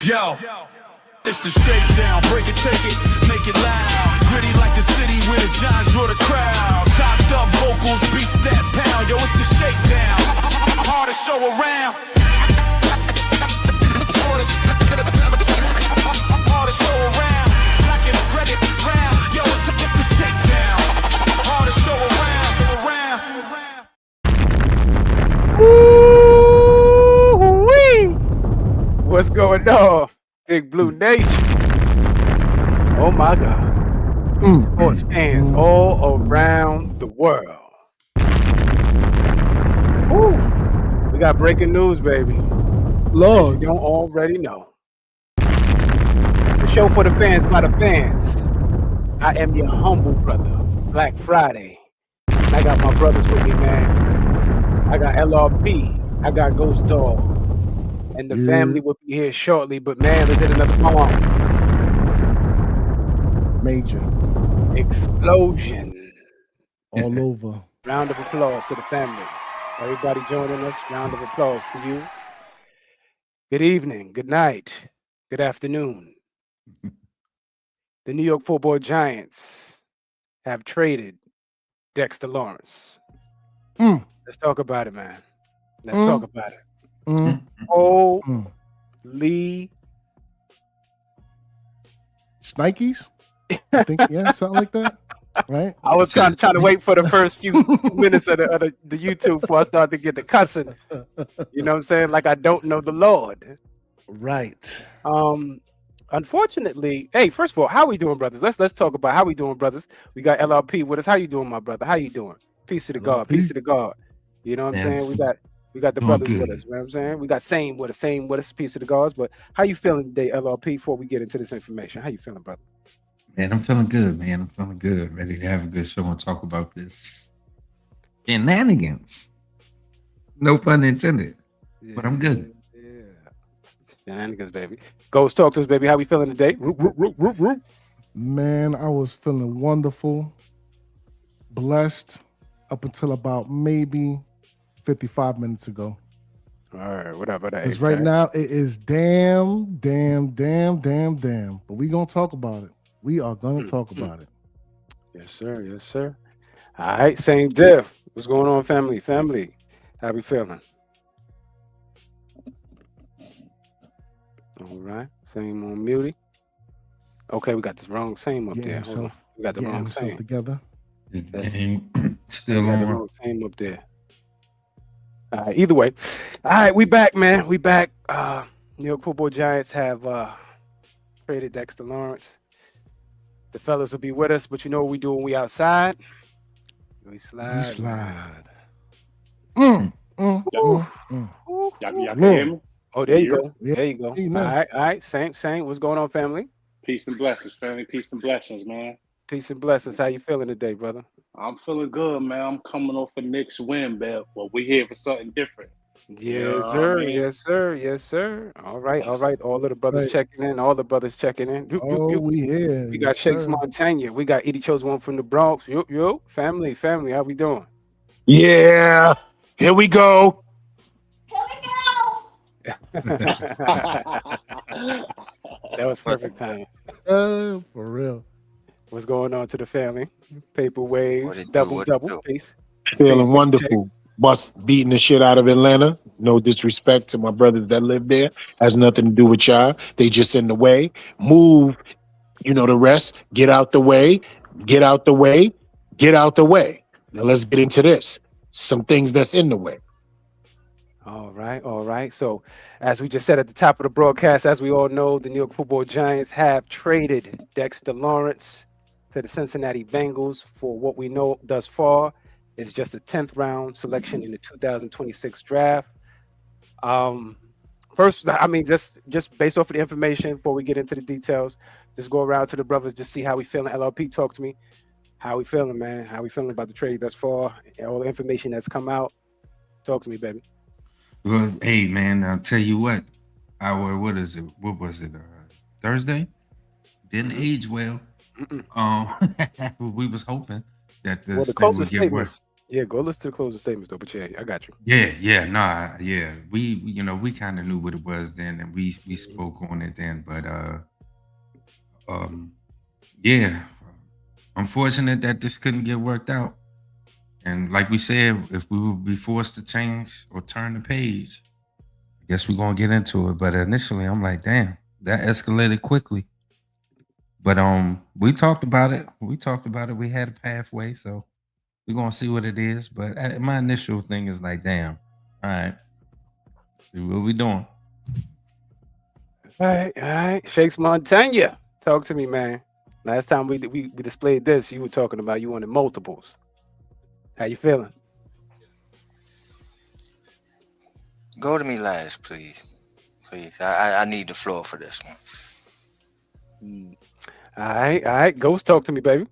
Yo, it's the shakedown. Break it, take it, make it loud. Gritty like the city where the Giants draw the crowd. Chopped up vocals, beats that pound. Yo, it's the shakedown. Hardest show around. Hardest show around. Black and red and brown. Yo, it's the shakedown. Hardest show around. Woo-wee! What's going on, Big Blue Nation? Oh my God. Sports fans all around the world. Woo. We got breaking news, baby. Lord. If you don't already know. The show for the fans by the fans. I am your humble brother, Black Friday. I got my brothers with me, man. I got LRP. I got Ghost Dog. And the family will be here shortly, but man, let's hit another poem. Major. Explosion. All over. Round of applause to the family. Everybody joining us, round of applause to you. Good evening, good night, good afternoon. The New York Football Giants have traded Dexter Lawrence. Let's talk about it, man. Let's talk about it. Holy Nikes? I think, yeah, something like that. Right? I was trying to wait for the first few minutes of the YouTube before I started to get the cussing. You know what I'm saying? Like I don't know the Lord. Right. Unfortunately, hey, first of all, how we doing, brothers? Let's talk about how we doing, brothers. We got LRP with us. How you doing, my brother? How you doing? Peace to the God. Peace to the God. You know what I'm saying? We got the brothers with us. You know what I'm saying? We got same with us, peace to the gods. But how you feeling today, LRP, before we get into this information? How you feeling, brother? Man, I'm feeling good, man. I'm feeling good. Ready to have a good show and talk about this shenanigans. No pun intended. Yeah, but I'm good. Yeah. Shenanigans, baby. Ghost, talk to us, baby. How we feeling today? Man, I was feeling wonderful, blessed up until about maybe 55 minutes ago. All right, whatever that is. Because right now it is damn. But we gonna talk about it. We are gonna talk about it. Yes, sir. Yes, sir. All right, same diff. What's going on, family? Family, how we feeling? All right, same on muty. Okay, we got this wrong same up there. Hold on. We got the wrong same together. Still on. Same up there. All right, either way. All right, we back, man. We back. New York Football Giants have traded Dexter Lawrence. The fellas will be with us, but you know what we do when we outside? We slide. Y'all can hear me? Oh, there you go. Yeah. There you go. All right. Same. What's going on, family? Peace and blessings, family. Peace and blessings, man. Peace and blessings. How you feeling today, brother? I'm feeling good, man. I'm coming off a Knicks win, man. Well, we're here for something different. Yes, sir. Yes, sir. Yes, sir. All right. All of the brothers checking in. We here. We got Shakes Montana. We got Edie Chose one from the Bronx. Yo. Family. How we doing? Yeah. Here we go. That was perfect time. For real. What's going on to the family? Paper waves, double. Peace. Feeling wonderful. Bus beating the shit out of Atlanta. No disrespect to my brothers that live there. Has nothing to do with y'all. They just in the way. Move. You know the rest. Get out the way. Get out the way. Now let's get into this. Some things that's in the way. All right. So, as we just said at the top of the broadcast, as we all know, the New York Football Giants have traded Dexter Lawrence to the Cincinnati Bengals for what we know thus far is just a 10th round selection in the 2026 draft. First, I mean, just based off of the information before we get into the details, just go around to the brothers, just see how we feeling. LRP, talk to me. How we feeling, man? How we feeling about the trade thus far? All the information that's come out. Talk to me, baby. Well, hey, man, I'll tell you what. What was it? Thursday? Didn't age well. We was hoping that the closing would get worse. Yeah, go listen to the closing statements though. But yeah, I got you. We kind of knew what it was then, and we spoke on it then. But um, yeah, unfortunate that this couldn't get worked out. And like we said, if we would be forced to change or turn the page, I guess we're gonna get into it. But initially, I'm like, damn, that escalated quickly. But we talked about it. We talked about it. We had a pathway, so we're gonna see what it is. But my initial thing is like, damn, all right, see what we doing. All right. Shakes Montana. Talk to me, man. Last time we displayed this, you were talking about you wanted multiples. How you feeling? Go to me last, please. Please. I need the floor for this one. All right. Ghost, talk to me, baby.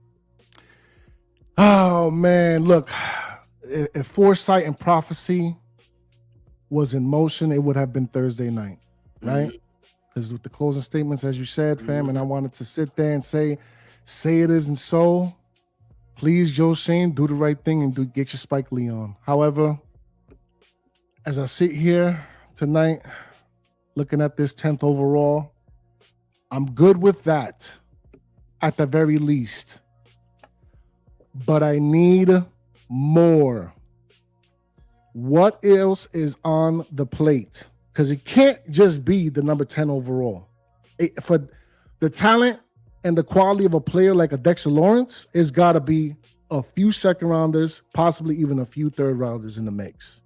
Oh man, look, if foresight and prophecy was in motion, it would have been Thursday night, right? Because with the closing statements, as you said, fam, and I wanted to sit there and say it isn't so. Please, Joe Schoen, do the right thing and get your Spike Lee on. However, as I sit here tonight, looking at this 10th overall, I'm good with that at the very least. But I need more. What else is on the plate? Because it can't just be the number 10 overall. For the talent and the quality of a player like a Dexter Lawrence, it's got to be a few second rounders, possibly even a few third rounders in the mix.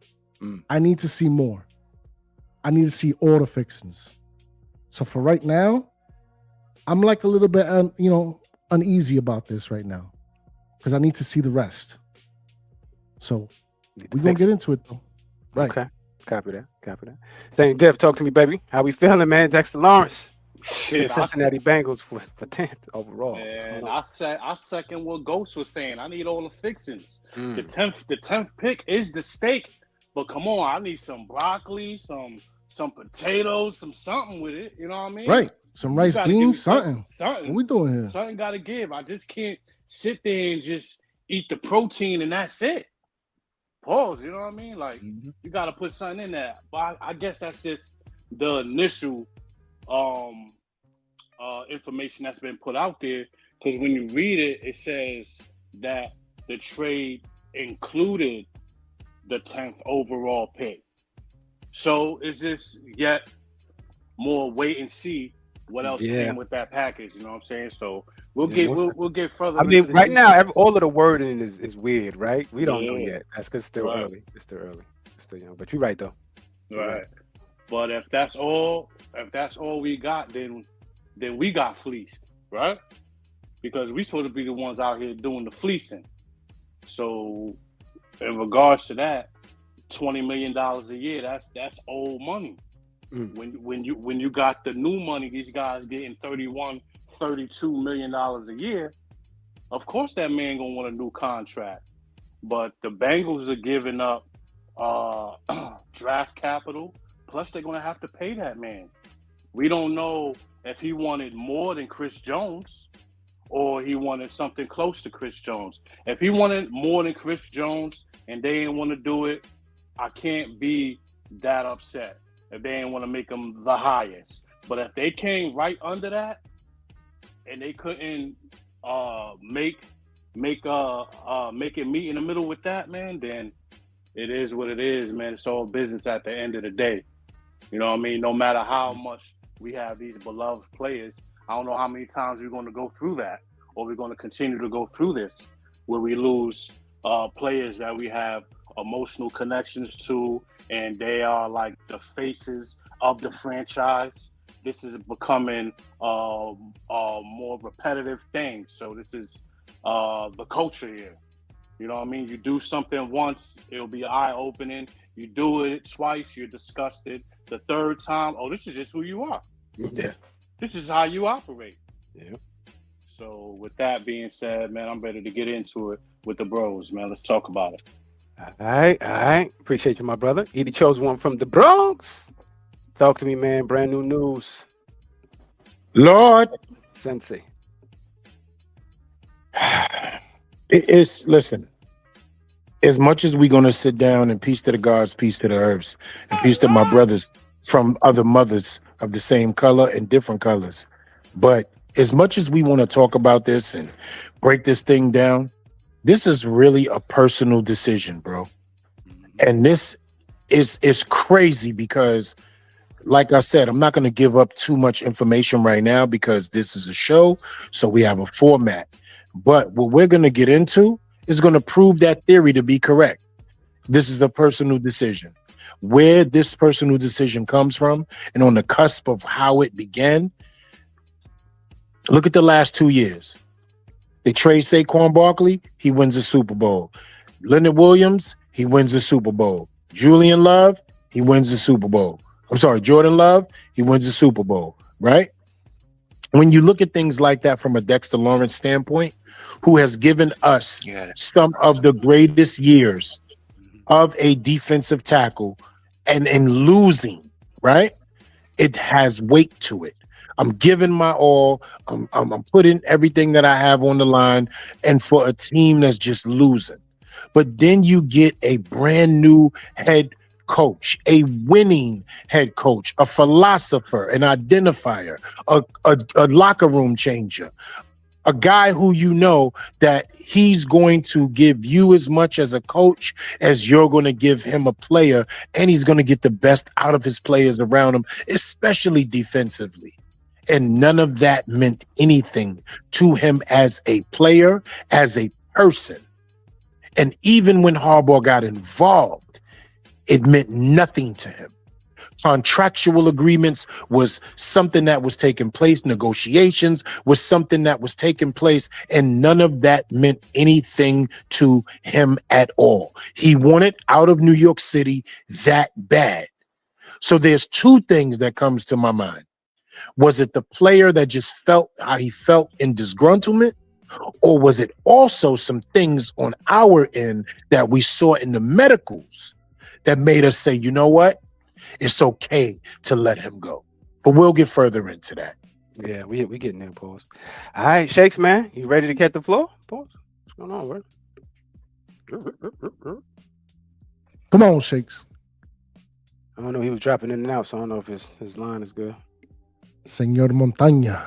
I need to see more. I need to see all the fixings. So for right now, I'm like a little bit, uneasy about this right now because I need to see the rest. So we're going to get into it though. Right. Okay. Copy that. Saying Dev, talk to me, baby. How we feeling, man? Dexter Lawrence. Shit, Cincinnati Bengals for 10th overall. And I second what Ghost was saying. I need all the fixings. The 10th pick is the steak, but come on, I need some broccoli, some potatoes, something with it. You know what I mean? Right. Some rice, beans, something. Something. What we doing here? Something got to give. I just can't sit there and just eat the protein and that's it. Pause. You know what I mean? Like you got to put something in there. But I guess that's just the initial information that's been put out there, because when you read it, it says that the trade included the 10th overall pick. So it's just yet more wait and see what else came with that package. You know what I'm saying? So we'll get further. I mean, right now, all of the wording is weird, right? We don't know yet. That's because it's still early. It's still early. It's still young. But you're right though. Right. But if that's all we got, then we got fleeced, right? Because we're supposed to be the ones out here doing the fleecing. So in regards to that, $20 million a year, that's old money. When you got the new money, these guys getting $31, $32 million a year, of course that man gonna want a new contract. But the Bengals are giving up draft capital, plus they're gonna have to pay that man. We don't know if he wanted more than Chris Jones or he wanted something close to Chris Jones. If he wanted more than Chris Jones and they didn't want to do it, I can't be that upset if they didn't want to make him the highest. But if they came right under that and they couldn't make it meet in the middle with that, man, then it is what it is, man. It's all business at the end of the day. You know what I mean? No matter how much we have these beloved players, I don't know how many times we're going to go through that, or we're going to continue to go through this, where we lose players that we have emotional connections to, and they are like the faces of the franchise. This is becoming a more repetitive thing. So this is the culture here. You know what I mean? You do something once, it'll be eye-opening. You do it twice, you're disgusted. The third time, oh, this is just who you are. Yeah. This is how you operate. Yeah. So with that being said, man, I'm ready to get into it with the bros, man. Let's talk about it. All right. Appreciate you, my brother. Edie chose one from the Bronx. Talk to me, man. Brand new news. Lord, Sensei. listen. as much as we're gonna sit down and peace to the gods, peace to the earths, and peace to my brothers from other mothers of the same color and different colors. But as much as we want to talk about this and break this thing down, this is really a personal decision, bro. And this is crazy because, like I said, I'm not going to give up too much information right now because this is a show, so we have a format. But what we're going to get into is going to prove that theory to be correct. This is a personal decision. Where this personal decision comes from and on the cusp of how it began, look at the last 2 years. They trade Saquon Barkley, he wins a Super Bowl. Leonard Williams, he wins a Super Bowl. Julian Love, he wins the Super Bowl. I'm sorry, Jordan Love, he wins the Super Bowl, right? When you look at things like that from a Dexter Lawrence standpoint, who has given us some of the greatest years of a defensive tackle and losing, right? It has weight to it. I'm giving my all. I'm putting everything that I have on the line, and for a team that's just losing. But then you get a brand new head coach, a winning head coach, a philosopher, an identifier, a locker room changer, a guy who you know that he's going to give you as much as a coach as you're going to give him a player, and he's going to get the best out of his players around him, especially defensively. And none of that meant anything to him as a player, as a person. And even when Harbaugh got involved, it meant nothing to him. Contractual agreements was something that was taking place. Negotiations was something that was taking place, and none of that meant anything to him at all. He wanted out of New York City that bad. So there's two things that comes to my mind. Was it the player that just felt how he felt in disgruntlement? Or was it also some things on our end that we saw in the medicals that made us say, you know what? It's okay to let him go. But we'll get further into that. Yeah, we getting there, pause. All right, Shakes, man. You ready to catch the floor? Pause. What's going on, bro? Come on, Shakes. I don't know. He was dropping in and out, so I don't know if his line is good. Señor Montaña.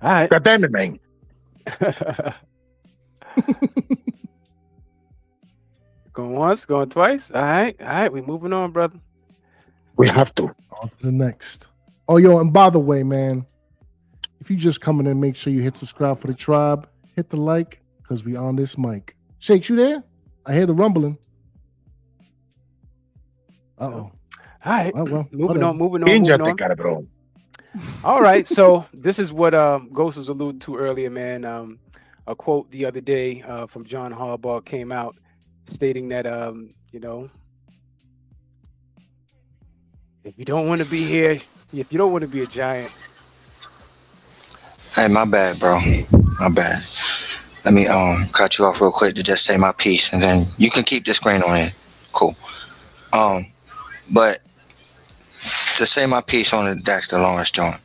All right. God damn it, man. Going once, going twice. All right. We moving on, brother. We have to. On to the next. Oh, yo, and by the way, man, if you just coming in, make sure you hit subscribe for the tribe. Hit the like, because we on this mic. Shakes, you there? I hear the rumbling. Uh-oh. All right. Oh, well, moving on. All right. So this is what Ghost was alluding to earlier, man. A quote the other day from John Harbaugh came out stating that, if you don't want to be here, if you don't want to be a Giant. Hey, my bad, bro. My bad. Let me cut you off real quick to just say my piece, and then you can keep the screen on here. Cool. But to say my piece on the Dexter Lawrence joint.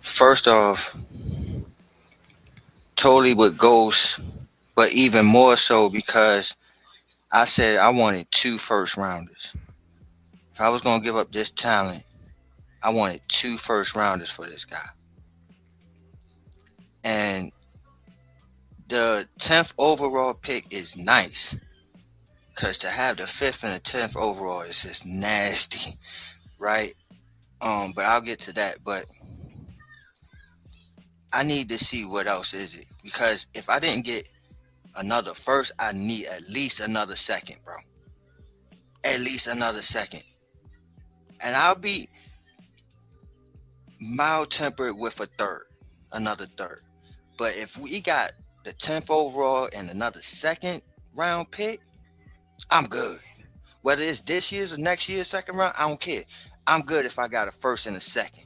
First off, totally with Ghost, but even more so because I said I wanted 2 first rounders. If I was going to give up this talent, I wanted 2 first rounders for this guy. And the 10th overall pick is nice, because to have the 5th and the 10th overall is just nasty, right? But I'll get to that. But I need to see what else is it, because if I didn't get another first, I need at least another second, bro. At least another second. And I'll be mild-tempered with a third, another third. But if we got the 10th overall and another second round pick, I'm good. Whether it's this year's or next year's second round, I don't care. I'm good if I got a first and a second.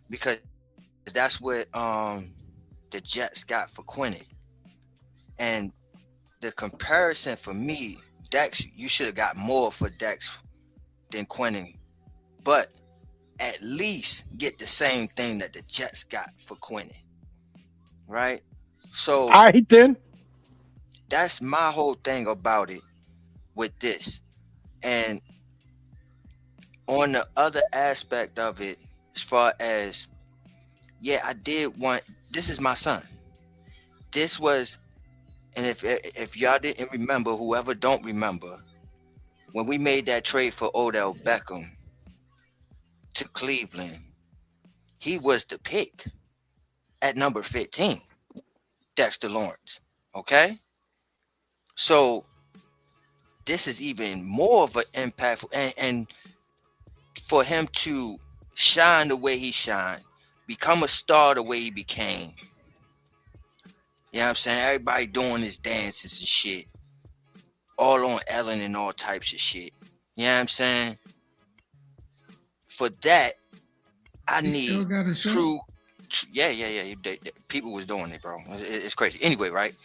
Because that's what the Jets got for Quinnen. And the comparison for me, Dex, you should have got more for Dex than Quinnen. But at least get the same thing that the Jets got for Quinnen. Right? So All right, then. that's my whole thing about it with this. And on the other aspect of it, as far as, yeah, I did want, this is my son. This was, and if y'all didn't remember, whoever don't remember, when we made that trade for Odell Beckham to Cleveland, he was the pick at number 15, Dexter Lawrence. Okay? So this is even more of an impact, and for him to shine the way he shined, become a star the way he became. You know what I'm saying? Everybody doing his dances and shit. All on Ellen and all types of shit. You know what I'm saying? For that, I He still need got a show. true. Yeah. People was doing it, bro. It's crazy. Anyway, right?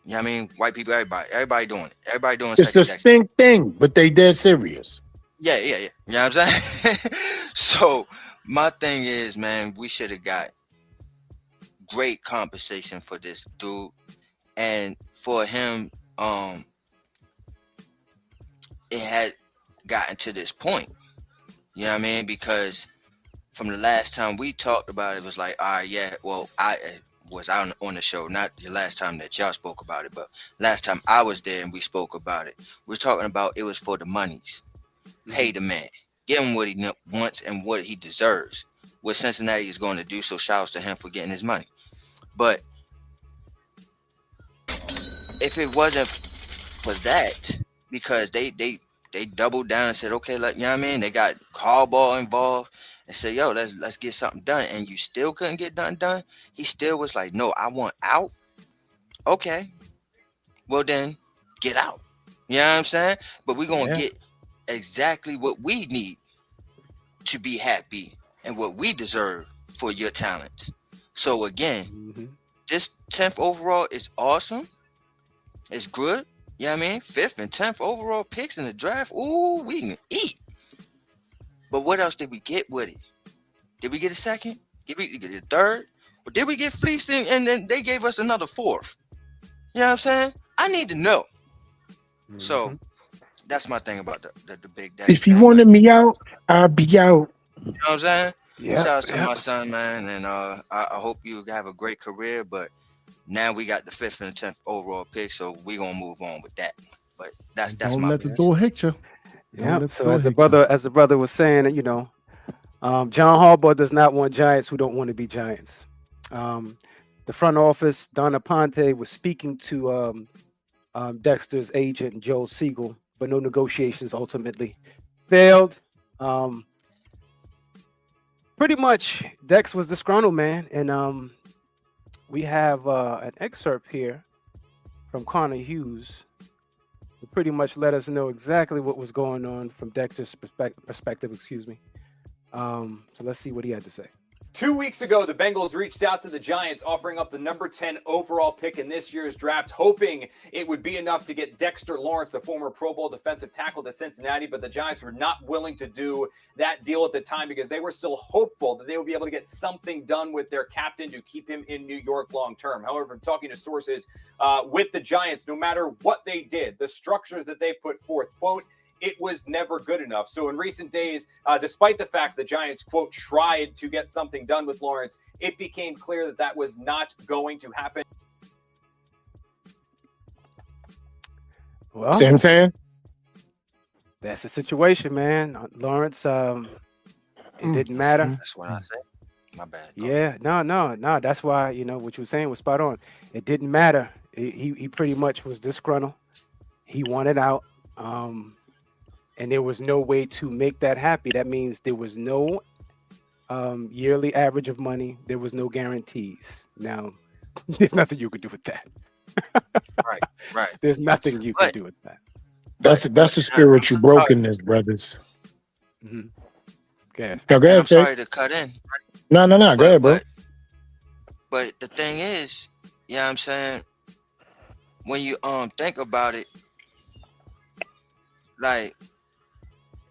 You know what I mean? White people, everybody doing it. Everybody doing It's a second Dexter. stink thing, but they dead serious. Yeah. You know what I'm saying? So my thing is, man, we should have got great compensation for this dude, and for him, it had gotten to this point. You know what I mean? Because from the last time we talked about it, it was like, all right, yeah. Well, I was out on the show, not the last time that y'all spoke about it, but last time I was there and we spoke about it. We were talking about it was for the monies. Pay the man, give him what he wants and what he deserves. What Cincinnati is going to do. So shouts to him for getting his money. But if it wasn't for that, because they doubled down and said, okay, like, you know what I mean? They got Harbaugh involved and said, yo, let's get something done. And you still couldn't get nothing done. He still was like, no, I want out. Okay, well then get out. You know what I'm saying? But we're gonna get exactly what we need to be happy and what we deserve for your talent. So again, this 10th overall is awesome. It's good. You know what I mean? 5th and 10th overall picks in the draft. Ooh, we can eat. But what else did we get with it? Did we get a second? Did we get a third? Or did we get fleeced and then they gave us another 4th? You know what I'm saying? I need to know. So that's my thing about the big daddy. If you wanted me out, I'll be out. You know what I'm saying? Yeah. Shout out to my son, man, and I hope you have a great career. But now we got the 5th and 10th overall pick, so we gonna move on with that. But that's Don't my let the pick. door hit you. Yeah. So as the brother was saying, you know, John Harbaugh does not want Giants who don't want to be Giants. The front office, Donna Ponte, was speaking to Dexter's agent, Joe Siegel, but no negotiations ultimately failed. Pretty much, Dex was disgruntled, man, and we have an excerpt here from Connor Hughes. He pretty much let us know exactly what was going on from Dexter's perspective. Excuse me. So let's see what he had to say. 2 weeks ago, the Bengals reached out to the Giants, offering up the number 10 overall pick in this year's draft, hoping it would be enough to get Dexter Lawrence, the former Pro Bowl defensive tackle, to Cincinnati. But the Giants were not willing to do that deal at the time because they were still hopeful that they would be able to get something done with their captain to keep him in New York long term. However, from talking to sources with the Giants, no matter what they did, the structures that they put forth, quote, it was never good enough. So in recent days, despite the fact the Giants, quote, tried to get something done with Lawrence, it became clear that that was not going to happen. Well, See what I'm saying? that's the situation, man. Lawrence, it didn't matter. That's what I said. My bad. Yeah, no. That's why, you know, what you were saying was spot on. It didn't matter. He pretty much was disgruntled. He wanted out. And there was no way to make that happy. That means there was no yearly average of money. There was no guarantees. Now, there's nothing you could do with that. Right. There's nothing you can do with that. That's a spiritual brokenness, brothers. Okay. Now, go ahead, I'm sorry Tex. to cut in. No. Go ahead, bro. But the thing is, you know what I'm saying? When you think about it, like,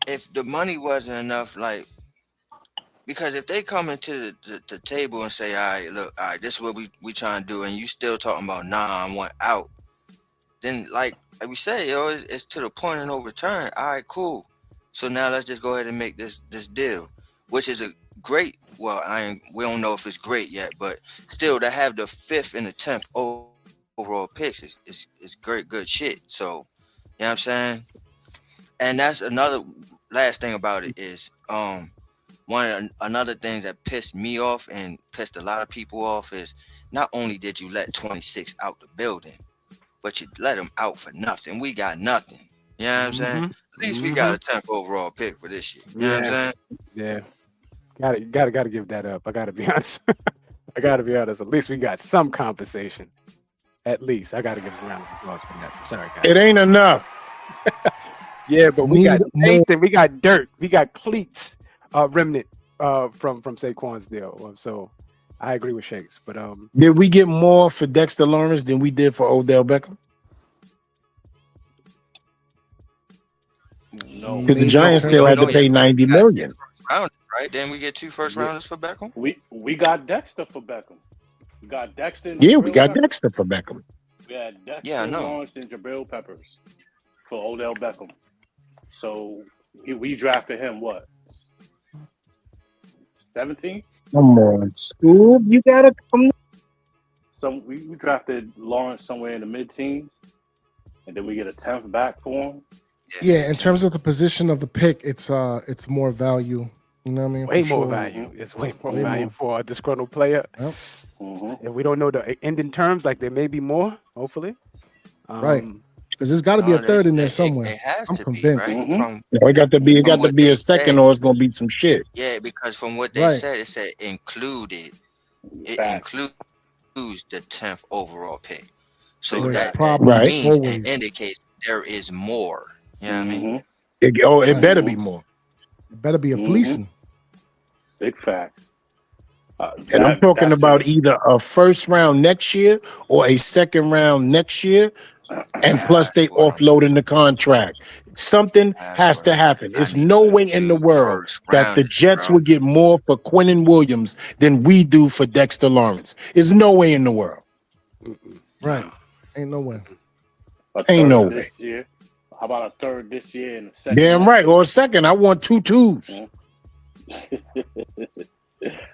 if the money wasn't enough, like, Because if they come into the table and say, all right, look, all right, this is what we trying to do, and you still talking about, nah, I want out, then like we say, yo, it's to the point of no return. All right, cool. So now let's just go ahead and make this deal, which is a great. Well, we don't know if it's great yet, but still to have the 5th and the 10th overall picks is great, good shit. So, you know what I'm saying? And that's another last thing about it is another thing that pissed me off and pissed a lot of people off is not only did you let 26 out the building, but you let him out for nothing. We got nothing. You know what I'm saying? At least we got a 10th overall pick for this year. You know what I'm saying? Yeah. Gotta give that up. I gotta be honest. At least we got some compensation. At least I gotta give a round of applause for that. Sorry, guys. It ain't enough. Yeah, but we got Need more. Nathan, we got Dirt, we got cleats, remnant from Saquon's deal. So I agree with Shakes. But Did we get more for Dexter Lawrence than we did for Odell Beckham? No, Because the Giants still had to pay $90 million. Rounders, right? Then we get 2 first rounders for Beckham. we got Dexter for Beckham. We got Dexter. And Yeah, we Jabril got Peppers. Dexter for Beckham. We had Dexter, Yeah, I know. Lawrence, and Jabril Peppers for Odell Beckham. So we drafted him what? 17? Come on, Scoob. You gotta come. So we drafted Lawrence somewhere in the mid-teens, and then we get a 10th back for him. Yeah, in terms of the position of the pick, it's more value. You know what I mean? way For more sure. value. It's way more Way value more. for a disgruntled player. Yep. And we don't know the ending terms. Like there may be more. Hopefully. Right. Because there's got to be a third in there somewhere. It has I'm to be, convinced. right? Mhm. It got to be. It got to what be they a second, said. or it's gonna be some shit. Yeah, because from what they Right. said, it said included. It Facts. includes the 10th overall pick. So There's that probably Right. means always. it indicates there is more. You know what I mean? Mhm. It Right. better be more. It better be a Mhm. fleecing. Big fact. And I'm talking about either a first round next year or a second round next year, and plus they That's what I'm offloading the contract. Something That's has what to I'm happen. saying. It's I need no some way in the huge world first that the rounders, Jets bro. would get more for Quinnen Williams than we do for Dexter Lawrence. There's no way in the world. Right. Ain't no way. a Ain't third no way. this year. How about a third this year and a second? Damn next right. year? Or a second. I want 2 twos.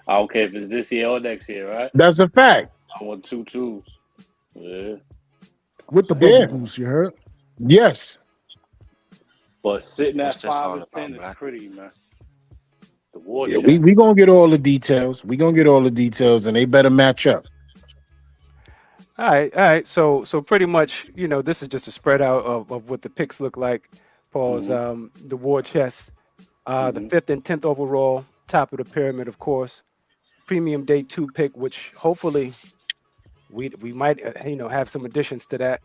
I don't care if it's this year or next year, right? That's a fact. I want 2 twos. Yeah. With the Yeah. bubble goose, you heard? Yes. But sitting What's at this 5 all and 10 about, is Black? pretty, man. The war Yeah, chest. we gonna get all the details. We gonna get all the details, and they better match up. All right. So pretty much, this is just a spread out of what the picks look like. Paul's the war chest, the 5th and 10th overall, top of the pyramid, of course. Premium day 2 pick, which hopefully we might have some additions to that.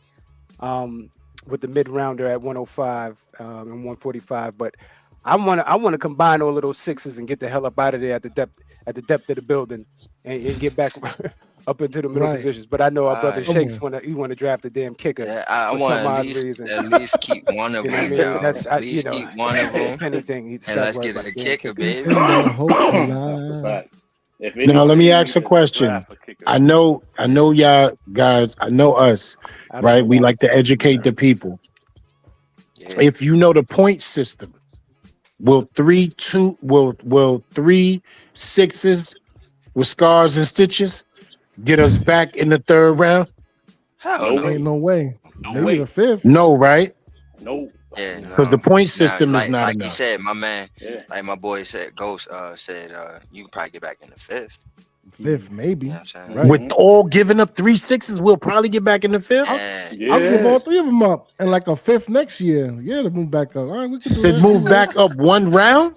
With the mid rounder at 105 and 145, but I want to combine all of those sixes and get the hell up out of there at the depth of the building and get back up into the middle Right. positions. But I know our brother Right. Shakes want to draft a damn kicker. Yeah, I for want some odd at least reason. keep one of You know what I them, mean? yo. That's At least keep one of if them, anything, he's and let's get a kicker, baby. Ain't no hope That's a alive. fact. If Now let me any ask a team is question. draft a kicker, I know y'all guys. I know us, I don't right? know We why. like to educate the people. Yeah. If you know the point system, will 3 sixes with scars and stitches get us back in the 3rd round? Hell No no. Ain't no way. no Maybe way. the 5th. No, right? No. Yeah, Because no. the point Nah, system is not like he enough. said, my man, Yeah. like my boy said, Ghost said, you can probably get back in the 5th. 5th, maybe. You know what I'm saying? Right. With all giving up 3 sixes, we'll probably get back in the 5th. Yeah. Yeah. I'll give all 3 of them up and like a 5th next year. Yeah, to move back up. All right, we can do To that. move back up 1 round?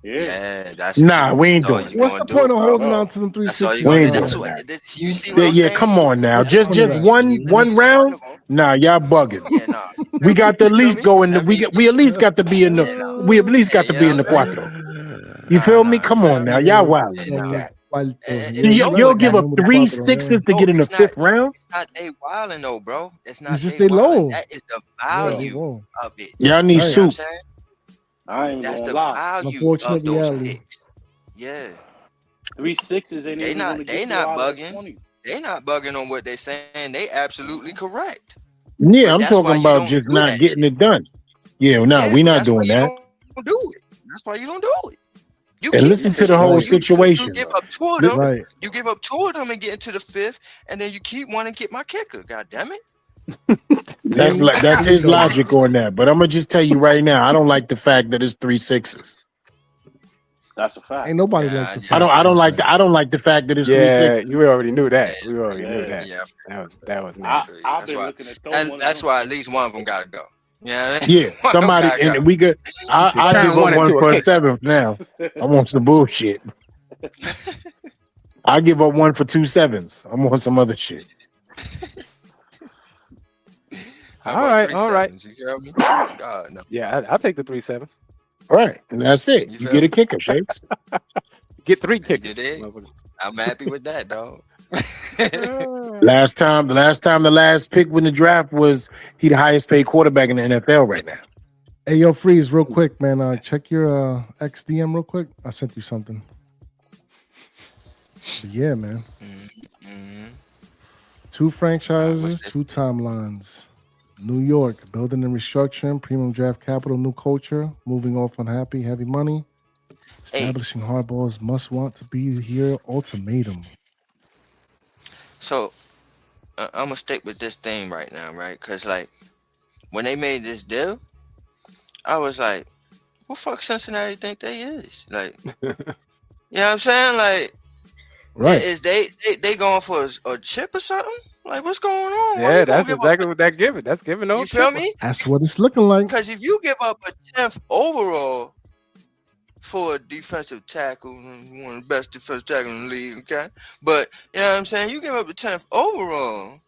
Yeah. Yeah, that's Nah, we ain't all doing it. you What's gonna the do, point of bro. holding No. on to them 3 That's all sixes? you We gonna ain't do. doing That's that. what you see what I'm Yeah, saying? come on now. What's Just the point of that? one At least round? of them. Nah, y'all bugging. Yeah, nah. We got to at You feel least me? go in the I mean, we at least got to be in yeah, the nah. we at least got to Yeah, be you in know the what I'm saying? cuatro. You feel me? Come on now. Y'all wilding Yeah, with nah. that. And You'll give up that's- 3 sixes to get in the it's 5th round? It's not they wilding though, bro. It's not It's just they they wilding. low. That is the Yeah, they value low. of it. Y'all need Right. You know what I'm soup. saying? I ain't even That's gonna the lie. value Unfortunate of those reality. picks. Yeah. 3 6s ain't They even not gonna they get you not out of the bugging. 20. They not bugging on what they saying. They absolutely correct. Yeah, But I'm that's why talking you about don't just do not that getting shit. it done. Yeah, no, Yeah, we but not that's why doing you that. don't do it. That's why you don't do it. You And keep listen to the shit whole going. Right. You give situations. up two of Li- them. Right. You give up two of them and get into the fifth, and then you keep wanting to get my kicker. God damn it. That's See, his though. logic on that. But I'm gonna just tell you right now, I don't like the fact that it's 3 6s. That's a fact. Ain't nobody Yeah, like the yeah, fact I that don't it's like that. I don't like the fact that it's 3 Yeah, 6s. you already knew that. yeah, We already knew Yeah. that. yeah. That was nasty. I've That's been why. looking to throw one of That's them. why at least one of them gotta go. Yeah, Yeah, one of them somebody gotta go. and we could. He I give turned up one one into a for a kick. 7th now. I want some bullshit. I give up one for 2 7s. I want some other shit. How All about right, 3 all right. 7s? You feel me? God no. Yeah, I'll take the 3 7s. Right, and that's it. You You feel get a me? kicker, Shakes. Get 3 You kickers. dig? motherfucker. I'm happy with that, dog. Last time, the last pick when the draft was he the highest paid quarterback in the NFL right now. Hey, yo, Freeze, real quick, man. Check your XDM real quick. I sent you something. But yeah, man. Mm-hmm. 2 What's franchises, this? 2 timelines. New York, building and restructuring, premium draft capital, new culture, moving off unhappy, heavy money, Hey, establishing Harbaugh's must want to be here ultimatum. so I'm gonna stick with this thing right now, right? Cause like when they made this deal, I was like, "What fuck Cincinnati think they is?" Like, you know what I'm saying? Like, Right. is they going for a chip or something? Like, what's going on? Why Yeah, you gonna that's give up? exactly what that giving. That's giving You old feel chipper. me? That's what it's looking like. Because if you give up a 10th overall for a defensive tackle, one of the best defensive tackles in the league, okay? But you know what I'm saying? You give up a 10th overall,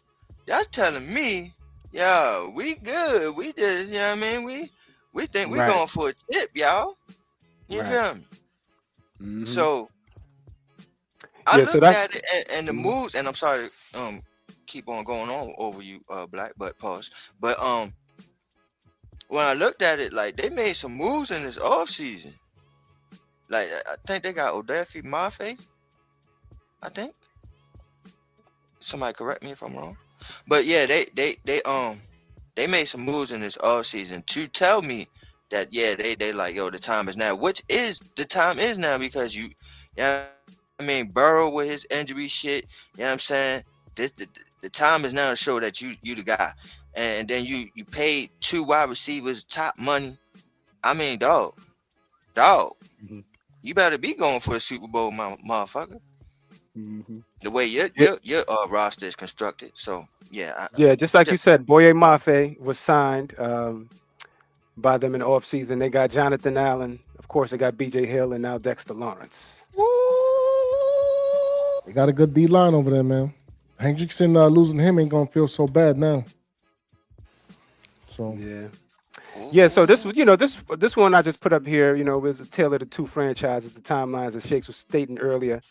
that's telling me, yeah, we good. We did it, you know what I mean? We think we Right. going for a chip, y'all. You Right. feel me? Mhm. So I Yeah, so looked that's at it and the Mhm. moves, and I'm sorry, keep on going on over you, Black, but pause. But when I looked at it, like they made some moves in this offseason. Like I think they got Odafe Mafe. I think. Somebody correct me if I'm wrong. But yeah, they made some moves in this offseason to tell me that yeah, they like, yo, the time is now. Which is the time is now because yeah, I mean Burrow with his injury shit, you know what I'm saying? The time is now to show that you the guy. And then you paid 2 wide receivers top money. I mean, dog. Mhm. You better be going for a Super Bowl, motherfucker. Mhm. The way your roster is constructed. So yeah, Yeah, just like you said, Boye Mafe was signed by them in the offseason. They got Jonathan Allen. Of course, they got BJ Hill and now Dexter Lawrence. They got a good D line over there, man. Hendrickson losing him ain't gonna feel so bad now. So Yeah. Yeah, so this one I just put up here, was a tale of the 2 franchises, the timelines that Shakes was stating earlier.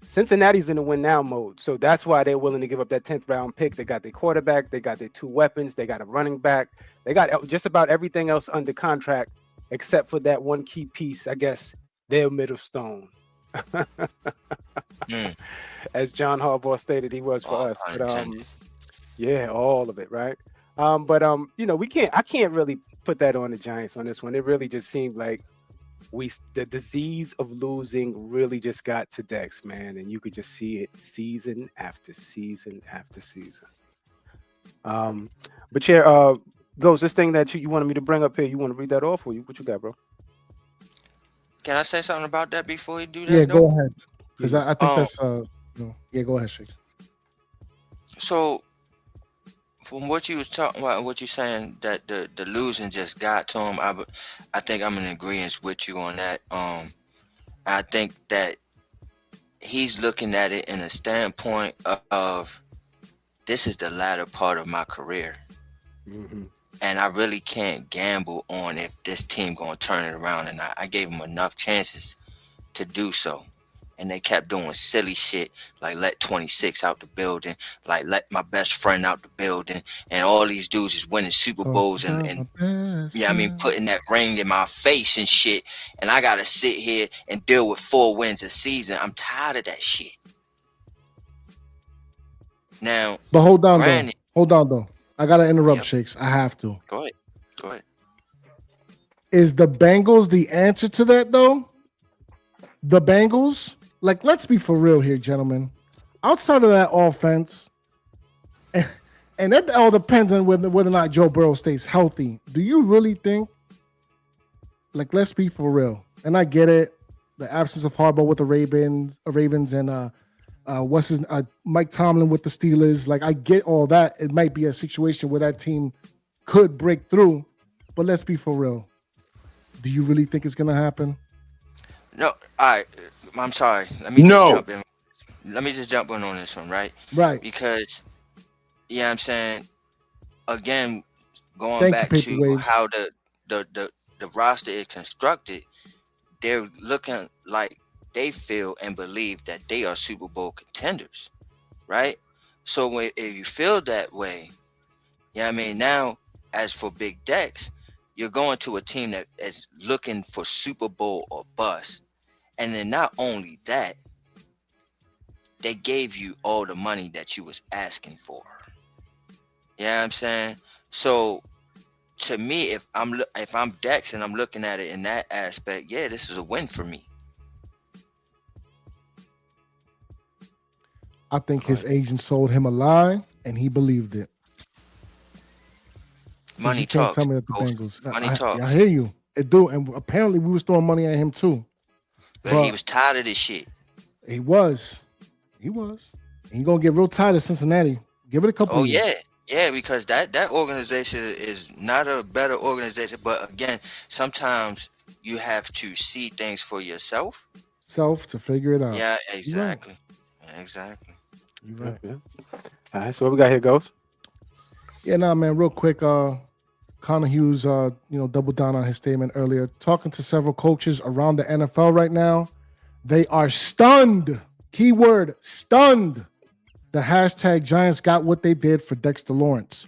Cincinnati's in the win now mode, so that's why they're willing to give up that 10th round pick. They got their quarterback, they got their 2 weapons, they got a running back, they got just about everything else under contract except for that one key piece, I guess, their middle stone. As John Harbaugh stated he was for us. But yeah, all of it, right? But I can't really put that on the Giants on this one. It really just seemed like the disease of losing really just got to Dex, man, and you could just see it season after season after season. But yeah, Ghost, this thing that you wanted me to bring up here, you want to read that off, or what you got, bro? Can I say something about that before you do that? yeah, though? go ahead. Because I think that's yeah, go ahead, Shakes. So from what you was talking about, what you saying that the losing just got to him, I think I'm in agreement with you on that. I think that he's looking at it in a standpoint of this is the latter part of my career. Mm-hmm. And I really can't gamble on if this team gonna turn it around, and I gave him enough chances to do so. and they kept doing silly shit like let 26 out the building, like let my best friend out the building, and all these dudes is winning Super Bowls and yeah, I mean putting that ring in my face and shit, and I gotta sit here and deal with 4 wins a season. I'm tired of that shit. Now, But hold on granted, though. I gotta interrupt, Yep. Shakes. I have to. Go ahead. Is the Bengals the answer to that though? The Bengals? Like, let's be for real here, gentlemen. Outside of that offense, and that all depends on whether or not Joe Burrow stays healthy. Do you really think, like, let's be for real? And I get it, the absence of Harbaugh with the Ravens and Mike Tomlin with the Steelers. Like, I get all that. It might be a situation where that team could break through, but let's be for real. Do you really think it's gonna happen? No, I'm sorry. Let me just jump in. Let me just jump in on this one, right? Right. Because, yeah, I'm saying, again, going back to how the roster is constructed, they're looking like they feel and believe that they are Super Bowl contenders, right? So if you feel that way, yeah, I mean, now as for Big Dex, you're going to a team that is looking for Super Bowl or bust. And then not only that, they gave you all the money that you was asking for. You know what I'm saying? So to me, if I'm Dex and I'm looking at it in that aspect, yeah, this is a win for me. I think his agent sold him a lie, and he believed it. Money talks. Tell me that the Bengals. Money talks. I hear you. It do, and apparently we was throwing money at him too. But he was tired of this shit. He was. And he gonna get real tired of Cincinnati. Give it a couple. Oh years. yeah, because that organization is not a better organization. But again, sometimes you have to see things for yourself. To figure it out. Yeah, exactly. Exactly. You're right. Yeah. All right, so what we got here, Ghost? Yeah, man, real quick, Connor Hughes, doubled down on his statement earlier. Talking to several coaches around the NFL right now, they are stunned. Keyword, stunned. The hashtag Giants got what they did for Dexter Lawrence.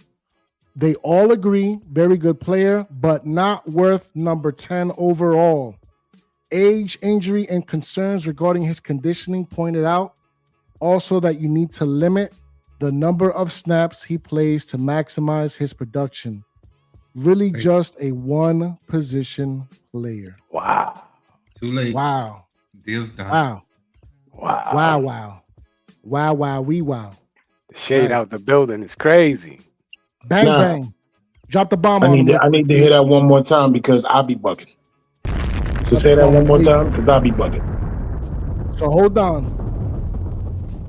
They all agree, very good player, but not worth number 10 overall. Age, injury, and concerns regarding his conditioning pointed out. Also that you need to limit the number of snaps he plays to maximize his production. Really just a one-position player. Wow. Too late. Wow. Deal's done. Wow. The shade out the building is crazy. Bang, bang. Drop the bomb on him. I need to hear that one more time because I'll be bugging. So say that one more time because I'll be bugging. So hold on.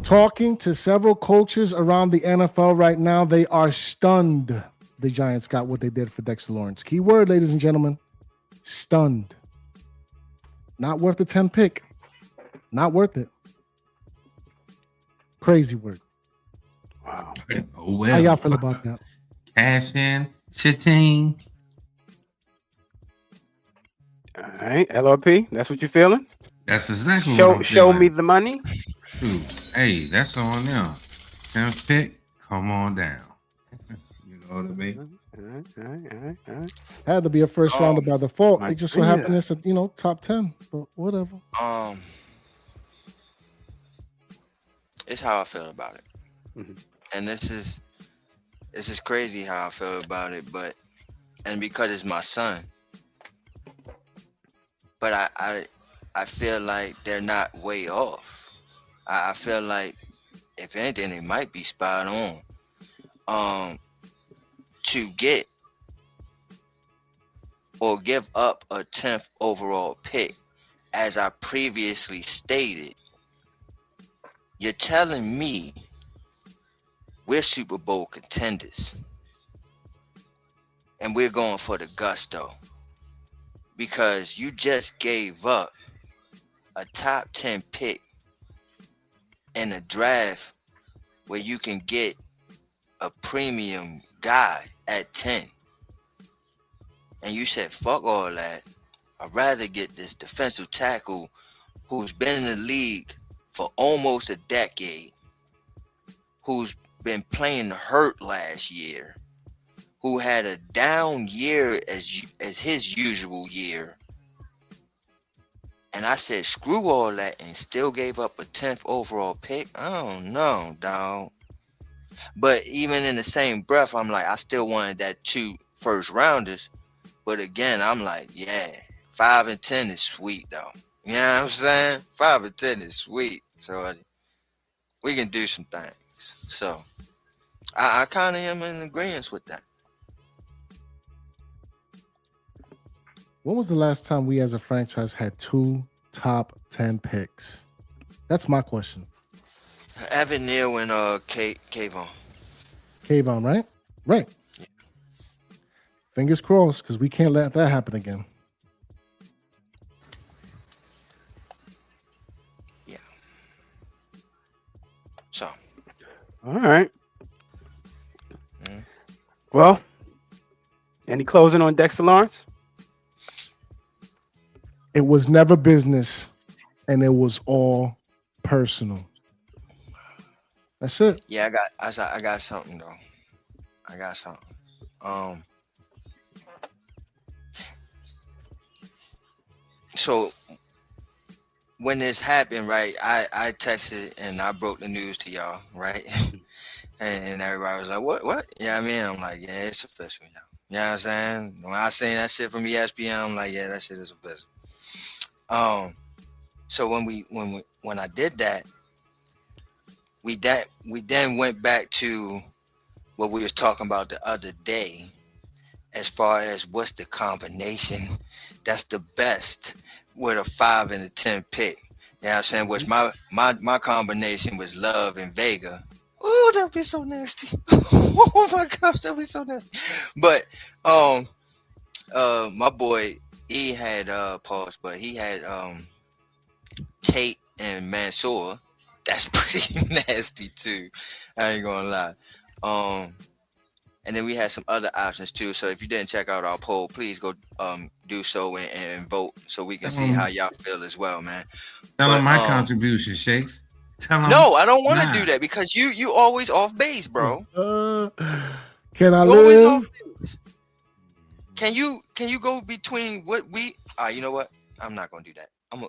Talking to several coaches around the NFL right now, they are stunned the Giants got what they did for Dexter Lawrence. Key word, ladies and gentlemen, stunned. Not worth the 10 pick. Not worth it. Crazy word. Wow. Oh, well. How y'all feel about that? Cash in, cha-ching. All right, LRP, that's what you're feeling? That's exactly what I'm Show feeling. me the money. Dude, hey, that's on them. 10th pick, come on down. You know what I mean? All right. Had to be a first rounder by default. My It just so happened it's a top 10, but whatever. It's how I feel about it. Mm-hmm. And this is crazy how I feel about it, and because it's my son. But I feel like they're not way off. I feel like if anything, they might be spot on. To get or give up a 10th overall pick, as I previously stated, you're telling me we're Super Bowl contenders and we're going for the gusto because you just gave up a top 10 pick in a draft where you can get a premium guy at 10. And you said, fuck all that. I'd rather get this defensive tackle who's been in the league for almost a decade, who's been playing hurt last year, who had a down year as his usual year. And I said, screw all that, and still gave up a 10th overall pick. I don't know, dog. But even in the same breath, I'm like, I still wanted that 2 first rounders. But again, I'm like, yeah, 5 and 10 is sweet, though. You know what I'm saying? 5 and 10 is sweet. So we can do some things. So I kind of am in agreement with that. When was the last time we as a franchise had 2 top 10 picks? That's my question. Evan Neal and Kayvon. Kayvon, right? Right. Yeah. Fingers crossed, because we can't let that happen again. Yeah. So. All right. Mm. Well, any closing on Dexter Lawrence? It was never business, and it was all personal. That's it. Yeah, I got something though. I got something. So when this happened, right, I texted and I broke the news to y'all, right? and everybody was like, what? Yeah, I mean, I'm like, yeah, it's official, y'all. You know what I'm saying? When I seen that shit from ESPN, I'm like, yeah, that shit is official. So when I did that, we then went back to what we was talking about the other day, as far as what's the combination that's the best with a 5 and a 10 pick. You know what I'm saying? Which my combination was Love and Vega. Oh, that'd be so nasty. Oh my gosh, that'd be so nasty. But my boy, he had pause, but he had Tate and Mansour. That's pretty nasty too. I ain't gonna lie. And then we had some other options too. So if you didn't check out our poll, please go do so and vote so we can see how y'all feel as well, man. Tell them my contribution, Shakes. Tell them. No, I don't want to do that because you always off base, bro. Can I You always live? off base. Can you go between what we? You know what? I'm not gonna do that. I'm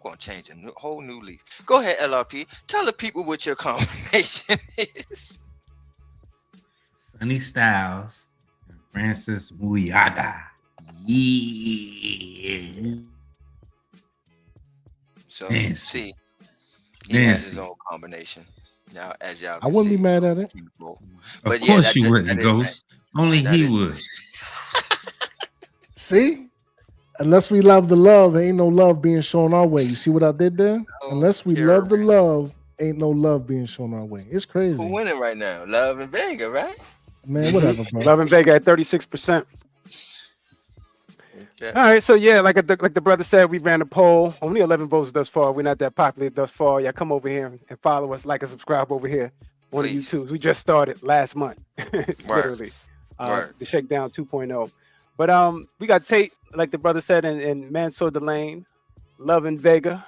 gonna change a whole new leaf. Go ahead, LRP. Tell the people what your combination is. Sonny Styles and Francis Muyaga. Yeah. So Nasty. see, he has his own combination. Now, as y'all, I wouldn't be mad at it. But of course you wouldn't, Ghost. Only he would. See? Unless we love the love, ain't no love being shown our way. You see what I did there? Unless we love the love, ain't no love being shown our way. It's crazy. Who winning right now? Love and Vega, right? Man, whatever, bro. Love and Vega at 36%. Okay. All right, so yeah, like the brother said, we ran a poll. Only 11 votes thus far. We're not that popular thus far. Yeah, come over here and follow us, like and subscribe over here on the YouTubes. We just started last month, literally. The Shakedown 2.0. But we got Tate, like the brother said, and Mansour Delane, Love and Vega,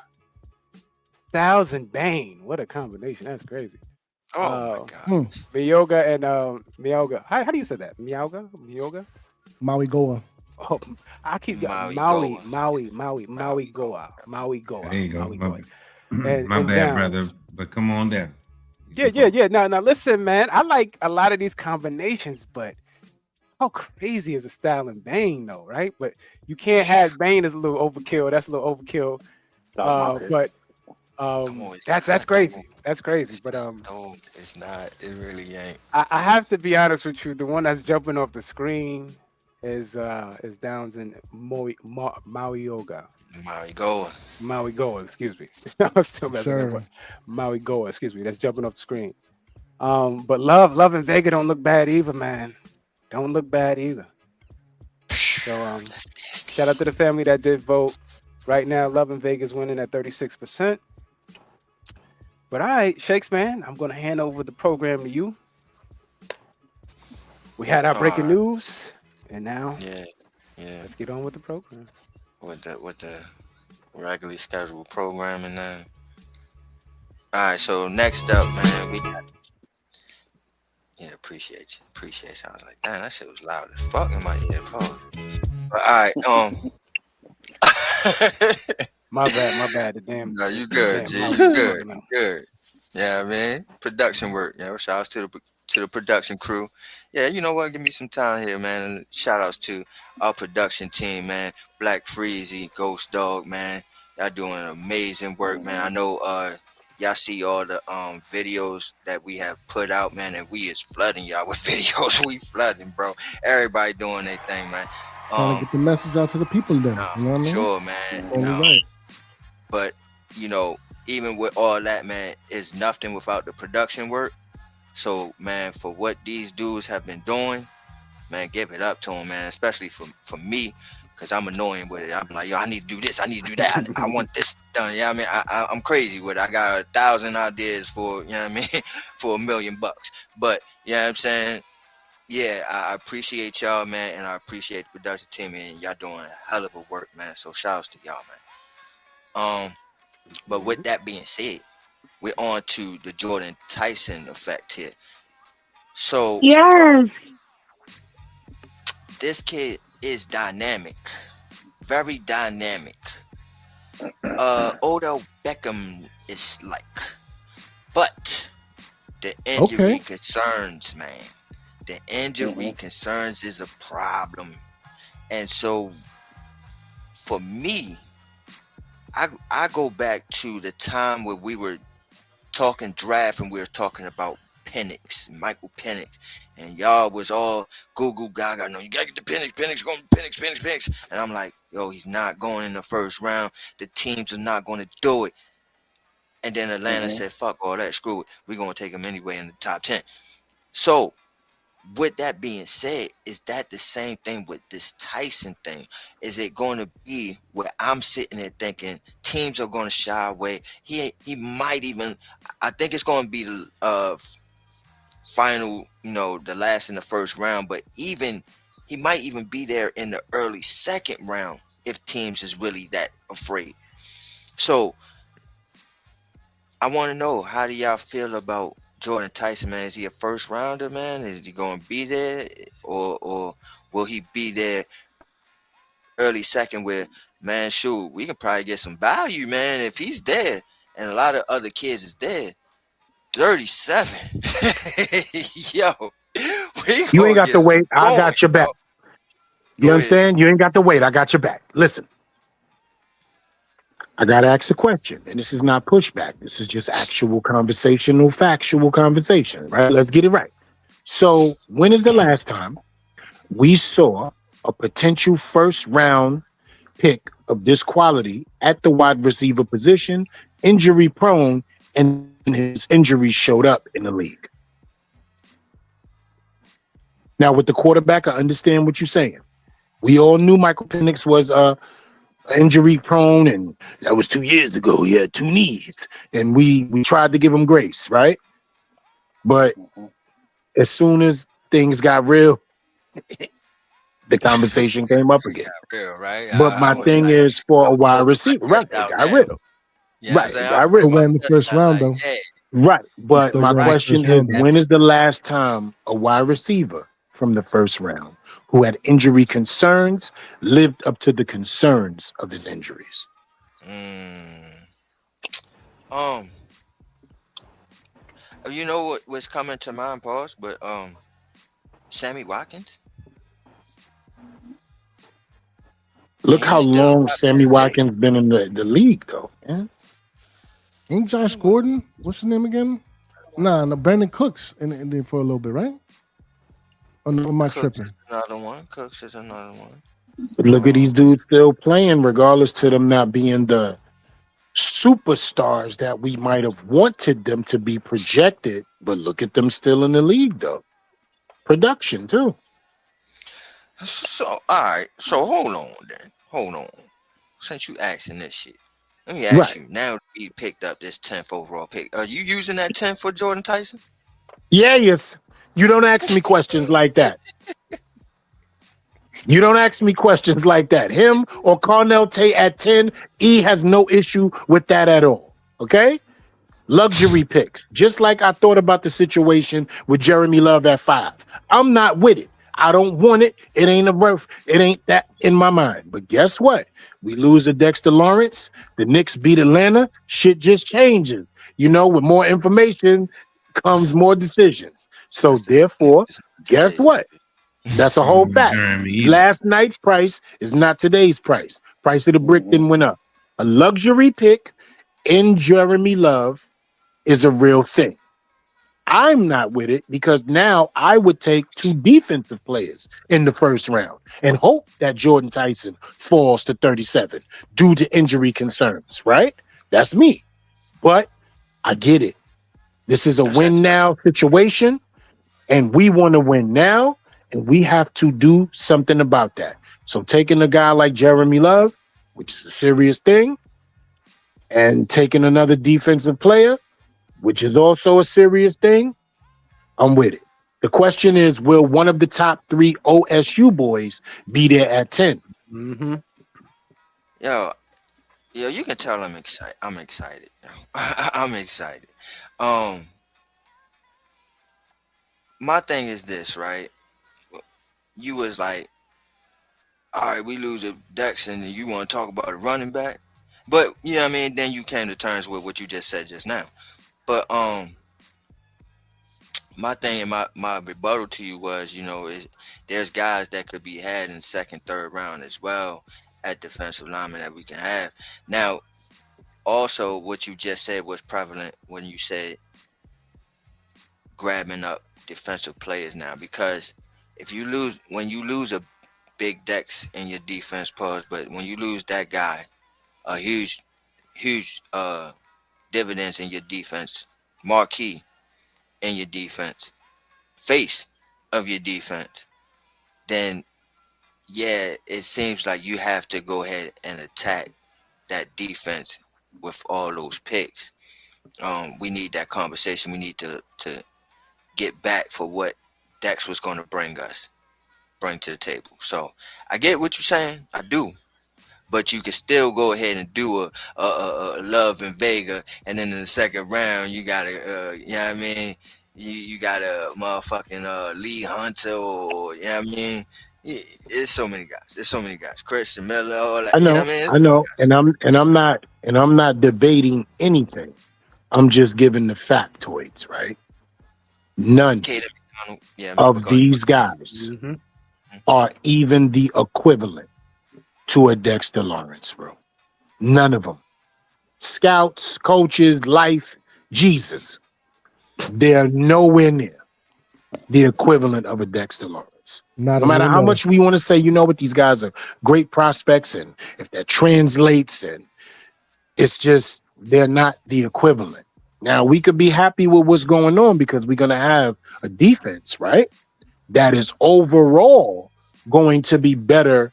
Styles and Bain. What a combination! That's crazy. Oh my god. Miyoga and Miyoga. How do you say that? Miyoga? Maui Goa. Oh, I keep Maui Goa. There you go. And my bad, Downs. brother. But come on down. Yeah. Now listen, man. I like a lot of these combinations, but how crazy is a Style and Bane, though, right? But you can't have Bane as a little overkill. That's a little overkill. But that's crazy. That's crazy. But no, it's not. It really ain't. I have to be honest with you. The one that's jumping off the screen is Downs and Maui Goa. Maui Goa, excuse me. I'm still messing up. Maui Goa, excuse me. That's jumping off the screen. But Love and Vega don't look bad either, man. Don't look bad either. So shout out to the family that did vote. Right now, Love and Vega's winning at 36%. But all right, Shakes, man, I'm gonna hand over the program to you. We had our breaking news, and now let's get on with the program. With the regularly scheduled programming now. All right, so next up, man, we got. Yeah, appreciate you. Appreciate you. I was like, damn, that shit was loud as fuck in my ear, Paul. But all right, My bad. The damn. no, you The good, damn G. mouse You is good. bugging out. You good. Yeah, man. Production work. You know, shout outs to the production crew. Yeah, you know what? Give me some time here, man. And shout outs to our production team, man. Black Freezy, Ghost Dog, man. Y'all doing amazing work, man. I know y'all see all the videos that we have put out, man, and we is flooding y'all with videos. We flooding, bro. Everybody doing their thing, man. Trying to get the message out to the people then. Nah, You know what I mean? sure, man. Only right. But you know, even with all that, man, is nothing without the production work. So, man, for what these dudes have been doing, man, give it up to them, man. Especially for me, because I'm annoying with it. I'm like, yo, I need to do this, I need to do that. I want this done. Yeah, I mean, I'm crazy with it. I got 1,000 ideas for, you know what I mean, for $1 million. But you know what I'm saying? Yeah, I appreciate y'all, man, and I appreciate the production team, and y'all doing a hell of a work, man. So shout outs to y'all, man. But with that being said, we're on to the Jordyn Tyson effect here. So Yes. this kid is dynamic, very dynamic. Odell Beckham is like, but the injury concerns, man. The injury concerns is a problem, and so for me, I go back to the time where we were talking draft and we were talking about Michael Penix, and y'all was all Google Gaga. No, you gotta get the Penix going, Penix, and I'm like, yo, he's not going in the first round. The teams are not going to do it. And then Atlanta said, fuck all that, screw it. We're gonna take him anyway in the top 10. So with that being said, is that the same thing with this Tyson thing? Is it going to be where I'm sitting there thinking teams are going to shy away? He might even. I think it's going to be the final, the last in the first round. But even he might even be there in the early second round if teams is really that afraid. So I want to know, how do y'all feel about Jordyn Tyson, man? Is he a first rounder, man? Is he going to be there, or will he be there early second? Where, man, shoot, we can probably get some value, man, if he's there, and a lot of other kids is there. 37, yo, You ain't got to wait. I got your back. You understand? You ain't got to wait. I got your back. Listen, I got to ask a question, and this is not pushback. This is just actual conversational, factual conversation, right? Let's get it right. So when is the last time we saw a potential first round pick of this quality at the wide receiver position, injury prone, and his injuries showed up in the league? Now, with the quarterback, I understand what you're saying. We all knew Michael Penix was injury prone, and that was 2 years ago. He had 2 knees, and we tried to give him grace, right? But as soon as things got real, the conversation came up again. Real, right? But my thing is, for a wide receiver, right? It got real. Right, it got real. Went in the first round, though. Right, but my question is, rounder. when is the last time a wide receiver from the first round who had injury concerns lived up to the concerns of his injuries? You know what was coming to mind, pause, but Sammy Watkins. Look how long Sammy Watkins been in the league, though. Man. Ain't Josh Gordon? What's his name again? Nah, no, Brandon Cooks in there for a little bit, right? Oh, no, am I tripping? Another one. Cooks is another one. But look at these dudes still playing, regardless to them not being the superstars that we might have wanted them to be projected. But look at them still in the league, though. Production, too. So, all right. So, hold on. Since you asking this shit, let me ask you. Now he picked up this 10th overall pick. Are you using that 10 for Jordyn Tyson? Yeah, yes. You don't ask me questions like that. You don't ask me questions like that. Him or Carnell Tate at 10, E has no issue with that at all. Okay? Luxury picks. Just like I thought about the situation with Jeremy Love at 5. I'm not with it. I don't want it. It ain't that in my mind. But guess what? We lose a Dexter Lawrence. The Knicks beat Atlanta. Shit just changes. You know, with more information comes more decisions. So therefore, guess what? That's a whole fact. Jeremy either. Last night's price is not today's price. Price of the brick then went up. A luxury pick in Jeremy Love is a real thing. I'm not with it because now I would take 2 defensive players in the first round and hope that Jordyn Tyson falls to 37 due to injury concerns, right? That's me. But I get it. This is a win now situation, and we want to win now, and we have to do something about that. So taking a guy like Jeremy Love, which is a serious thing, and taking another defensive player, which is also a serious thing, I'm with it. The question is, will one of the top 3 OSU boys be there at 10? Mm-hmm. Yo, you can tell I'm excited. I'm excited. I'm excited. My thing is this, right? You was like, all right, we lose a Dex, and you want to talk about a running back, but you know what I mean. Then you came to terms with what you just said just now. But my thing and my rebuttal to you was, you know, there's guys that could be had in second, third round as well at defensive lineman that we can have. Now, also what you just said was prevalent when you said grabbing up defensive players now, because when you lose a big Dex in your defense pause, but when you lose that guy, a huge dividends in your defense, marquee in your defense, face of your defense, then yeah, it seems like you have to go ahead and attack that defense with all those picks. We need that conversation. We need to get back for what Dex was going to bring to the table. So I get what you're saying. I do. But you can still go ahead and do a Love and Vega, and then in the second round you got a you know what I mean, you got a motherfucking Lee Hunter, or you know what I mean. It's so many guys. Christian Miller, all that. I know, You know what I mean? I know, and I'm not debating anything. I'm just giving the factoids, right? None of these guys are even the equivalent to a Dexter Lawrence, bro. None of them. Scouts, coaches, life, Jesus. They're nowhere near the equivalent of a Dexter Lawrence. No matter how much we want to say, you know what, these guys are great prospects, and if that translates, and it's just, they're not the equivalent. Now, we could be happy with what's going on because we're going to have a defense, right, that is overall going to be better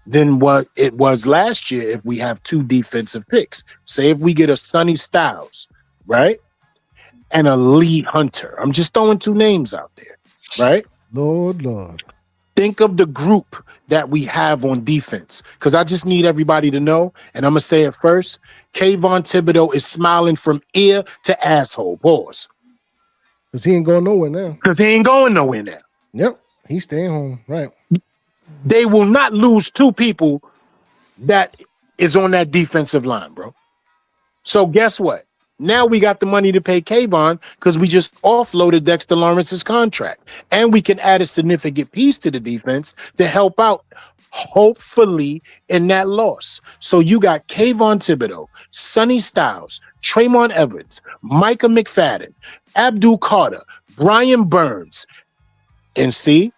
than what it was last year if we have 2 defensive picks. Say if we get a Sonny Styles, right, and a Lee Hunter. I'm just throwing 2 names out there, right? Lord. Think of the group that we have on defense, because I just need everybody to know, and I'm going to say it first, Kayvon Thibodeau is smiling from ear to asshole. Pause. Because he ain't going nowhere now. Because he ain't going nowhere now. Yep, he's staying home, right. They will not lose 2 people that is on that defensive line, bro. So guess what? Now we got the money to pay Kayvon because we just offloaded Dexter Lawrence's contract. And we can add a significant piece to the defense to help out, hopefully, in that loss. So you got Kayvon Thibodeau, Sonny Styles, Traymon Evans, Micah McFadden, Abdul Carter, Brian Burns. And see,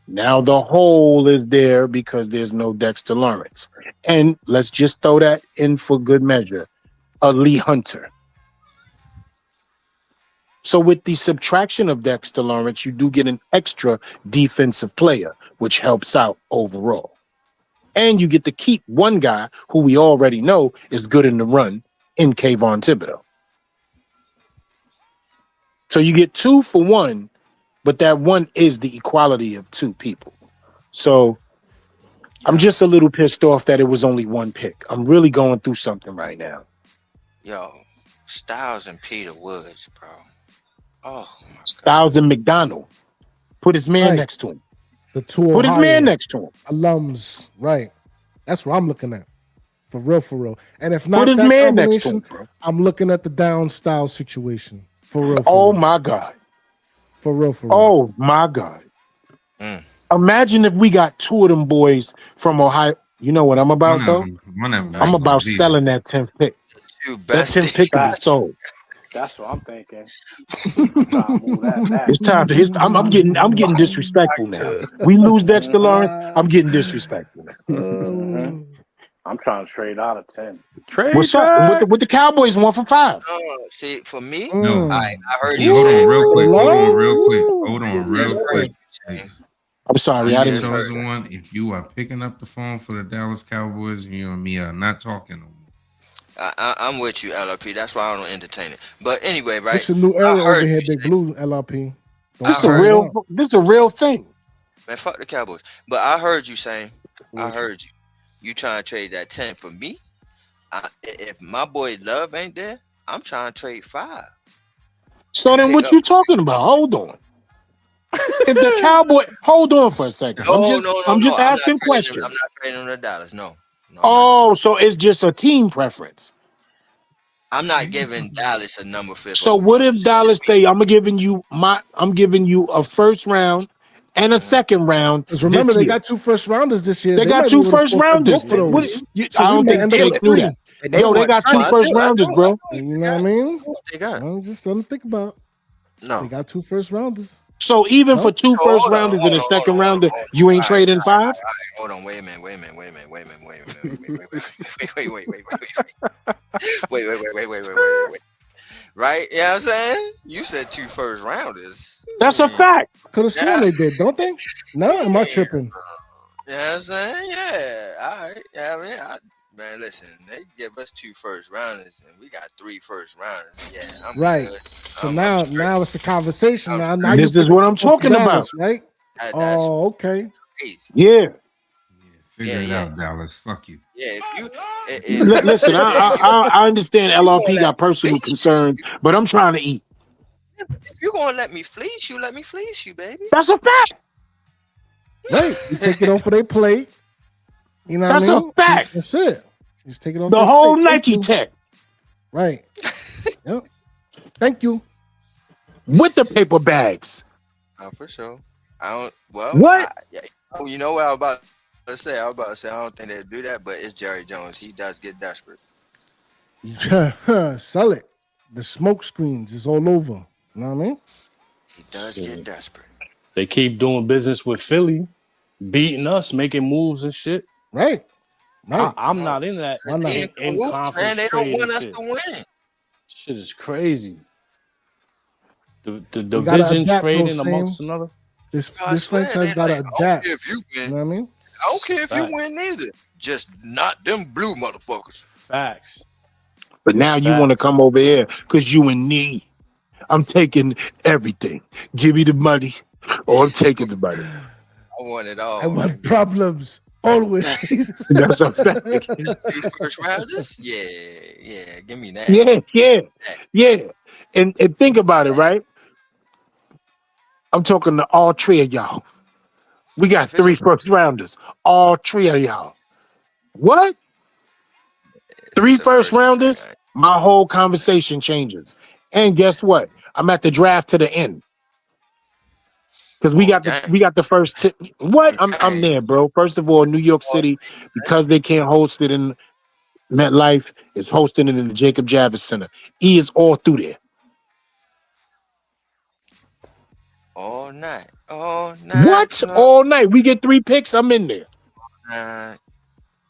now the hole is there because there's no Dexter Lawrence. And let's just throw that in for good measure, a Lee Hunter. So with the subtraction of Dexter Lawrence, you do get an extra defensive player, which helps out overall. And you get to keep one guy who we already know is good in the run in Kayvon Thibodeau. So you get 2 for 1, but that 1 is the equality of 2 people. So I'm just a little pissed off that it was only one pick. I'm really going through something right now. Yo, Styles and Peter Woods, bro. Oh my God. Styles and McDonald. Put his man Right. next to him. The two Put his Ohio man next to him. alums, right? That's what I'm looking at, for real. And if not Put his that man next to him, combination, bro. I'm looking at the down style situation, for real. Oh my God. For real. Oh my God. Mm. Imagine if we got two of them boys from Ohio. You know what I'm about, though? One of them. I'm about leave. selling that 10th pick. You That 10th bestie. pick could be sold. That's what I'm thinking. Trying to move that back. It's time to. I'm getting disrespectful now. We lose Dexter Lawrence. I'm getting disrespectful now. I'm trying to trade out of 10. Trade What's up? What the Cowboys want for 5? See, for me, No. I heard Hey, you. hold on real quick. Ooh. Hold on real quick. I'm sorry, I I didn't. just heard Chosen one. If you are picking up the phone for the Dallas Cowboys, you and me are not talking no more. I'm with you, LRP. That's why I don't entertain it. But anyway, right? It's a new I era heard over here, you Big say- Blue LRP. This I heard- is a real thing. Man, fuck the Cowboys. But I heard you saying, I heard you. You trying to trade that 10 for me? If my boy Love ain't there, I'm trying to trade 5. So then, what you talking about? Hold on. If the Cowboy, hold on for a second. I'm just asking questions. I'm not trading him to Dallas. No. Oh, so it's just a team preference. I'm not giving Dallas a number 5. So what if Dallas say I'm giving you a first round and a second round? Because remember, this they year. got 2 first rounders this year. They got might 2 be able to first force rounders. both of those. So I we don't may think end up Jakes with knew 3. that. And they Yo, they want got 2 I first do, I rounders, do. bro. You know what I mean? What they got? I'm just something to think about. No. They got 2 first rounders. So even for 2 first Hold on, rounders and a hold on, second hold on, rounder, hold on. you ain't All trading right, 5? all right, hold on, wait a minute. Wait. Right? You know what I'm saying? You said 2 first rounders. That's a fact. Could have sworn they did, don't they? No, am I tripping? You know what I'm saying? Yeah. All right. Yeah, I mean, man, listen, they give us 2 first rounders and we got 3 first rounders. Yeah, I'm Right. good. So I'm now straight. it's a conversation. I'm Now This you is what I'm put talking Dallas, about. right? That's Oh, okay. crazy. Yeah. Figure it Yeah. out, Dallas. Fuck you. Yeah, if you Listen, I understand LRP got personal concerns, but I'm trying to eat. if you're gonna let me fleece you, let me fleece you, baby. That's a fact. Right. You take it off of their plate. You know That's what I a mean? fact. That's it. Just take it off The their whole plate. Nike Thank you. tech Right. Yep. Thank you. with the paper bags. For sure. I don't. Well, What? you know what I was about to say? I was about to say I don't think they'd do that, but it's Jerry Jones. He does get desperate. Sell it. The smoke screens is all over. You know what I mean? He does get desperate. They keep doing business with Philly, beating us, making moves and shit. Right. Right. I'm not in that Why not? in conference Man, they don't trade want and us shit. to win. Shit is crazy. The gotta division adapt, trading though, amongst Sam. another. This I swear, franchise they gotta like, I don't adapt. care if you You win. know what I mean? I don't care if you Fact. win neither. Just not them blue motherfuckers. Facts. But now you want to Facts. come over here because you in need. I'm taking everything. Give me the money, or I'm taking the money. I want it all. I want problems always. That's a fact. These first rounders? Yeah. Give me that. Yeah. And think about it, right? I'm talking to all 3 of y'all. We got 3 first rounders. All 3 of y'all. What? 3 It's a first and rounders? second. My whole conversation changes. And guess what? I'm at the draft to the end. Because we got the first tip. What? I'm there, bro. First of all, New York City, because they can't host it in MetLife, is hosting it in the Jacob Javits Center. E is all through there. All night. All night. What? All night. We get 3 picks. I'm in there.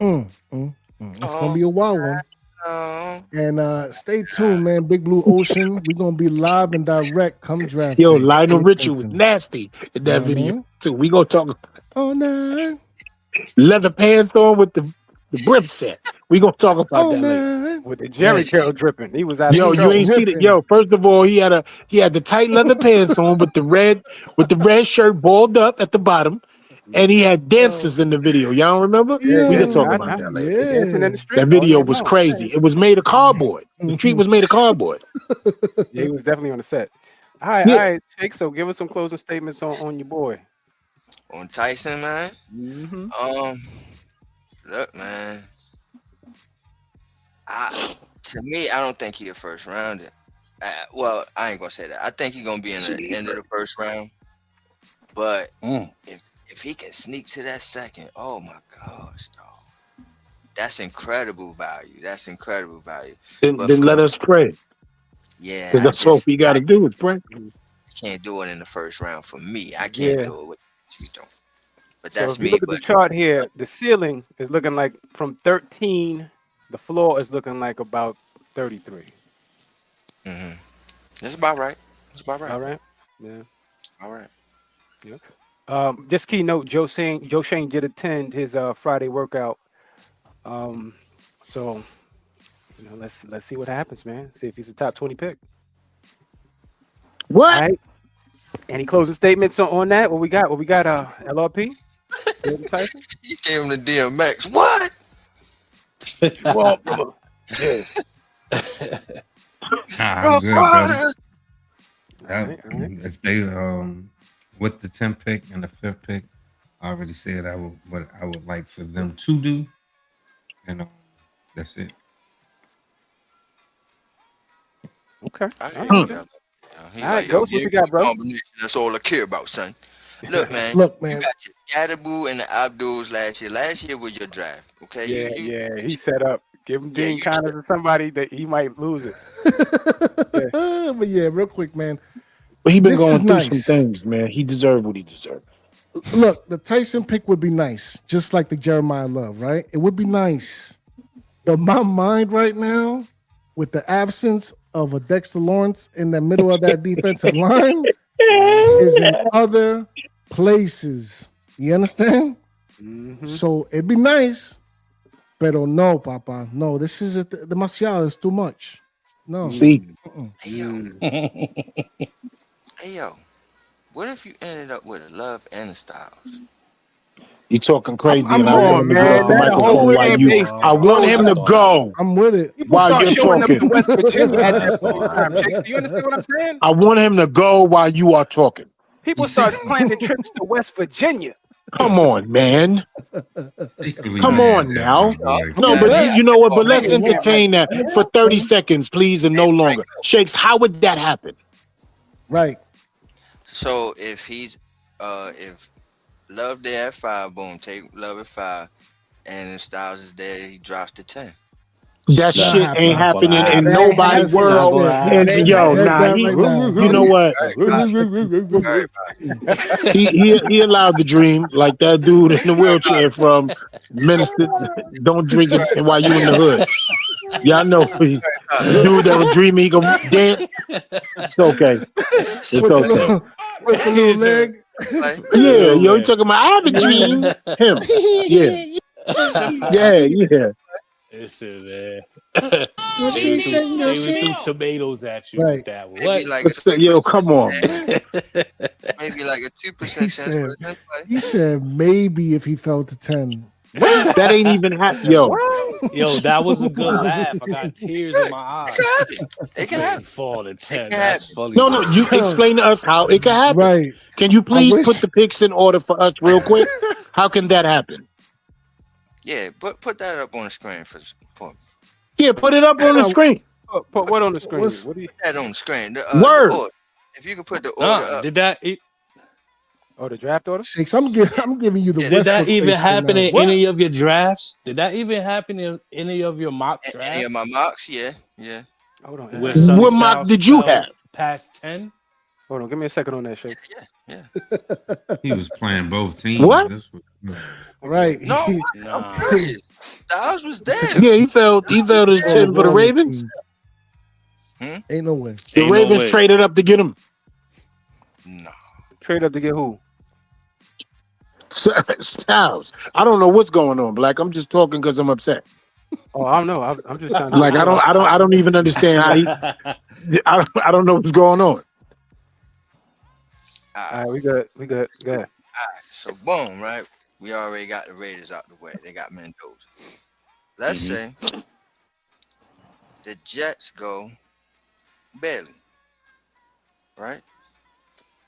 It's gonna be a wild one. Oh. And stay tuned, man. Big Blue Ocean. We're gonna be live and direct come draft. Yo, day. Lionel Stay Richie was tuned. nasty in that Yeah, video man. too. We gonna talk Oh no. leather pants on with the brim set. We gonna talk about Oh that later. no. With the Jerry curl dripping. He was out Yo, of you control. ain't see that. Yo, first of all, he had the tight leather pants on with the red shirt balled up at the bottom. and he had dancers in the video. Y'all don't remember? Yeah, We can talk I- about I- that later. yeah. Dancing in the street. That all video day was long. crazy. It was made of cardboard. The street was made of cardboard. Yeah, he was definitely on the set. All right, Yeah. all right, Jake. So give us some closing statements on your boy. On Tyson, man. Mm-hmm. Look, man. To me, I don't think he a first rounder. Well, I ain't gonna say that. I think he's gonna be in the end of the first round. But if he can sneak to that second, oh my gosh, dog. That's incredible value. That's incredible value. Then But let for- us pray. Yeah, Because that's all we got to do is pray. can't do it in the first round for me. I can't Yeah. do it with you don't. But So that's if you me. look at the But chart here, the ceiling is looking like from 13. The floor is looking like about 33. that's about right. That's about right. All right. Yeah. All right. Just keynote, Joe Schoen did attend his Friday workout. So let's see what happens, man. See if he's a top 20 pick. What? All right. Any closing statements on that? What we got? LRP? Jordyn Tyson? You gave him the DMX. What? Well, I'm good, brother. All right. If they with the 10th pick and the 5th pick, I already said what I would like for them to do, and that's it. Okay. I All hear right. you. He All right, yo, Ghost, what give you got, me bro? combination. That's all I care about, son. Look, man. Look, You man. got your Scatterboo and the Abduls last year. Last year was your draft, okay? Yeah, he set up. Give him Yeah, Dean you Connors to somebody that he might lose it. But yeah, real quick, man. But he been This going is through nice. some things, man. He deserved what he deserved. Look, the Tyson pick would be nice, just like the Jeremiah Love, right? It would be nice. But my mind right now, with the absence of a Dexter Lawrence in the middle of that defensive line, is in other places. You understand? Mm-hmm. So it'd be nice, pero no, Papa. No, this is demasiado. It's too much. No. See, Hey, yo. What if you ended up with a Love and a Styles? you talking crazy, I'm and I want him to on, get off the man. That microphone whole while fan you. base I want him to go I'm with it. People while start you're showing up to talking. West Virginia at that point in time. Chicks, do you understand what I'm saying? I want him to go while you are talking. People start planning trips to West Virginia. Come on, man. Secretly Come mad on at now. my boy. No, but you know what? But let's Yeah. entertain that for 30 seconds, please, and no longer. Shakes, how would that happen? Right. So if he's if Love there at 5, boom, take Love at 5, and if Styles is there, he drops to 10. That shit ain't happening in That nobody's has to world. happen. And yo, Head nah, down he, right now. you know what? He allowed the dream, like that dude in the wheelchair from Minister. Don't drink it while you in the hood. Y'all know the dude that was dreaming he gonna dance. It's okay. It's okay. With the little leg. Yeah, yo, you talking about I have a dream. Him. Yeah. Listen, man. What They she would say, throw- they would throw tomatoes at you Right. with that one. Maybe like Yo, come on. maybe like a 2% He chance said, for the next play. he said maybe if he fell to 10. That ain't even happening. Yo, Yo, that was a good laugh. I got tears in my eyes. It can happen. Fall to 10. can That's funny. no, you explain to us how it can happen. Right. Can you please wish- put the picks in order for us real quick? How can that happen? Yeah, but put that up on the screen for me. Yeah, put it up on the screen. Put what on the screen? What's- What do you? Put that on the screen. The Word. order. If you could put the order up. Did that Oh, the draft order. Shakes, I'm giving you the Yeah, did that Westbrook even face right happen now. in any of your drafts? Did that even happen in any of your mock drafts? Any of my mocks, yeah. Hold on. Where Sonny What mock Styles did you fell have? Past 10? Hold on. Give me a second on that, Shakes. Yeah. He was playing both teams. What? That's what Right. No, Nah. I'm serious. Styles was there. Yeah, he fell to 10 for the Ravens. Ain't no way. The Ain't no Ravens way. traded up to get him. No. Trade up to get who? Styles. I don't know what's going on, Black. I'm just talking because I'm upset. Oh, I don't know. I'm just trying to. Like I don't even understand how he. I don't know what's going on. All right, we good. Go ahead. So boom, right? We already got the Raiders out the way. They got Mendoza. Let's say the Jets go Bailey, right?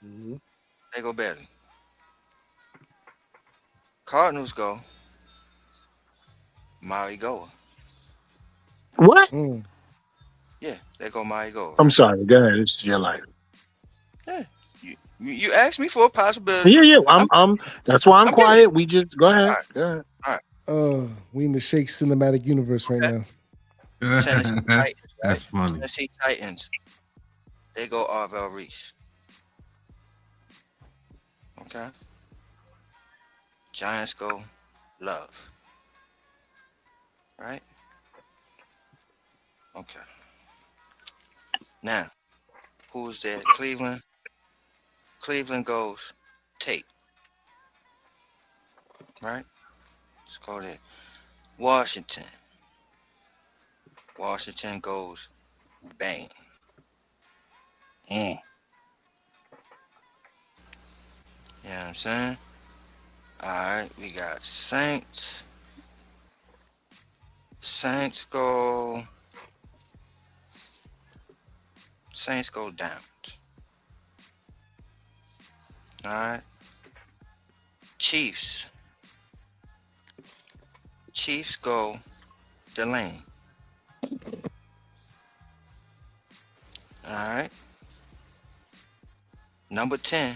They go Bailey. Cardinals go Marigoa. What? Mm. Yeah, they go Marigoa. I'm Right? sorry. Go ahead. It's your life. Yeah. You asked me for a possibility. Yeah. I'm. That's why I'm I'm getting it. quiet. We just go ahead. All right. Go ahead. We in the Shake cinematic universe right Okay. now. Tennessee Titans, right? That's funny. Tennessee Titans. They go Arvell Reese. Okay. Giants go Love. Right? Okay. Now, who's there? Cleveland. Cleveland goes Tate. Right? Let's go there. Washington. Washington goes Bain. Mm. You know what I'm saying? All right, we got Saints. Saints go Downs. All right. Chiefs go Delane. All right. Number 10.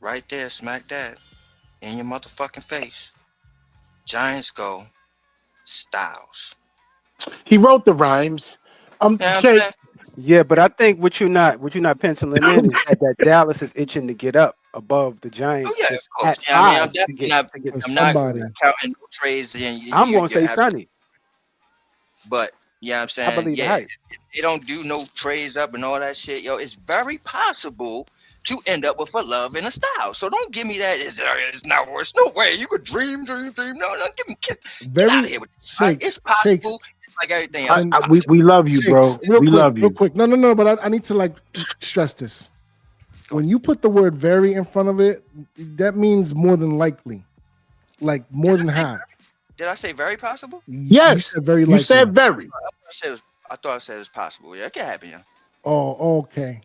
Right there, smack that in your motherfucking face. Giants go Styles. He wrote the rhymes. You know what I'm Jake. saying? Yeah, but I think what you're not penciling in is that Dallas is itching to get up above the Giants. Oh yeah, of just course. at Yeah, I mean, I'm five to definitely get- not. to get- For I'm not somebody. counting no trades. And I'm gonna say you're Sonny. But yeah, I'm saying, I believe the yeah, hype. if they don't do no trades up and all that shit, yo, it's very possible to end up with a Love and a Style. So don't give me that. It's not worse. No way. You could dream. No, get Very out of here with this. Right? Shakes, It's possible. Shakes. It's like everything else. We love you, bro. Shakes, real We quick, love you. real quick. No, but I need to like stress this. When you put the word very in front of it, that means more than likely. Like more than half. Did I say very possible? Yes. You said very You likely. said very. I thought I said it was possible. Yeah, it can happen, yeah. Oh, okay.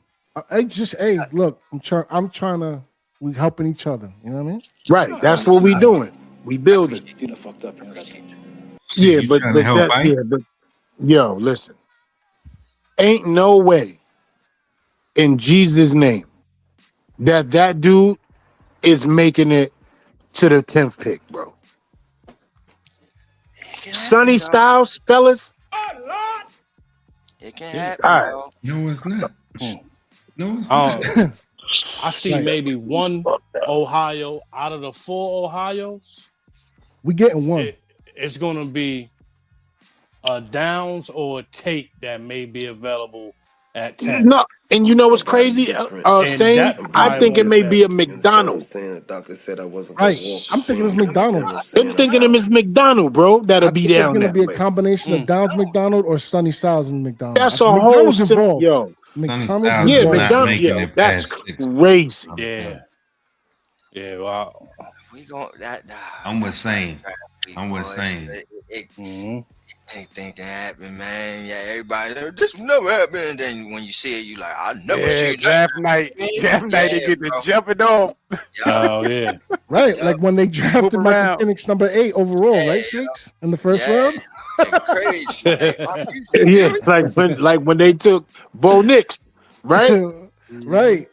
Look, I'm trying to. We helping each other. You know what I mean? Right. That's what we doing. We building. You done fucked up. Yeah, You but trying to help, right? yo, listen. Ain't no way in Jesus' name that dude is making it to the 10th pick, bro. Sonny Styles, fellas. It can happen, All right. dog. No, it's not. No, it's Oh, not. I see maybe one Ohio out of the 4 Ohios. We getting one. It's going to be a Downs or a Tate that may be available at 10. No, and you know what's crazy? And Saying that I think it may be a You McDonald. understand what I'm saying? The doctor said I wasn't Right. gonna walk. I'm thinking it's McDonald. I'm thinking him as McDonald, bro. That'll I be think it's down gonna there. be a combination of Downs McDonald or Sonny Styles and McDonald. That's a I think whole McDonald's involved. yo. McDonald's Styles Yeah, is involved. not McDonald. making Yo, it that's past 6. crazy. Yeah. Yeah, wow. We going that. I'm with that's Sane. draft week, I'm with boys. Sane. Anything can happen, man. Yeah, everybody. This will never happen. And then when you see it, you like, I never seen draft night. Draft night, they get to jumping off. Oh, yeah. Right, like when they drafted Move Michael around. Penix number 8 overall, right, Shakes? In the first round? Crazy. Yeah, like when they took Bo Nix, right? Right.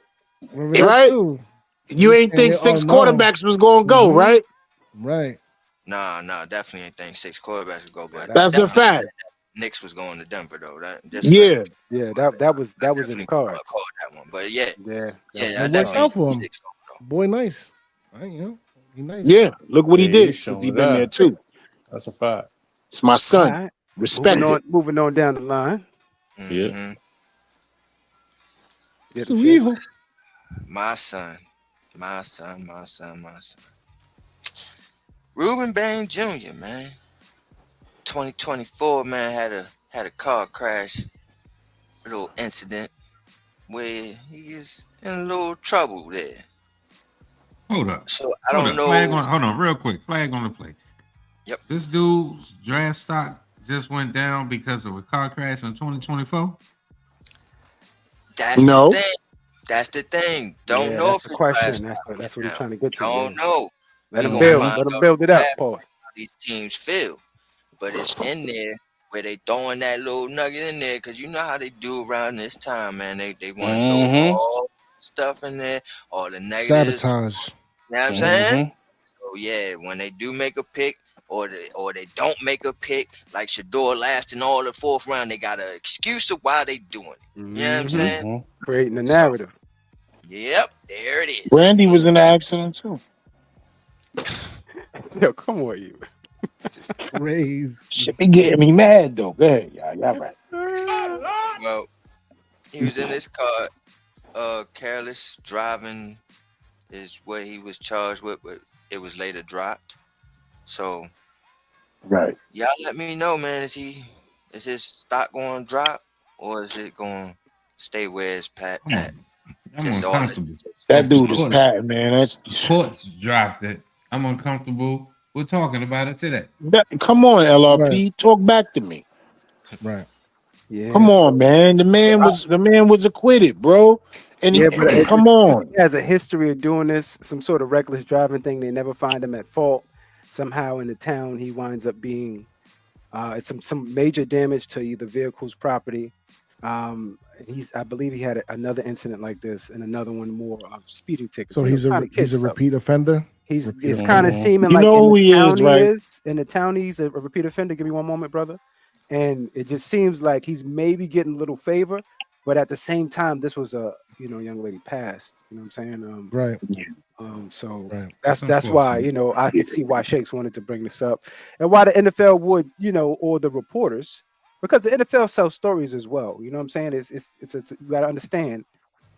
Remember that Right? too. You ain't think Yeah, 6 oh, no. quarterbacks was gonna go, Mhm. right? Right. Nah, definitely ain't think 6 quarterbacks would go, but That's a definitely fact. Knicks was going to Denver though. Yeah. Yeah, that was in the cards. Called that one, but yeah, Yeah. I It worked definitely out for him. 6 gonna go. Boy, nice. Right, you know, he nice. Yeah. Look what he Yeah, did he's since showing he been that. there too. That's a fact. It's my son. All right. Respect it. Moving on down the line. Yeah. Get So it, we- Shakes. My son. Rueben Bain Jr., man. 2024, man, had a car crash, a little incident where he is in a little trouble there. Hold up. So I Hold don't up. know. Hold on, real quick. Flag on the play. Yep. This dude's draft stock just went down because of a car crash in 2024. That's No. the thing. That's the thing. Don't know That's if the it's question. draft That's stock what he's now. trying to get to. Don't Yeah. know. Let We him gonna build. find Let him out build it up, draft Paul. how these teams feel. But it's in there where they throwing that little nugget in there because you know how they do around this time, man. They want to throw all the stuff in there, all the negatives. Sabotage. You know what I'm saying? So yeah, when they do make a pick or they don't make a pick, like Shador last in all the fourth round, they got an excuse of why they doing it. You know what I'm saying? Creating a narrative. Yep, there it is. Randy was in the accident too. Yo, come on, you. Crazy. Shit be getting me mad though. Go ahead, y'all right. Well, he was in his car, careless driving is what he was charged with, but it was later dropped. So Right. y'all let me know, man. Is his stock going to drop or is it going to stay where it's at? I'm Just all uncomfortable. That dude is Courts- patting, man. That's The courts dropped it. I'm uncomfortable. We're talking about it today. come on, LRP. Right. Talk back to me. Right. Yeah. Come on, man. The man was acquitted, bro. And Yeah, but come on. he has a history of doing this, some sort of reckless driving thing. They never find him at fault. Somehow in the town, he winds up being some major damage to either vehicle's property. I believe he had another incident like this and another one more of speeding tickets. So he's a repeat offender. It's kind of seeming You like know in who the he town is, right? in the town he's a repeat offender. Give me one moment, brother. And it just seems like he's maybe getting a little favor, but at the same time, this was a young lady passed. You know what I'm saying? Right. So Right. that's why I could see why Shakes wanted to bring this up and why the NFL would or the reporters, because the NFL sells stories as well. You know what I'm saying? It's you got to understand.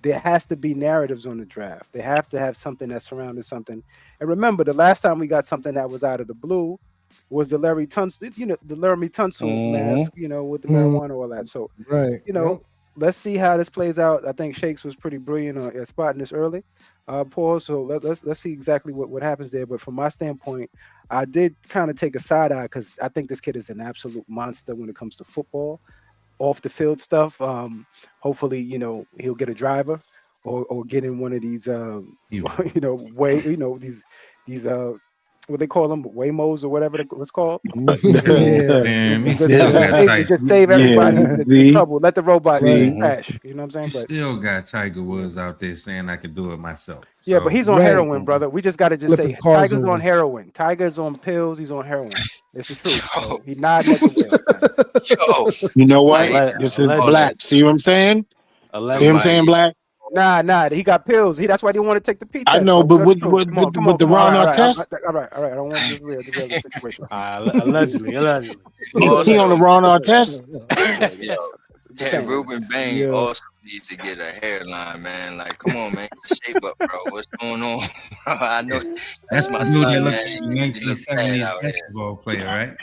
There has to be narratives on the draft. They have to have something that surrounded something. And remember, the last time we got something that was out of the blue was the Larry Tunsil, the Laramie Tunsil mask, with the marijuana, all that. So, Right. let's see how this plays out. I think Shakes was pretty brilliant at spotting this early, Paul. So let's see exactly what happens there. But from my standpoint, I did kind of take a side eye because I think this kid is an absolute monster when it comes to football. Off the field stuff. Hopefully, he'll get a driver or get in one of these these what they call them, Waymos or whatever it's called. Man, he still got Tiger. Just save everybody the trouble. Let the robot crash. You know what I'm saying? You still got Tiger Woods out there saying I can do it myself. Yeah, but he's on Right. heroin, brother. We just got to just Flipping say cars Tiger's over. on heroin. Tiger's on pills. He's on heroin. It's the truth. So he nodding at the wheel. You know what? Tiger. This is black. See what I'm saying? See what I'm saying, black? Nah. He got pills. That's why he didn't want to take the P test. I know, bro. but with the Ron Artest, All right. I don't want this real situation. Allegedly. he on the Ron Artest. And Rueben Bain also needs to get a hairline, man. Like, come on, man, get shape up, bro. What's going on? I know that's my son, man. He look bad out here. Basketball player, right?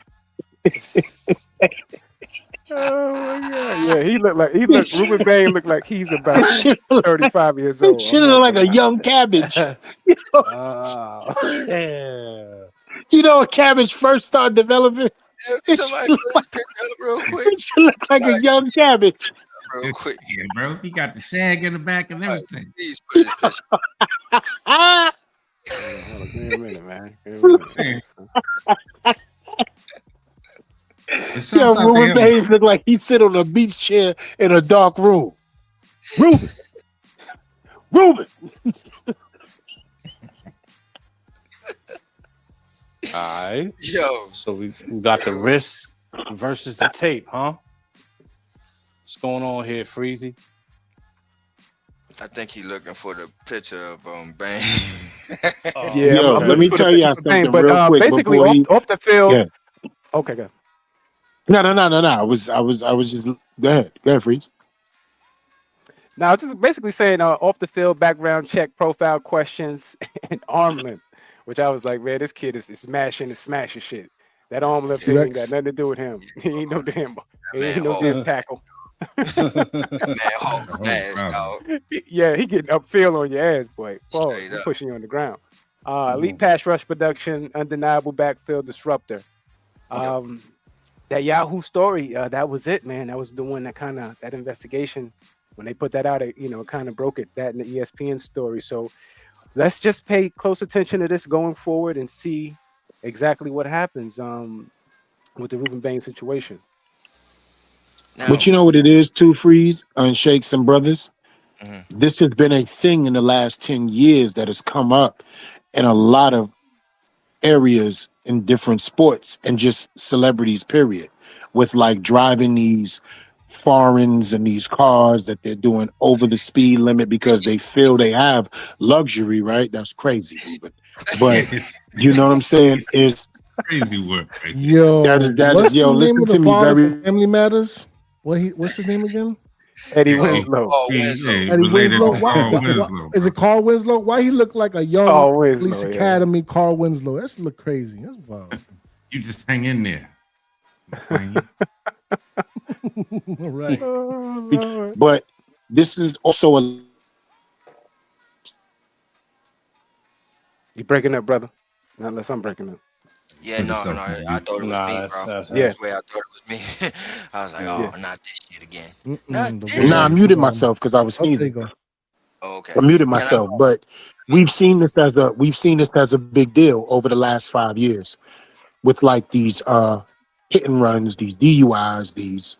Oh my god! Yeah, Rueben Bain looked like he's about 35 years old. Shit look like a young cabbage. You know, when cabbage first started developing, Somebody put this picture up real quick. it should look like a young cabbage. Real quick. Yeah, bro. He got the shag in the back and everything. Please put this picture. Give me a minute, man. Give me a minute. Yo, Ruben Baines look like he sit on a beach chair in a dark room. Ruben. All right. Yo. So we got the wrist versus the tape, huh? What's going on here, Freezy? I think he looking for the picture of Bain. Yeah, Yo, I'm let me looking for the tell y'all picture of Bain, something but real quick basically before off the field. Yeah. Okay, go. No. I was just go ahead, Freeze. Now, just basically saying off the field background check, profile questions, and arm length, which I was like, man, this kid is smashing shit. That arm lift thing ain't got nothing to do with him. He ain't no damn tackle. Man, dog. Yeah, he getting upfield on your ass, boy. Paul, Straight he up. pushing you on the ground. Elite pass rush production, undeniable backfield disruptor. That Yahoo story, that was it, man. That was the one that kind of, that investigation, when they put that out, it, kind of broke it, that in the ESPN story. So let's just pay close attention to this going forward and see exactly what happens with the Rueben Bain situation. Now, But you know what it is too, Freeze, and Shakes and Brothers? mhm. This has been a thing in the last 10 years that has come up in a lot of areas in different sports and just celebrities, period, with like driving these foreigns and these cars that they're doing over the speed limit because they feel they have luxury, right? That's crazy, Ruben. But It's you know what I'm saying? Is crazy work right there. Yo, that is what's the name listen of to the me father very from Family Matters? What's his name again? Eddie Yeah, Winslow. Winslow. yeah, Eddie related Winslow. to Carl Winslow. Is bro. it Carl Winslow? Why he look like a young Carl Police Winslow, yeah. Academy Carl Winslow? That's look crazy. That's wild. You just hang in there. McLean. All right. Oh, Lord. but this is also a You breaking up, brother? Not unless I'm breaking up. Yeah, Put no, yourself no, on I mute. thought it was me, Nah, bro. that's Yeah. I swear I thought it was me. I was like, Yeah. oh, not this shit again. Mm-mm, Not the this. Nah, I voice muted is, myself because I was oh, there you sneezing. go. Oh, okay. I muted Can I? myself, but we've seen this as a big deal over the last 5 years with like these hit and runs, these DUIs, these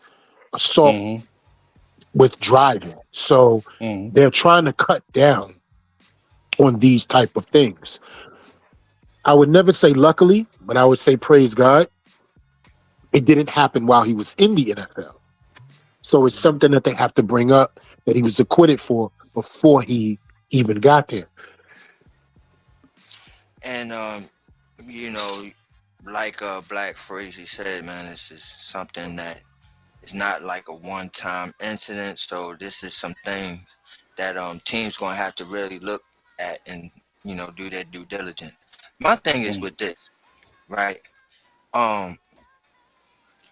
assault Mm-hmm. with driving. So Mm-hmm. they're trying to cut down on these type of things. I would never say luckily, but I would say praise God. It didn't happen while he was in the NFL. So it's something that they have to bring up that he was acquitted for before he even got there. And you know, like Black Crazy said, man, this is something that is not like a one-time incident. So this is some things that teams gonna have to really look at and do their due diligence. My thing is with this, right? Um,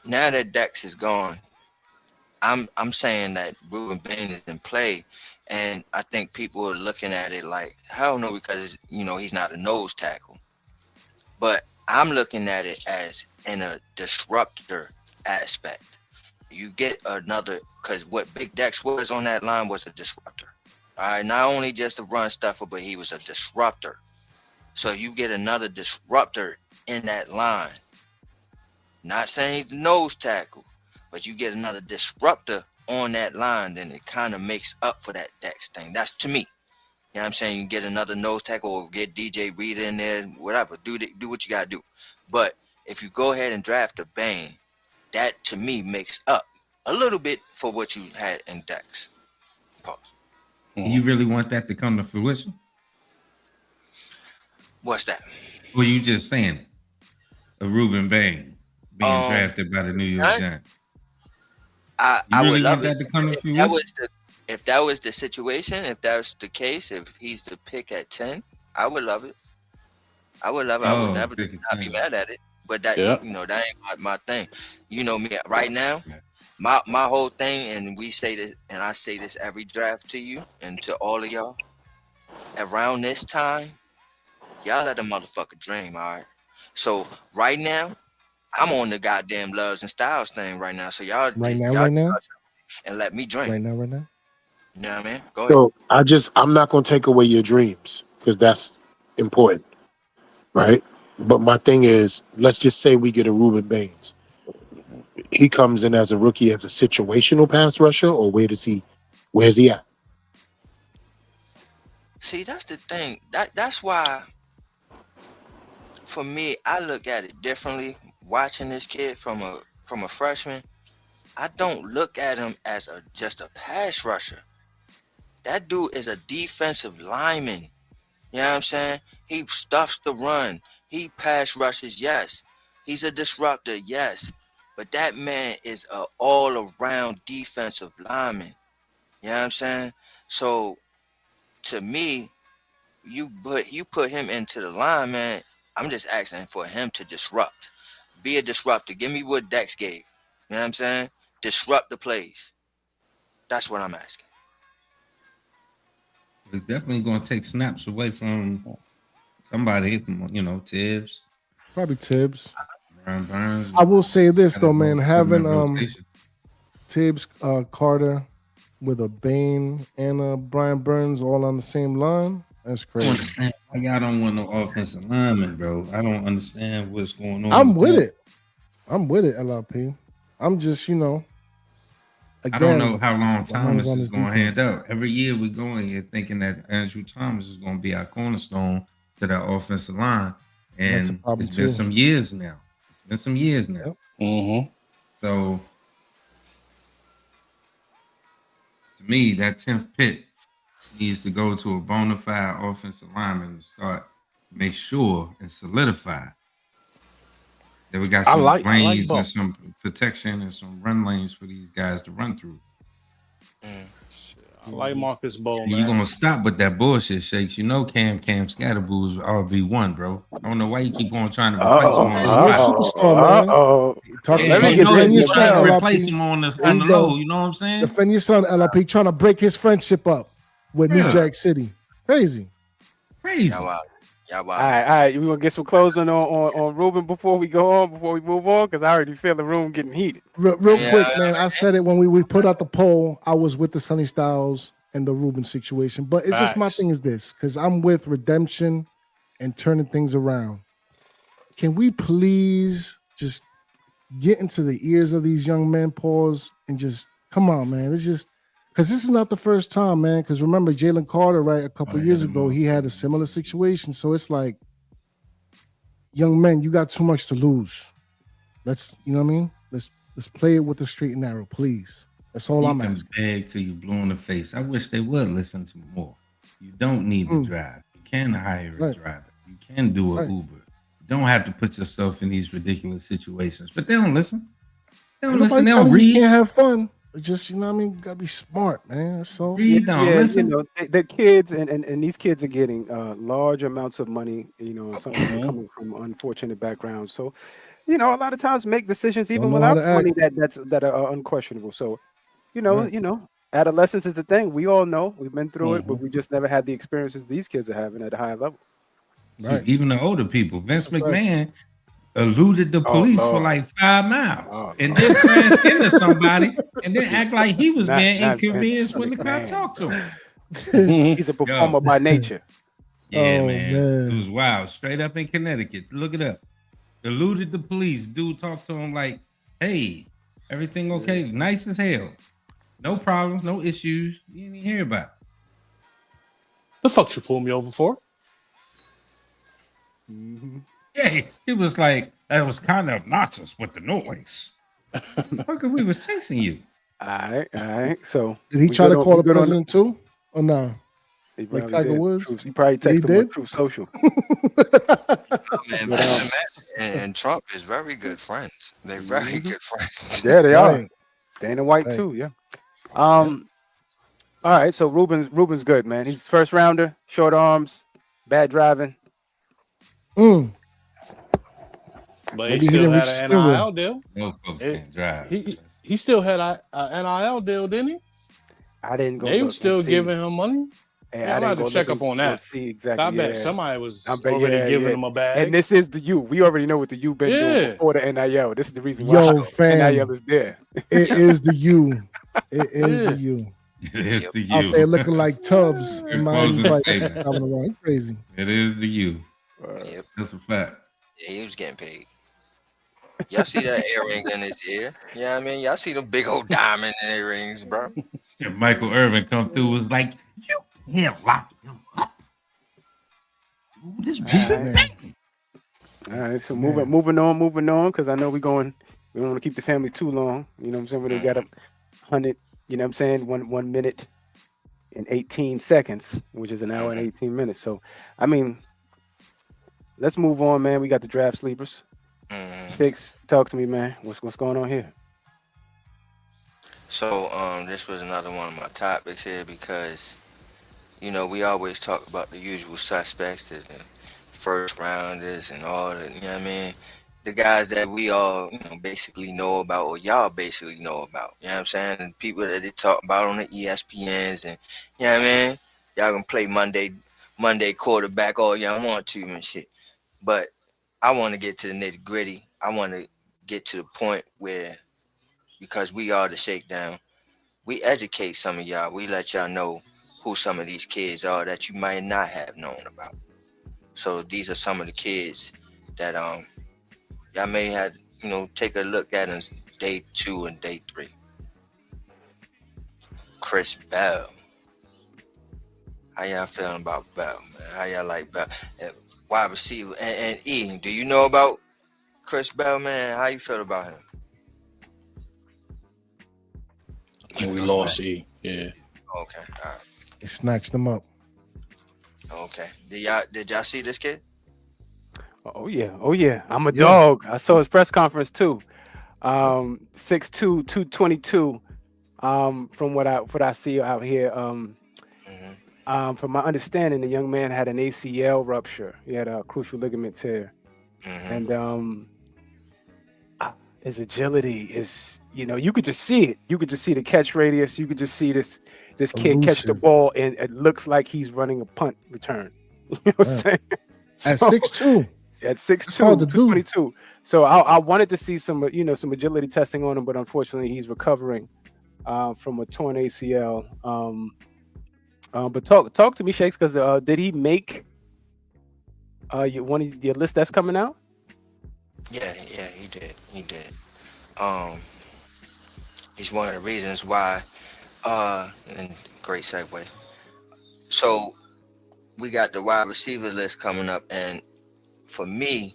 now that Dex is gone, I'm saying that Ruben Bain is in play, and I think people are looking at it like hell no because he's not a nose tackle, but I'm looking at it as in a disruptor aspect. You get another because what Big Dex was on that line was a disruptor. All right, not only just a run stuffer, but he was a disruptor. So you get another disruptor in that line. Not saying he's the nose tackle, but you get another disruptor on that line, then it kind of makes up for that Dex thing. That's to me. You know what I'm saying? You get another nose tackle or get DJ Reed in there, whatever. Do what you gotta do. But if you go ahead and draft a Bain, that to me makes up a little bit for what you had in Dex. Pause. You really want that to come to fruition? What's that? Or you just saying a Ruben Bain being Um, drafted by the New York Giants? Giants? I You would really love want it that to come to if that fruition? was the situation, if that's the case, if he's the pick at 10, I would love it. I would love it. I would Oh, never pick a not be 10. mad at it. But that Yeah. that ain't my thing. You know me right now. My whole thing, and we say this, and I say this every draft to you and to all of y'all. Around this time, y'all let a motherfucker dream, all right? So right now, I'm on the goddamn loves and styles thing right now. So y'all Right y'all now. and let me dream. Right now. You know what I mean? Go ahead. So I'm not gonna take away your dreams because that's important, right? But my thing is, let's just say we get a Ruben Baines. He comes in as a rookie as a situational pass rusher, or where's he at? See, that's the thing. That's why for me, I look at it differently. Watching this kid from a freshman, I don't look at him as just a pass rusher. That dude is a defensive lineman. You know what I'm saying? He stuffs the run. He pass rushes, yes. He's a disruptor, yes. But that man is a all-around defensive lineman. You know what I'm saying? So to me, you put him into the line, man. I'm just asking for him to disrupt. Be a disruptor. Give me what Dex gave. You know what I'm saying? Disrupt the plays. That's what I'm asking. It's definitely going to take snaps away from Somebody, Tibbs, Probably Tibbs. Brian Burns. I will say this Had though, a man, little having rotation. Tibbs, Carter with a Bain and a Brian Burns all on the same line. That's I don't crazy. understand why y'all don't want no offensive lineman, bro. I don't understand what's going on. I'm with it. LRP. I'm just, I again, don't know how long my mind's Thomas on is his going to hand defense. out. Every year we go in here thinking that Andrew Thomas is going to be our cornerstone to that offensive line. That's a And problem, it's been too. some years now. Yep. Mm-hmm. So to me, that 10th pick needs to go to a bona fide offensive lineman to start, make sure and solidify that we got some lanes and some protection and some run lanes for these guys to run through. I like Marcus Bowman. You're going to stop with that bullshit, Shakes. You know Cam Scatterboo's RB1, bro. I don't know why you keep on trying to replace him on the superstar, man. Talking Defend you know that your you're trying son, to LRP. replace him on the There you go. low. You know what I'm saying? Defend your son, LRP, trying to break his friendship up with New Jack City. Crazy. Yeah, wow. All right. We gonna get some closing on Rueben before we move on, because I already feel the room getting heated. Real quick, man. I said it when we put out the poll. I was with the Sunny Styles and the Ruben situation, but it's just my thing is this, because I'm with redemption and turning things around. Can we please just get into the ears of these young men, pause, and just come on, man? It's just because this is not the first time, man. Because remember, Jalen Carter, right, a couple years ago, he had a similar situation. So it's like, young men, you got too much to lose. Let's, you know what I mean? Let's play it with the straight and narrow, please. That's all I'm asking. Beg till you blue in the face. I wish they would listen to more. You don't need to drive. You can hire a driver. You can do an Uber. You don't have to put yourself in these ridiculous situations. But they don't listen. They don't listen. They don't read. You can't have fun. Just, you know what I mean? You gotta be smart, man. So the kids and these kids are getting large amounts of money, some of them coming from unfortunate backgrounds. So, a lot of times make decisions even without money that are unquestionable. So, adolescence is the thing. We all know, we've been through it, but we just never had the experiences these kids are having at a high level. Right. Even the older people. Vince McMahon eluded the police for like 5 miles and then crashed into somebody and then act like he was being inconvenienced when the cop talked to him. He's a performer by nature. Yeah, man. It was wild. Straight up in Connecticut. Look it up. Eluded the police. Dude talked to him like, hey, everything okay? Nice as hell. No problems, no issues. You didn't even hear about it. The fuck you pull me over for? Yeah, he was like, that was kind of obnoxious with the noise. Fuck, we was chasing you. All right. So did he try to call the president too? Or no? Like Tiger Woods? He probably texted him on Truth Social. And Trump is very good friends. They're very good friends. Yeah, they are. Dana White too. Yeah. All right. So Ruben's good, man. He's first rounder, short arms, bad driving. But he still had an NIL deal. No folks can't drive. He still had an NIL deal, didn't he? I didn't go. They were still giving him money. Yeah, I had to check up on that. See exactly. I bet somebody was already giving him a bag. And this is the U. We already know what the U been doing before the NIL. This is the reason why NIL is there. It is the U. It is the U. It is the U. Out there looking like Tubbs. Crazy. It is the U. That's a fact. Yeah, he was getting paid. Y'all see that earring in his ear? Yeah, I mean, y'all see them big old diamond earrings, bro. And Michael Irvin come through was like, you can't lock him up. Ooh, this All right, so moving on, because I know we don't want to keep the family too long. You know what I'm saying? We got 100, you know what I'm saying, 1 minute and 18 seconds, which is an hour and 18 minutes. So, I mean, let's move on, man. We got the draft sleepers. Fix, talk to me, man. What's going on here? So, this was another one of my topics here because, we always talk about the usual suspects, the first rounders and all the, you know what I mean? The guys that we all, basically know about, or y'all basically know about, you know what I'm saying? And people that they talk about on the ESPNs and, you know what I mean? Y'all gonna play Monday Monday quarterback all y'all want to and shit. But I want to get to the nitty gritty. I want to get to the point where, because we are the shakedown, we educate some of y'all. We let y'all know who some of these kids are that you might not have known about. So these are some of the kids that y'all may have, take a look at in day 2 and day 3. Chris Bell. How y'all feeling about Bell, man? How y'all like Bell? Wide receiver. And E, do you know about Chris Bell, man? How you feel about him? And we lost E. Yeah. Okay, all right. They snatched them up. Okay. Did y'all see this kid? Oh yeah. I'm a dog. I saw his press conference too. 6'2", 222. From what I see out here. From my understanding, the young man had an ACL rupture. He had a crucial ligament tear, and his agility is, you could just see it. You could just see the catch radius. You could just see this kid catch the ball, and it looks like he's running a punt return. You know what I'm saying? At 6'2". At 6'2", 222. So I wanted to see some agility testing on him, but unfortunately he's recovering from a torn ACL. But talk to me, Shakes, because did he make one of your list that's coming out? Yeah, he did. He's one of the reasons why. And great segue. So we got the wide receiver list coming up, and for me,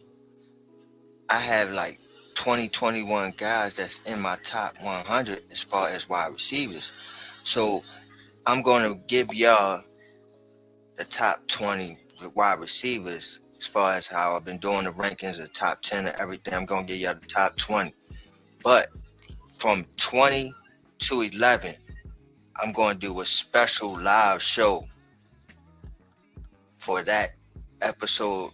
I have like 21 guys that's in my top 100 as far as wide receivers. So I'm going to give y'all the top 20 wide receivers as far as how I've been doing the rankings, the top 10 and everything. I'm going to give y'all the top 20. But from 20 to 11, I'm going to do a special live show for that episode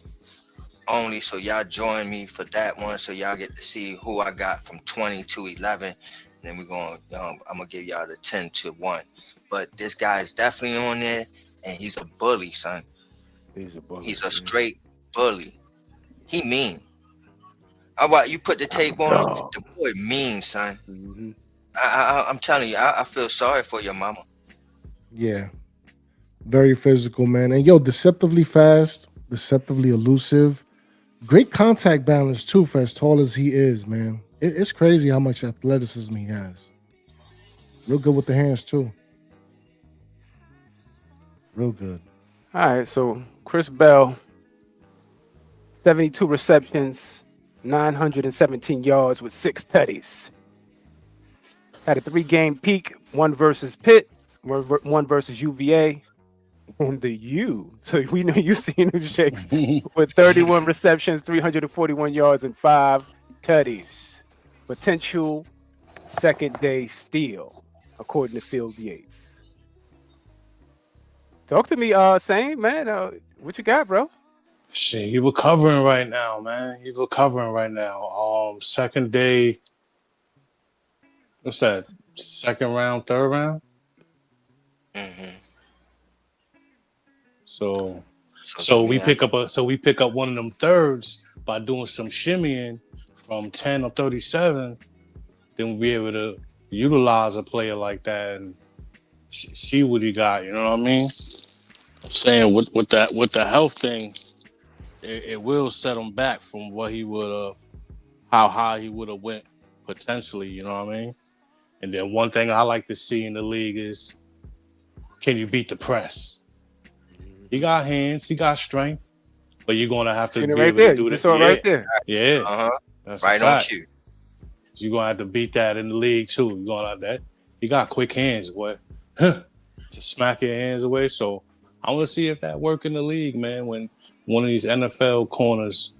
only. So y'all join me for that one, so y'all get to see who I got from 20 to 11. And then we're going I'm going to give y'all the 10 to 1. But this guy is definitely on there, and he's a bully, son. He's a straight bully. He mean. How about you put the tape on? The boy mean, son. I'm telling you, I feel sorry for your mama. Yeah. Very physical, man. And deceptively fast, deceptively elusive. Great contact balance, too, for as tall as he is, man. It's crazy how much athleticism he has. Real good with the hands, too. Real good. All right, so Chris Bell, 72 receptions, 917 yards with 6 tutties. Had a 3-game peak, one versus Pitt, one versus UVA, and the U. So we know you've seen him, Shakes, with 31 receptions, 341 yards, and 5 tutties. Potential second-day steal, according to Field Yates. Talk to me, Sane, man. What you got, bro? Shit, he recovering right now, man. He's recovering right now. Second day. What's that? Second round, third round. So we pick up one of them thirds by doing some shimmying from 10 or 37. Then we'll be able to utilize a player like that and see what he got. You know what I mean? I'm saying with the health thing, it will set him back from what he would have, how high he would have went potentially. You know what I mean? And then one thing I like to see in the league is, can you beat the press? He got hands, he got strength, but you're gonna have to be able to do this. Right there. Yeah. That's right on cue. You're gonna have to beat that in the league too. You're gonna have that. He got quick hands, boy. To smack your hands away. So I want to see if that work in the league, man. When one of these NFL corners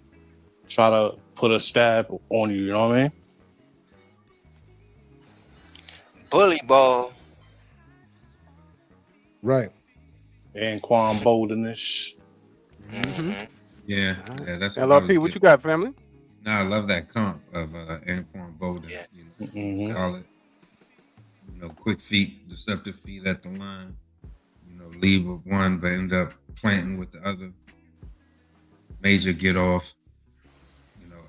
try to put a stab on you, you know what I mean? Bully ball. Right. And Quan Boldenish. Yeah, that's LRP, what you got, family? No, I love that comp of Anquan Bolden. Solid, quick feet, deceptive feet at the line. leave with one but end up planting with the other. Major get off.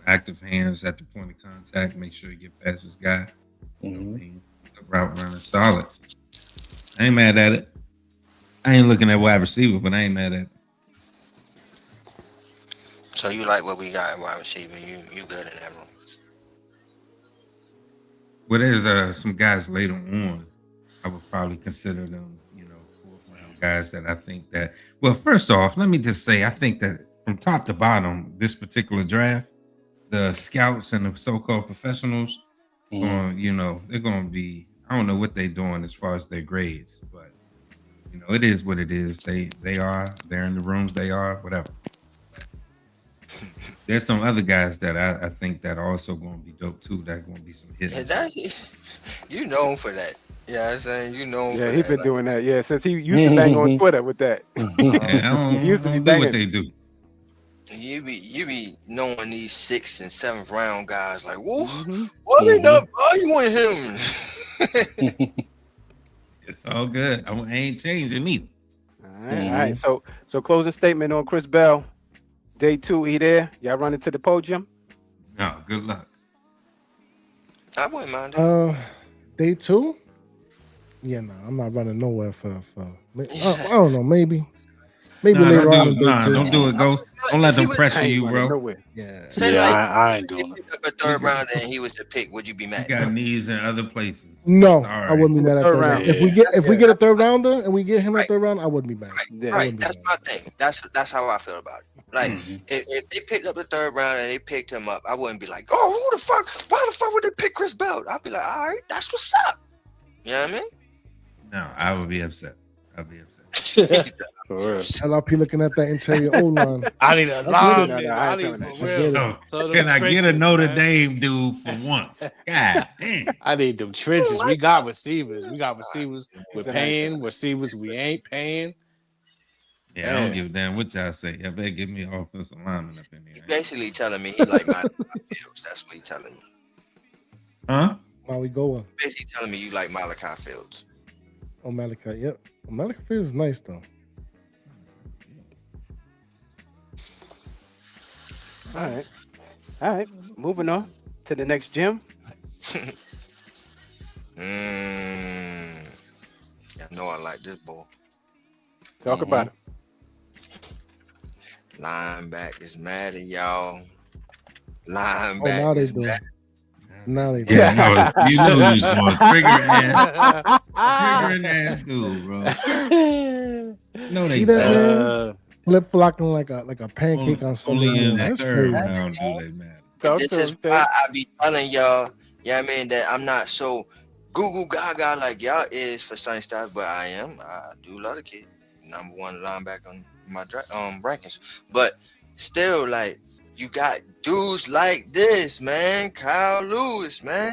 Active hands at the point of contact. Make sure you get past this guy. The route running solid. I ain't mad at it. I ain't looking at wide receiver, but I ain't mad at it. So you like what we got in wide receiver? You good in that room? Well, there's some guys later on. I would probably consider them, fourth round guys that I think that. Well, first off, let me just say I think that from top to bottom, this particular draft, the scouts and the so-called professionals, they're going to be. I don't know what they're doing as far as their grades, but it is what it is. They're in the rooms. They are whatever. There's some other guys that I think that are also going to be dope too. That going to be some hits. You known for that. Yeah, I'm saying you know. Yeah, he's been doing that. Yeah, since he used to bang on Twitter with that. He used to be do what they do. You be knowing these 6th and 7th round guys like, whoa, why they not valuing him? It's all good. I ain't changing either. All right. So closing statement on Chris Bell. Day 2, he there? Y'all running to the podium? No, good luck. I wouldn't mind it. Day 2? Yeah, no, I'm not running nowhere for I don't know, maybe later on in day 2. Don't do it, Ghost. Don't let them pressure you, bro. Yeah. I ain't doing it. A third round and he was the pick. Would you be mad? You got needs in other places. No, Right. I wouldn't be mad at third round. If we get a third rounder and we get him in the third round, I wouldn't be mad. Right. That's my thing. That's how I feel about it. Like if they picked up the third round and they picked him up, I wouldn't be like, oh, who the fuck? Why the fuck would they pick Chris Bell? I'd be like, all right, that's what's up. You know what I mean? No, I would be upset. I'd be upset. For real. LRP looking at that interior O line. I need a line. I ain't feeling that. Can I get a Notre Dame dude for once? God damn. I need them trenches. We got receivers. We're paying. Receivers we ain't paying. Yeah, I don't give a damn what y'all say. Y'all better give me an offensive lineman up in there. He basically telling me he like Malachi Fields. That's what he telling me. Huh? Maui Goa. Basically telling me you like Malachi Fields. Oh, Malachi. Yep. Malachi feels nice though. All right. Moving on to the next gym. I know I like this boy. Talk about it. Linebackers mad at y'all. Oh, now they do. Now they do. Yeah, you know you was going triggering ass dude, bro. No, See they that, don't. man? Flip flopping like a pancake on Sunday. Only in the That's third crazy. round do they matter. This is why I be telling y'all, I mean, that I'm not so goo gaga like y'all is for Sunny Styles, but I am. I do love the kid. Number 1 linebacker on my rankings. But still, like, you got dudes like this, man. Kyle Lewis, man.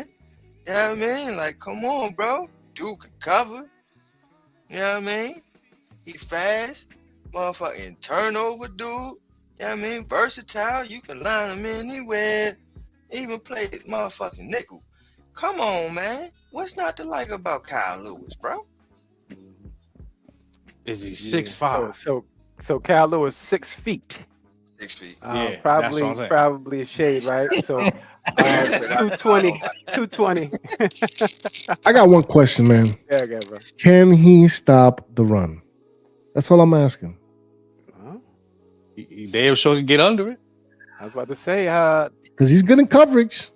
You know what I mean? Like, come on, bro. Dude can cover. You know what I mean? He fast. Motherfucking turnover dude. You know what I mean? Versatile. You can line him anywhere. Even play motherfucking nickel. Come on, man. What's not to like about Kyle Lewis, bro? Is he 6'5"? So Kyle Lewis 6 feet. 6 feet. Yeah, that's what I'm saying. Probably a shade, right? So 220. I got one question, man. Yeah, okay, bro. Can he stop the run? That's all I'm asking. He damn sure can get under it. I was about to say, Because he's good in coverage.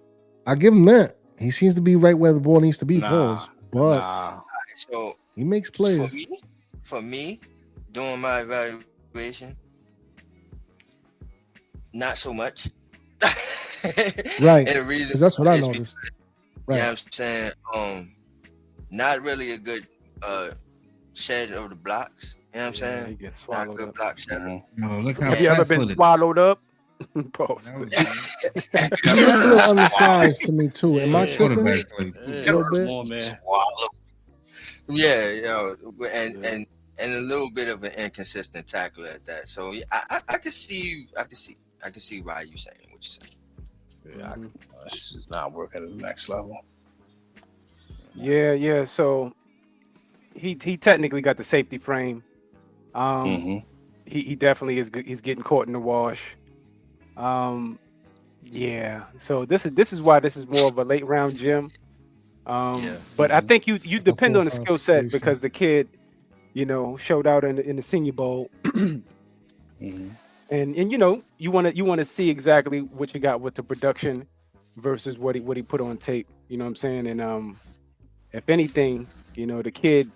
I give him that. He seems to be right where the ball needs to be, but So he makes plays. For me, doing my evaluation, not so much. Right. And the reason Because that's what I is noticed. Right. You know what I'm saying? Not really a good shed of the blocks. You know what I'm saying? He gets Not a swallowed good up. block shedder. No, look how Have you ever been swallowed up? Both. He looks a little undersized to me too. Am I tripping? Quarterback play. A little bit. Come on, man. Yeah, and a little bit of an inconsistent tackler at that. So yeah, I can see why you saying what you're saying. Yeah, this is not working at the next level. Yeah. So he technically got the safety frame. He definitely is. He's getting caught in the wash. Yeah. So this is why this is more of a late round gem. But I think you depend on the skill set because the kid, showed out in the Senior Bowl. And you want to see exactly what you got with the production versus what he put on tape. You know what I'm saying? And if anything, the kid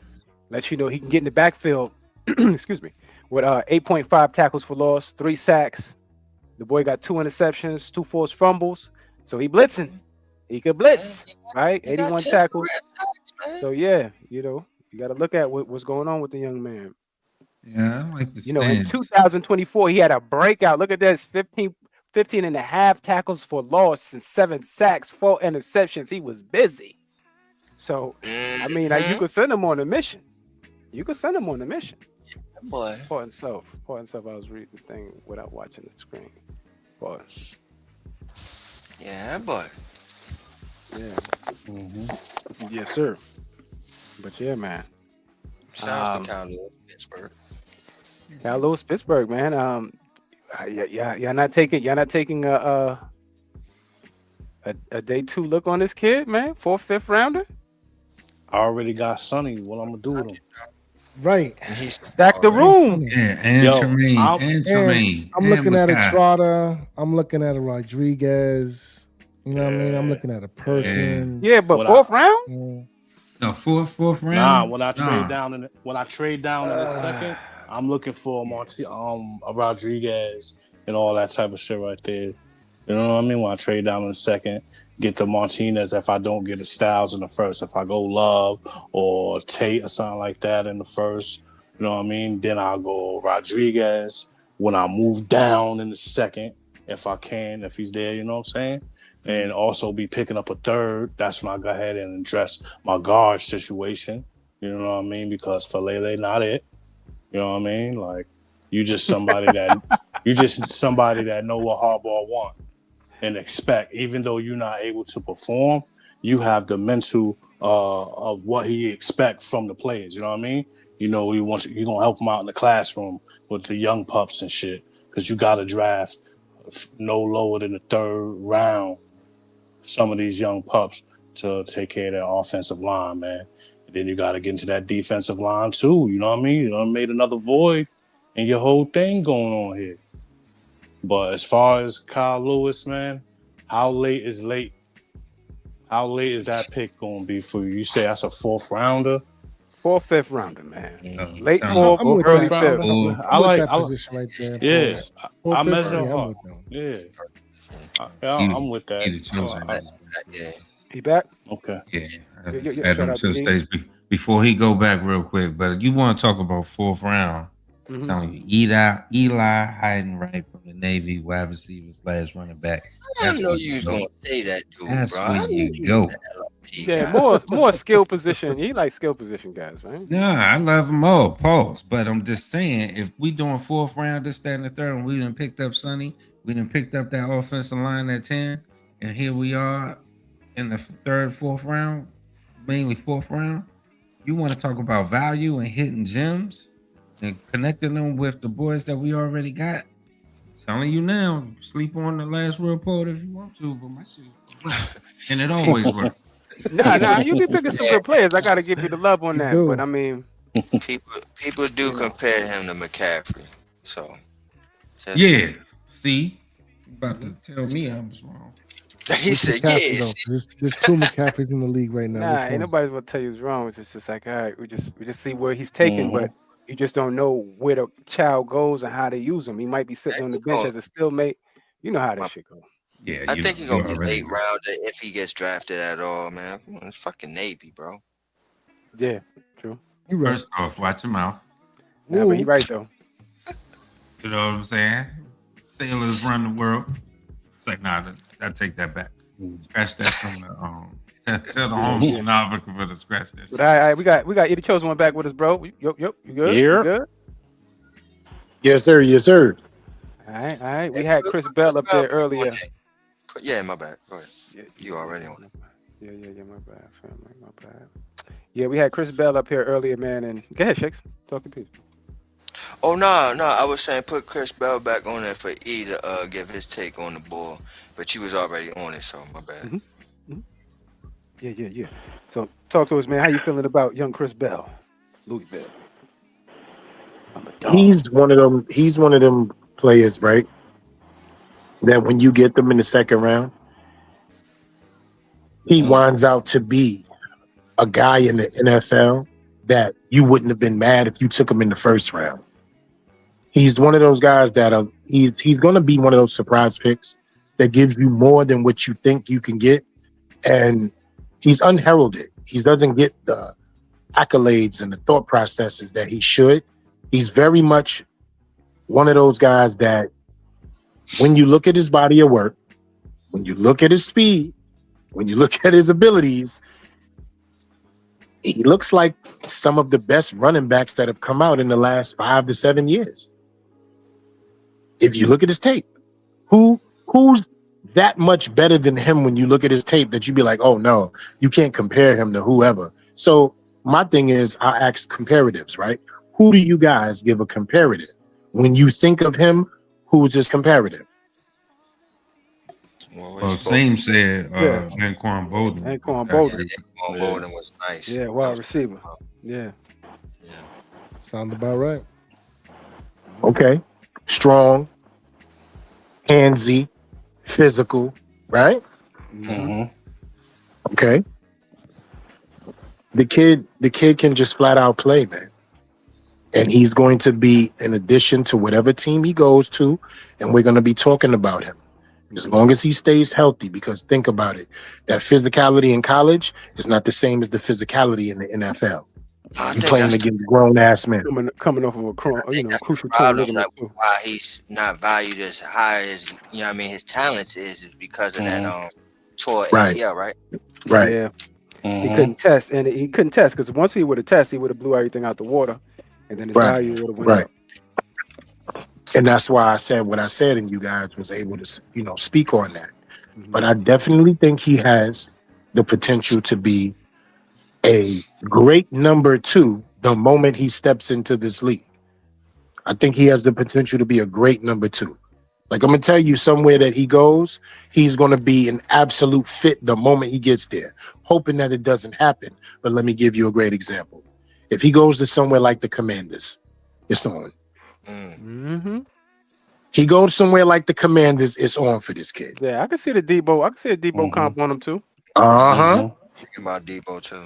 lets you know he can get in the backfield. Excuse me, with 8.5 tackles for loss, 3 sacks. The boy got 2 interceptions, 2 forced fumbles. So he blitzing. He could blitz, right? 81 tackles. So yeah, you got to look at what's going on with the young man. Yeah, I like the In 2024, he had a breakout. Look at this, 15 and a half tackles for loss and 7 sacks, 4 interceptions. He was busy. So, I mean, you could send him on a mission. Boy. Pardon self, I was reading the thing without watching the screen. Pardon. Yeah, boy. Yeah. Yes, sir. But yeah, man. Shout out to Cal Lewis, Pittsburgh. Cal Lewis, Pittsburgh, man. Y'all not taking a day 2 look on this kid, man. 4th, 5th rounder. I already got Sonny. What I'm gonna do with him? Right. Stack the room. Yeah, and Tremaine. I'm looking at a Trotter. I'm looking at a Rodriguez. You know what I mean? I'm looking at a Perkins. Yeah, but 4th round? No, fourth round. Nah, when I trade down in the second, I'm looking for a Rodriguez and all that type of shit right there. You know what I mean? When I trade down in the second, get the Martinez if I don't get the Styles in the first. If I go Love or Tate or something like that in the first, you know what I mean? Then I'll go Rodriguez when I move down in the second, if I can, if he's there, you know what I'm saying? And also be picking up a third. That's when I go ahead and address my guard situation. You know what I mean? Because Falele not it. You know what I mean? Like you just somebody that know what Harbaugh want and expect. Even though you're not able to perform, you have the mental of what he expects from the players. You know what I mean? You're gonna help him out in the classroom with the young pups and shit. Because you gotta draft no lower than the 3rd round. Some of these young pups to take care of their offensive line, man. And then you got to get into that defensive line too. You know what I mean? You made another void and your whole thing going on here. But as far as Kyle Lewis, man, how late is late? How late is that pick going to be for you? You say that's a 4th rounder? 4th, 5th rounder, man. Late 4th, early 5th. I like that position right there. Yeah. I measure up. Yeah. I'm with that. He back? Okay. Yeah. Add him to the stage before he go back real quick. But you want to talk about 4th round? I'm telling you, Eli hiding right from the Navy, wide receiver / running back. I didn't know you was gonna say that, dude, That's bro. where you go. Yeah, more skill position. He like skill position guys, right? Nah, I love them all. Pause. But I'm just saying, if we doing 4th round, this, that, and the 3rd, and we done picked up Sonny, we done picked up that offensive line at 10, and here we are in the 3rd, 4th round, mainly 4th round. You want to talk about value and hitting gems and connecting them with the boys that we already got? Telling you now, sleep on the last real poet if you want to, but my shit, and it always works. Nah, you be picking some good players. I got to give you the love on that. But I mean, people do compare him to McCaffrey. So yeah, see, you about to tell me I was wrong. He said, "Yes." There's 2 McCaffreys in the league right now. Nah, ain't nobody's gonna tell you it's wrong. It's just like, all right, we just see where he's taken, but you just don't know where the child goes and how they use him. He might be sitting on the bench as a stillmate. You know how that shit goes. Yeah, I think he's gonna be late rounder if he gets drafted at all, man. It's fucking Navy, bro. Yeah, true. First off, watch your mouth. Nah, but he right though. You know what I'm saying? Sailors run the world. It's like, nah, I take that back. Scratch that from the tell the home stenographer to scratch that. But all right, we got Eddie Chosen one back with us, bro. Yep, you good? Yeah. You good? Yes, sir. Yes, sir. All right. We had Chris Bell up there earlier. Yeah, my bad. Go ahead. You already on it. Yeah, my bad, family, my bad. Yeah, we had Chris Bell up here earlier, man. And go ahead, Shakes. Talk to people. Oh no, I was saying put Chris Bell back on there for E to give his take on the ball, but you was already on it, so my bad. Yeah. So talk to us, man. How you feeling about young Chris Bell, Louisville? I'm a dog. He's one of them. He's one of them players, right? That when you get them in the second round, he winds out to be a guy in the NFL that you wouldn't have been mad if you took him in the first round. He's one of those guys that he's going to be one of those surprise picks that gives you more than what you think you can get, and he's unheralded. He doesn't get the accolades and the thought processes that he should. He's very much one of those guys that when you look at his body of work, when you look at his speed, when you look at his abilities, he looks like some of the best running backs that have come out in the last 5 to 7 years. If you look at his tape, who's that much better than him when you look at his tape that you'd be like, oh no, you can't compare him to whoever. So my thing is, I ask comparatives, right? Who do you guys give a comparative? When you think of him, who's his comparative? Well, Same said Anquan Bolden. Anquan Bolden. Anquan Bolden was nice. Yeah, wide receiver. Yeah. Sound about right. Okay. Strong, handsy, physical, right? Okay. The kid can just flat out play, man. And he's going to be an addition to whatever team he goes to, and we're going to be talking about him. As long as he stays healthy, because think about it, that physicality in college is not the same as the physicality in the NFL. You're playing against grown-ass men. Coming off of a crucial problem. Why he's not valued as high as his talents is because of that tour ACL, right? Right. Yeah. He couldn't test, and he couldn't test because once he would have tested, he would have blew everything out the water, and then his value would have went up. And that's why I said what I said, and you guys was able to, speak on that. But I definitely think he has the potential to be a great number 2 the moment he steps into this league. I think he has the potential to be a great number 2. Like, I'm going to tell you, somewhere that he goes, he's going to be an absolute fit the moment he gets there, hoping that it doesn't happen. But let me give you a great example. If he goes to somewhere like the Commanders, it's on. He goes somewhere like the Commanders, it's on for this kid. Yeah, I can see the Debo. I can see a Debo comp on him too. Thinking about Debo too,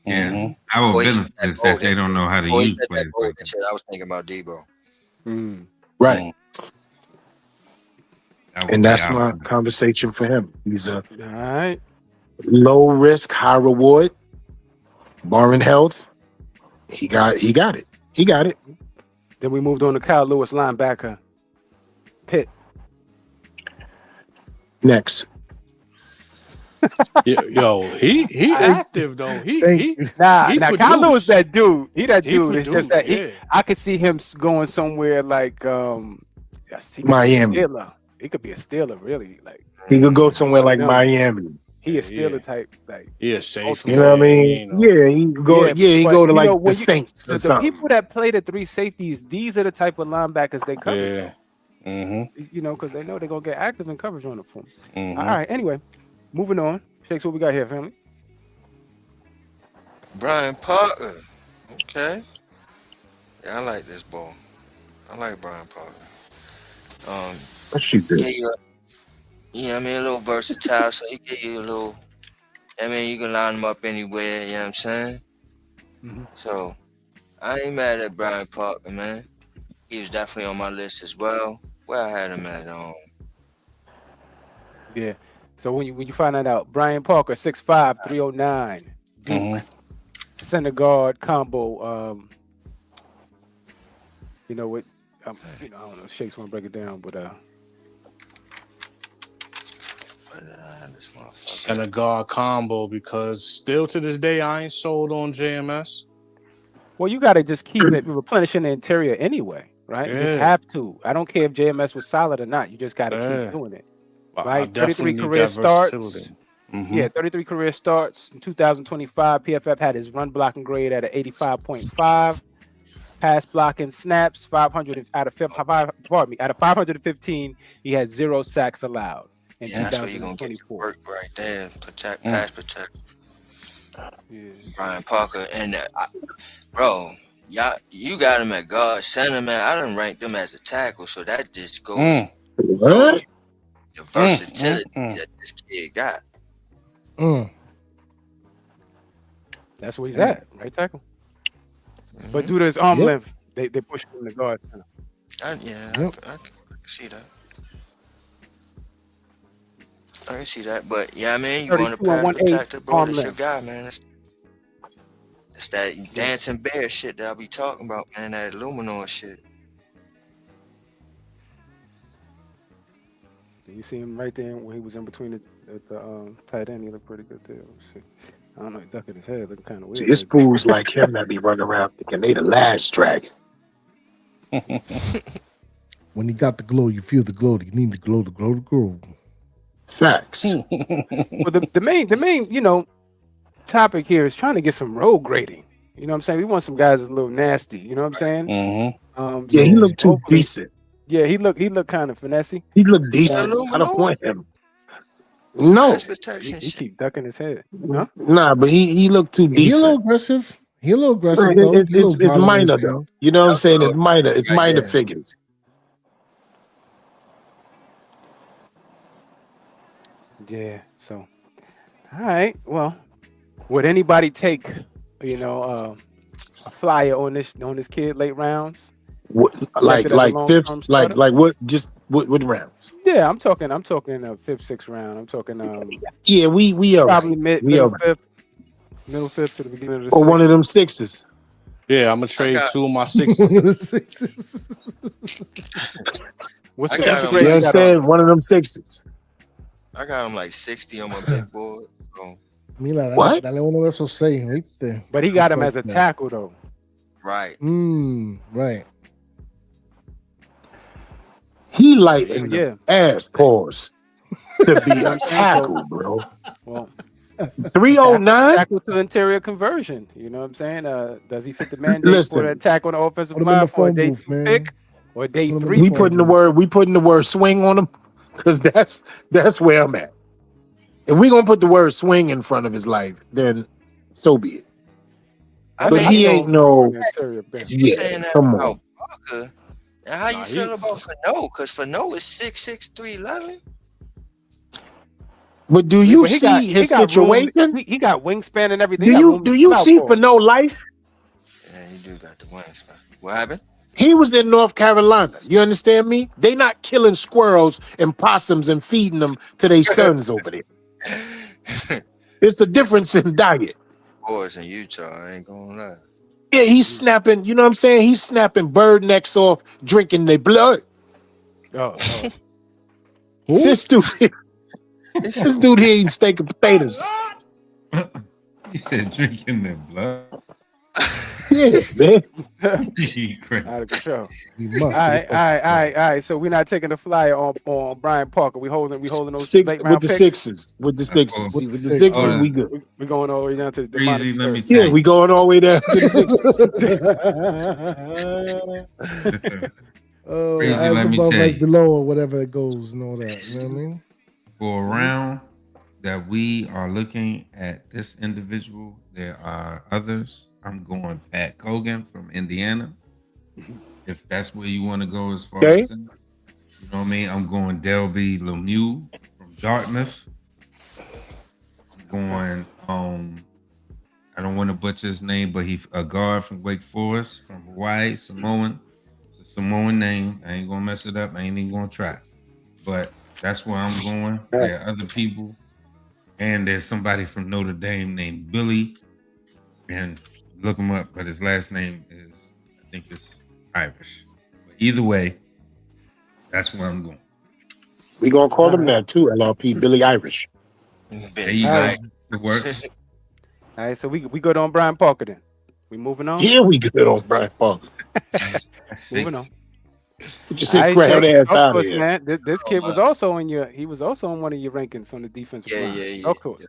yeah. Our benefit is that they don't know how to use players. I was thinking about Debo. Right. And that's my conversation for him. He's a low risk, high reward, barring health. He got it. Then we moved on to Kyle Lewis, linebacker. Pitt. Next. Yo, he active though. Now Kyle Lewis, that dude. It's just that I could see him going somewhere like Miami. He could be a Steeler, really. Like he could go somewhere like Miami. He is Steeler type, like he is safe. You know what I mean? Yeah, he go. He go to like the Saints or something. The people that play the 3 safeties, these are the type of linebackers they cover. Because they know they're gonna get active in coverage on the phone. All right. Anyway, moving on. Shakes, what we got here, family? Brian Parker. Okay. Yeah, I like this ball. I like Brian Parker. What she did? A little versatile, so he give you a little. You can line him up anywhere. You know what I'm saying? So I ain't mad at Brian Parker, man. He was definitely on my list as well. Where I had him at Yeah. So when you find that out, Brian Parker, 6'5", 309, Duke, center guard combo. You know what? I don't know. Shakes want to break it down, but center guard combo, because still to this day I ain't sold on JMS. Well, you got to just keep it replenishing the interior anyway, right? You just have to. I don't care if JMS was solid or not. You just got to keep doing it. Right, 33 career starts. 33 career starts in 2025. PFF had his run blocking grade at an 85.5. pass blocking snaps, 500 out of 515, he had 0 sacks allowed in Yeah, that's where you're gonna get your 2024. work right there. Pass protect. Yeah. Brian Parker and bro, you got him at guard center, man. I done ranked them as a tackle, so that just goes What? the versatility that this kid got. That's where he's at, right tackle. But due to his arm length, they push him to guard center. I can see that. I can see that, but yeah, I mean, you want to 32 and pass 1/8 protector, bro. arm That's your length. guy, man. It's that dancing bear shit that I be talking about, man. That Luminor shit. You see him right there when he was in between the tight end. He looked pretty good there. Let's see. I don't know, he ducking his head, looking kind of weird. See, it's fools like him that be running around thinking they the last dragon. When you got the glow, you feel the glow. You need the glow, the glow, the glow. Facts. Well, the main, topic here is trying to get some road grading. You know what I'm saying? We want some guys that's a little nasty. You know what I'm saying? Yeah, he looked too decent. Yeah, he looked kind of finessey. He looked decent. How to point him? No, He keep ducking his head. Huh? nah, but he looked too He a little decent. aggressive. He a little aggressive. Right, though. It's He a little it's violent, minor you know? though. You know what I'm saying? It's minor. It's Right minor there. figures. Yeah. So, all right. Well, would anybody take, a flyer on this kid late rounds? What, like Projected as a fifth, long-term starter? like what? Just what rounds? Yeah, I'm talking fifth, sixth round. I'm talking Yeah, we are probably right. We middle are right. fifth to the beginning of the Or sixth. one of them sixes. Yeah, I'm gonna trade got- 2 of my sixes. What's I the got him. grade You you got on? understand? One of them sixes. I got him like 60 on my big board. So, Mira, What? dale uno de esos 6, ¿viste? But he got him as a Fuck that. tackle though. right. Right. He lighting Yeah. the ass pause to be a I'm saying, so- tackle, bro. Well, 309. tackle to interior conversion. You know what I'm saying? Does he fit the mandate Listen. for that tackle on the offensive Put him in the line for a phone day booth, 2 man. pick or day Put him in 3? We phone putting the word swing on him because that's where I'm at. If we gonna put the word swing in front of his life, then so be it. I But mean, he ain't no. Interior bench. if you're Yeah, saying that come about on. Parker, now how you Nah, feel about Fano? Because Fano is 6'6", 311. But do you But he see got- his he got room- situation? He got wingspan and everything. Do He got you room do to you fill out see for for him. no life? Yeah, he do got the wingspan. What happened? He was in North Carolina. You understand me? They not killing squirrels and possums and feeding them to their sons over there. It's a difference in diet. Boys in Utah, I ain't gonna lie. Yeah, he's snapping, you know what I'm saying? He's snapping bird necks off, drinking their blood. Oh, This dude here eating steak and potatoes. He said drinking their blood. Yeah, man. He crazy. out of control. You must. All right. So we're not taking the flyer on Brian Parker. We holding those Six late with round the picks. sixes. With the sixes. See, with the Six. sixes, Oh, we good. We're going all the way down to the Breezy, demonic let me third. Yeah, tell we going all the way down to the sixes. you. Oh, Crazy, as let me above, tell as you. below, or whatever it goes, and all that. You know what I mean? For a round that we are looking at this individual, there are others. I'm going Pat Cogan from Indiana. If that's where you want to go as far Okay. as, you know what I mean? I'm going Delby Lemieux from Dartmouth. I'm going, I don't want to butcher his name, but he's a guard from Wake Forest, from Hawaii, Samoan. It's a Samoan name. I ain't gonna mess it up. I ain't even gonna try. But that's where I'm going. There are other people. And there's somebody from Notre Dame named Billy. And look him up, but his last name is, I think it's Irish. But either way, that's where I'm going. We gonna call him that too, LRP, Billy Irish. There you go. Alright. It works. All right, so we good on Brian Parker then. We moving on. Yeah, we good on Brian Parker. Moving on. Put your All right, crowd Jake, ass talk out to of us, here. man. This kid was also in one of your rankings on the defensive line. Yeah. Talk to us.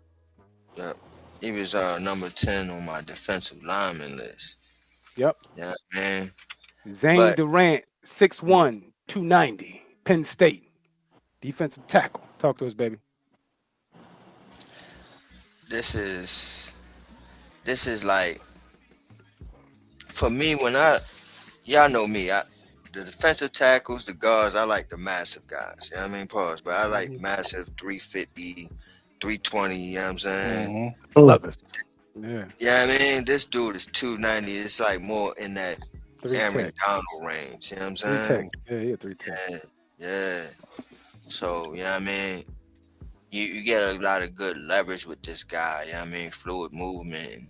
Yeah. He was number 10 on my defensive lineman list. Yep. Yeah, man. Zane But Durant, 6'1", 290, Penn State, defensive tackle. Talk to us, baby. this is like for me when y'all know me. The defensive tackles, the guards, I like the massive guys. You know what I mean? Pause. But I like massive 350, 320, you know what I'm saying? Love us. Yeah. Yeah, I mean, this dude is 290. It's like more in that Aaron Donald range. You know what I'm saying? 310. Yeah, 310. Yeah. So, you know what I mean? You get a lot of good leverage with this guy. You know what I mean? Fluid movement and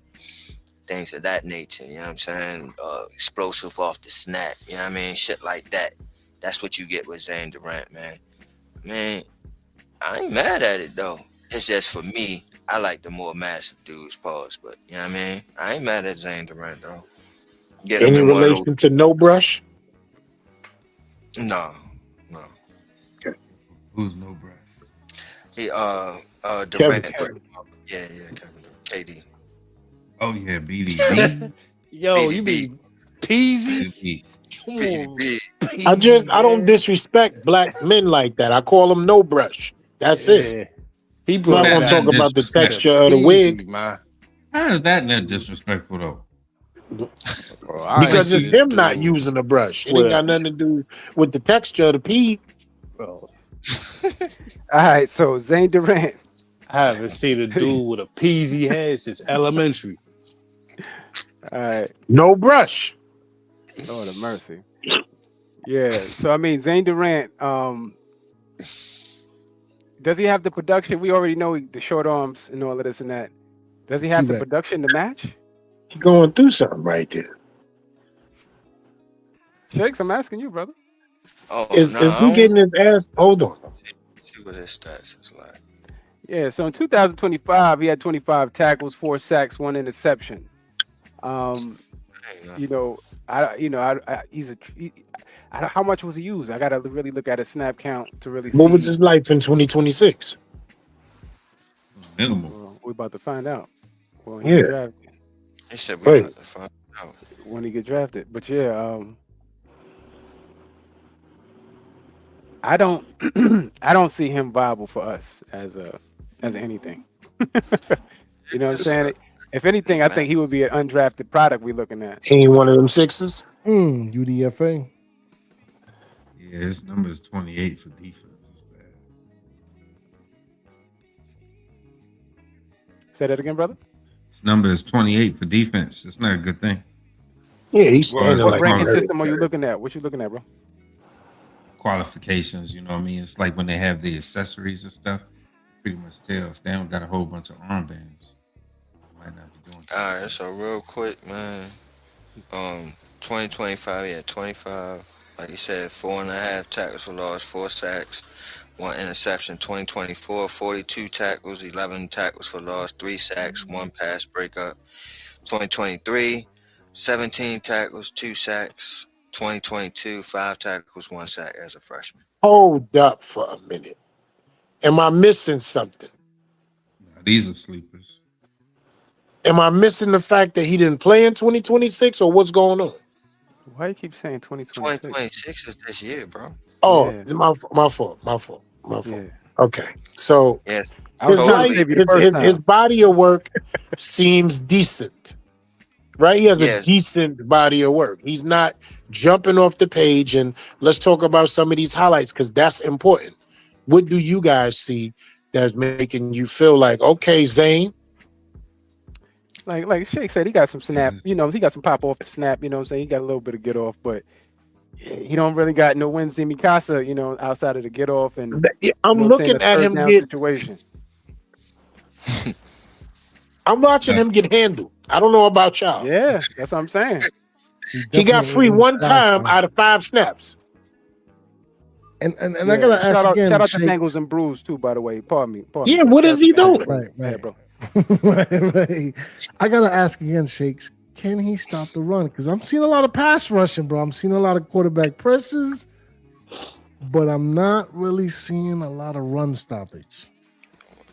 things of that nature. You know what I'm saying? Explosive off the snap. You know what I mean? Shit like that. That's what you get with Zane Durant, man. Man, I ain't mad at it, though. It's just for me, I like the more massive dudes, pause. But, you know what I mean? I ain't mad at Zane Durant, though. Get him Any in one of those. relation to No Brush? No. Who's No Brush? He Kevin. Durant. Yeah, Kevin. KD. Oh yeah, BDB. Yo, you be peasy? Come on. BDB. I don't disrespect black men like that. I call them No Brush. That's it. He I'm brought not it gonna back talk to about the disrespect. texture of the wig man. How is that not disrespectful though? because it's him not using a brush. It ain't got nothing to do with the texture of the pee. All right, so Zane Durant. I haven't seen a dude with a peasy head since elementary. All right. No brush. Lord of mercy. Yeah. So I mean, Zane Durant. Does he have the production? We already know the short arms and all of this and that. Does he have the production to match? He's going through something right there. Shakes, I'm asking you, brother. Oh, Is he getting his ass? Hold on. See what his stats is like. Yeah. So in 2025, he had 25 tackles, 4 sacks, 1 interception. You know, how much was he used? I gotta really look at his snap count to really see. What was his life in 2026? Minimal. We're about to find out. Well, Yeah. get drafted. He said we're about to find out when he get drafted. But yeah, I don't I don't see him viable for us as anything. You know what I'm saying? If anything, I think he would be an undrafted product we're looking at. Ain't one of them sixes? UDFA. Yeah, his number is 28 for defense. It's bad. Say that again, brother. His number is 28 for defense. It's not a good thing. Yeah, he's standing What like ranking a system are you looking at? What you looking at, bro? Qualifications, you know what I mean? It's like when they have the accessories and stuff. Pretty much tell if they don't got a whole bunch of armbands. Might not be doing. All right, so real quick, man. 2025, yeah, 25. Like you said, 4.5 tackles for loss, 4 sacks, 1 interception. 2024, 42 tackles, 11 tackles for loss, 3 sacks, 1 pass breakup. 2023, 17 tackles, 2 sacks. 2022, 5 tackles, 1 sack as a freshman. Hold up for a minute. Am I missing something? Now, these are sleepers. Am I missing the fact that he didn't play in 2026 or what's going on? Why you keep saying 2026? 2026 is this year, bro. Oh, Yeah. my fault. Yeah. Okay. So Yeah. I was trying to save you the first his time. body of work seems decent. Right? He has Yeah. a decent body of work. He's not jumping off the page and let's talk about some of these highlights because that's important. What do you guys see that's making you feel like, okay, Zane? Like Shake said, he got some snap, you know, he got some pop off the snap, you know what I'm saying? He got a little bit of get off, but he don't really got no wins in Mikasa, you know, outside of the get off and I'm looking at him get situation. I'm watching him get handled. I don't know about y'all. Yeah, that's what I'm saying. He got free one time out of 5 snaps. And I gotta ask again. Shout out to Bengals and Brews too, by the way. Pardon me. Yeah, what is he doing? Right. Yeah, bro. right. I gotta ask again, Shakes. Can he stop the run? Because I'm seeing a lot of pass rushing, bro. I'm seeing a lot of quarterback pressures, but I'm not really seeing a lot of run stoppage.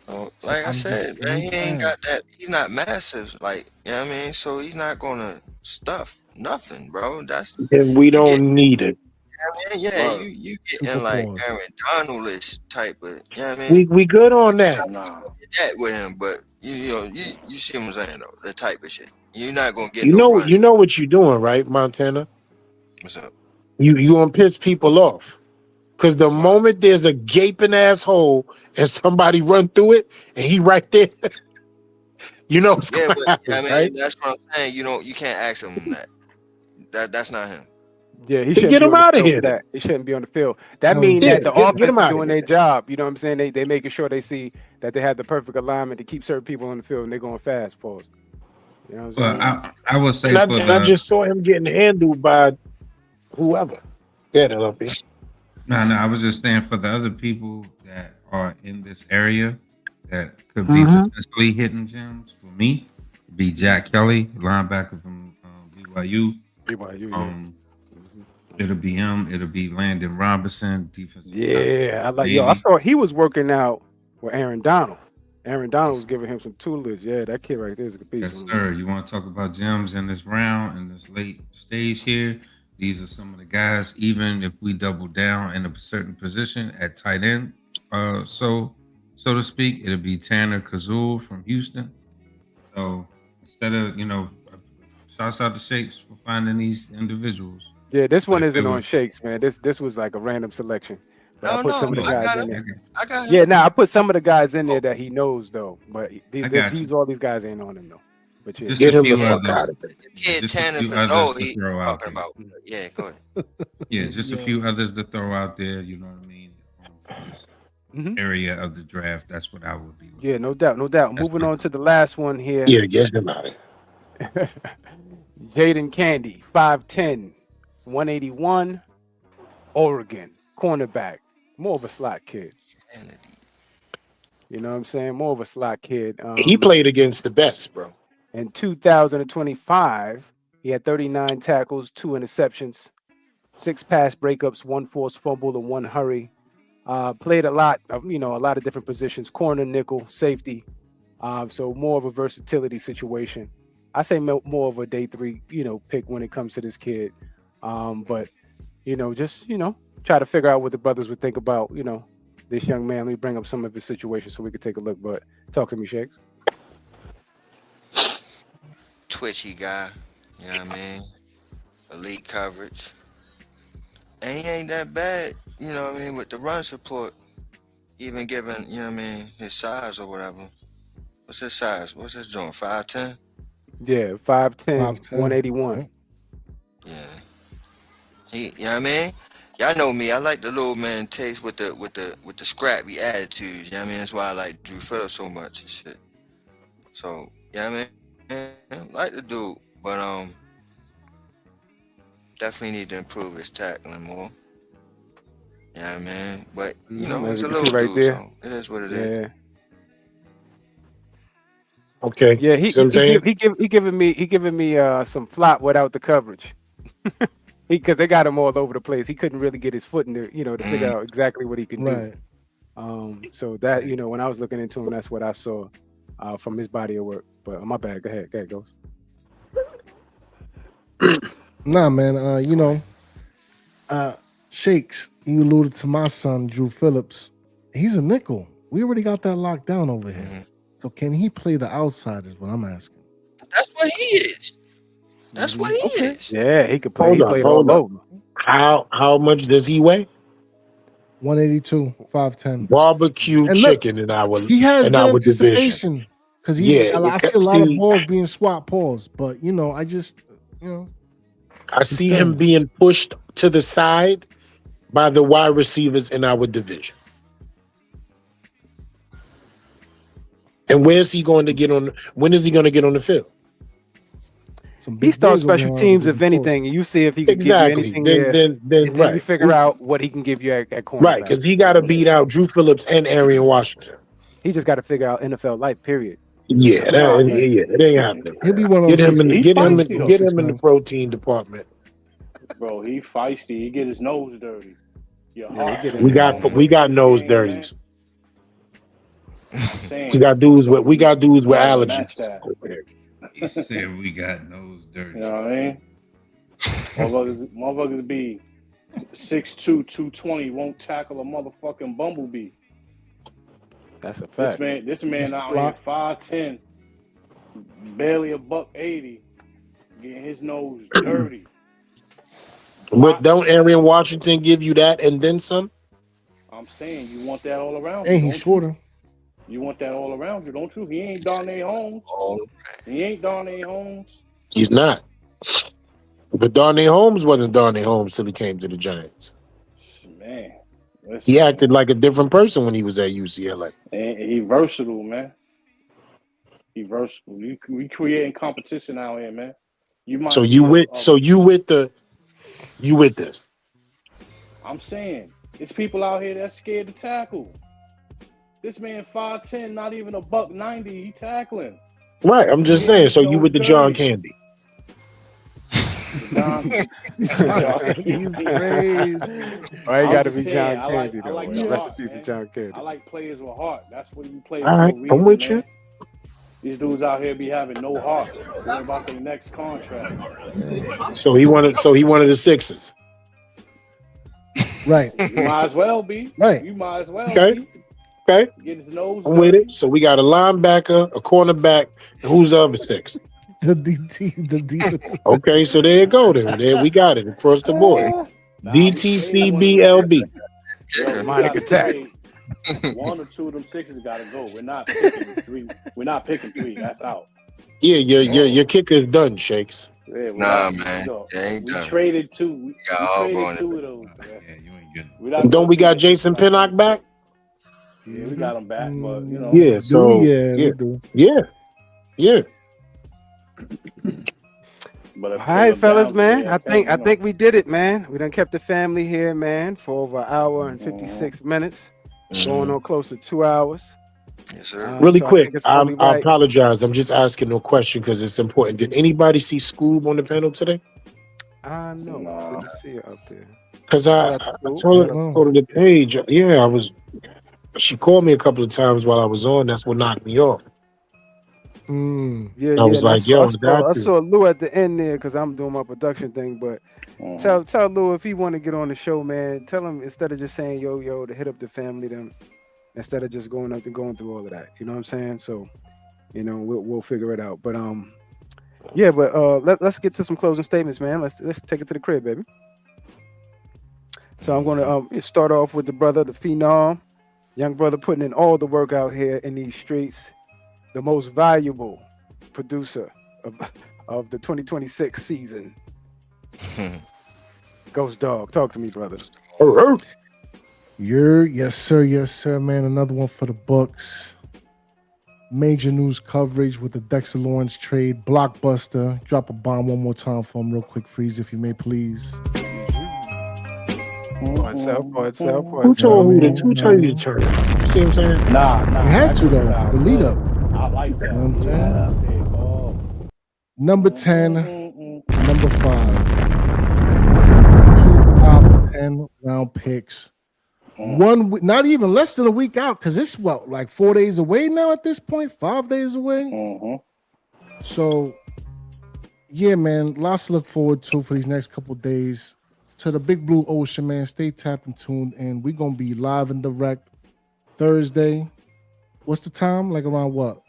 Like I I'm said, just man, he ain't saying. got that. He's not massive, like you know what I mean. So he's not gonna stuff nothing, bro. That's And we you get, don't need it. yeah, Word. you Super getting like pause. Aaron Donald-ish type of, you know what I mean. We good on that. Nah. Get that with him, but you know, you see what I'm saying though, the type of shit. You're not gonna get You no know runs. what you're doing, right, Montana? What's up? You gonna piss people off. Cause the Why? moment there's a gaping asshole and somebody run through it and he right there, you know what's Yeah, gonna but happen, I mean, right? that's what I'm saying. You can't ask him that. That's not him. Yeah, he Then shouldn't get be him on the out of field here for then. that. He shouldn't be on the field. That Hell means Yeah, that the get offense him is out of doing here. their job. You know what I'm saying? They making sure they see that they have the perfect alignment to keep certain people on the field and they're going fast. Pause. You know what I'm Well, saying? I would say And for I the just saw him getting handled by whoever. Yeah, that up here. no, I was just saying for the other people that are in this area that could be Mhm. potentially hitting gyms. For me, be Jack Kelly, linebacker from BYU. BYU, yeah. It'll be him. It'll be Landon Robinson, defensive Yeah, I like. tackle. Yo, I saw he was working out with Aaron Donald. Aaron Donald was giving him some tutelage. Yeah, that kid right there is a good piece. Yes, sir. You want to talk about gems in this round, in this late stage here? These are some of the guys, even if we double down in a certain position at tight end, so to speak, it'll be Tanner Kazul from Houston. So instead of, shouts out to Shakes for finding these individuals. Yeah, this one But if isn't it on was- Shakes, man. This was like a random selection. But I No, put some of the I guys got in him. there. I got him. Yeah, now I put some of the guys in there that he knows though. But I got you. all these guys ain't on him though. But yeah, Just Get a him the few fuck others. out of here. Kid Just a Tanner few Kazoo, others to he throw out talking there. about. Yeah, go ahead. Yeah, just a few others to throw out there. You know what I mean? For this Mhm. area of the draft, that's what I would be looking. Yeah, no doubt, no doubt. That's Moving my on to the last one here. Yeah, get him out of here. Jordyn Candy, 5'10", 181, Oregon, cornerback. More of a slot kid. Kennedy. You know what I'm saying? More of a slot kid. He played against the best, bro. In 2025, he had 39 tackles, 2 interceptions, 6 pass breakups, 1 forced fumble, and 1 hurry. Played a lot of different positions: corner, nickel, safety. So more of a versatility situation. I say more of a day 3, pick when it comes to this kid. But just try to figure out what the brothers would think about this young man. Let me bring up some of his situations so we could take a look. But talk to me, Shakes. Twitchy guy. You know what I mean? Elite coverage. And he ain't that bad, you know what I mean, with the run support. Even given, you know what I mean, his size or whatever. What's his size? What's his joint? 5'10"? Yeah, 5'10", 5'10". 181. Yeah. You know what I mean? Y'all know me. I like the little man taste with the scrappy attitudes. You know what I mean? That's why I like Drew Phillips so much and shit. So, you know what I mean? I like the dude, but definitely need to improve his tackling more. You know what I mean? But you know, As it's a you can see little right dude, there. so it is what it is. Yeah. Okay. Yeah, See what I'm saying? he giving me some plot without the coverage. Because they got him all over the place. He couldn't really get his foot in there, to figure out exactly what he can do. Right. So that when I was looking into him, that's what I saw from his body of work. But my bad. Go ahead, Ghost. Nah, man. Shakes, you alluded to my son, Drew Phillips. He's a nickel. We already got that locked down over here. Mhm. So can he play the outside is what I'm asking. That's what he is. That's what he is. Yeah, he could play. Hold He up, played hold all up. over. How much does he weigh? 182, 5'10". Barbecue And look, chicken in our He has good division. anticipation. Because Yeah, I see a lot of balls being swapped balls. But I just I see him being pushed to the side by the wide receivers in our division. And where's he going to get on? When is he going to get on the field? He starts special teams, if anything, and you see if he can give you anything there. Then And then you right. figure out what he can give you at cornerback. Right, because he got to beat out Drew Phillips and Arian Washington. He just got to figure out NFL life, period. Yeah, it ain't happening. He'll be one of Get those. him in the protein department. Bro, he feisty. He get his nose dirty. Yeah, We got nose dirties. saying We got dudes with nobody match allergies. that. He said we got nose dirty. You know what I mean? Motherfuckers be 6'2", 220, won't tackle a motherfucking bumblebee. That's a fact. This man out here 5'10", barely a $180, getting his nose dirty. But don't Aaron Washington give you that and then some? I'm saying you want that all around. And he's shorter. You want that all around you, don't you? He ain't Darnay Holmes. He ain't Darnay Holmes. He's not. But Darnay Holmes wasn't Darnay Holmes till he came to the Giants. Man. He acted like a different person when he was at UCLA. And he versatile, man. He versatile. We creating competition out here, man. You with this. I'm saying it's people out here that's scared to tackle. This man 5'10", not even a $190, he tackling. Right, I'm just saying. So you with the John Candy. He's crazy. Why you gotta be John Candy though? Rest in peace to John Candy. I like players with heart. That's what you play. All right, I'm with you. These dudes out here be having no heart. Worry about their next contract. So he wanted the Sixers. Right. You might as well be. Right. You might as well be. Okay. Get his nose. I'm with it. So we got a linebacker, a cornerback, and who's the other six? The DT. Okay, so there you go. There we got it across the board. DTCBLB. Demonic attack. One or two of them sixes got to go. We're not picking three. We're not picking three. That's out. Yeah, your kicker's done, Shakes. Yeah, man. We traded two. We traded two of those. Yeah, you ain't getting. Don't we got Jason Pinnock back? Yeah, we got him back, but you know. Yeah, so yeah. But all right, fellas, man. I think we did it, man. We done kept the family here, man, for over an hour and 56 minutes, going on close to 2 hours. Yes, sir. Really quick, I apologize. I'm just asking no question because it's important. Did anybody see Scoob on the panel today? I know. I didn't see it up there. Because I told her to go to the page. Yeah, she called me a couple of times while I was on. That's what knocked me off. Yeah, I was like, yo, I saw Lou at the end there because I'm doing my production thing. But tell Lou if he want to get on the show, man. Tell him instead of just saying yo to hit up the family, then instead of just going up and going through all of that. You know what I'm saying? So, you know, we'll figure it out. But yeah. But let's get to some closing statements, man. Let's take it to the crib, baby. So I'm gonna start off with the brother, the phenom, young brother, putting in all the work out here in these streets. The most valuable producer of the 2026 season. Ghost Dog, talk to me, brother. Yes, sir, man. Another one for the books. Major news coverage with the Dexter Lawrence trade. Blockbuster. Drop a bomb one more time for him real quick, Freeze, if you may, please. Who told you to turn? You see what I'm saying? Nah. You had to, though. The lead up. I like that. You know what I'm saying? Number 10, number 5. 2 top 10 round picks. Not even less than a week out, because it's like 4 days away now at this point, 5 days away. So, yeah, man, lots to look forward to for these next couple days. To the big blue ocean, man, stay tapped and tuned in. We're going to be live and direct Thursday. What's the time? Like around what?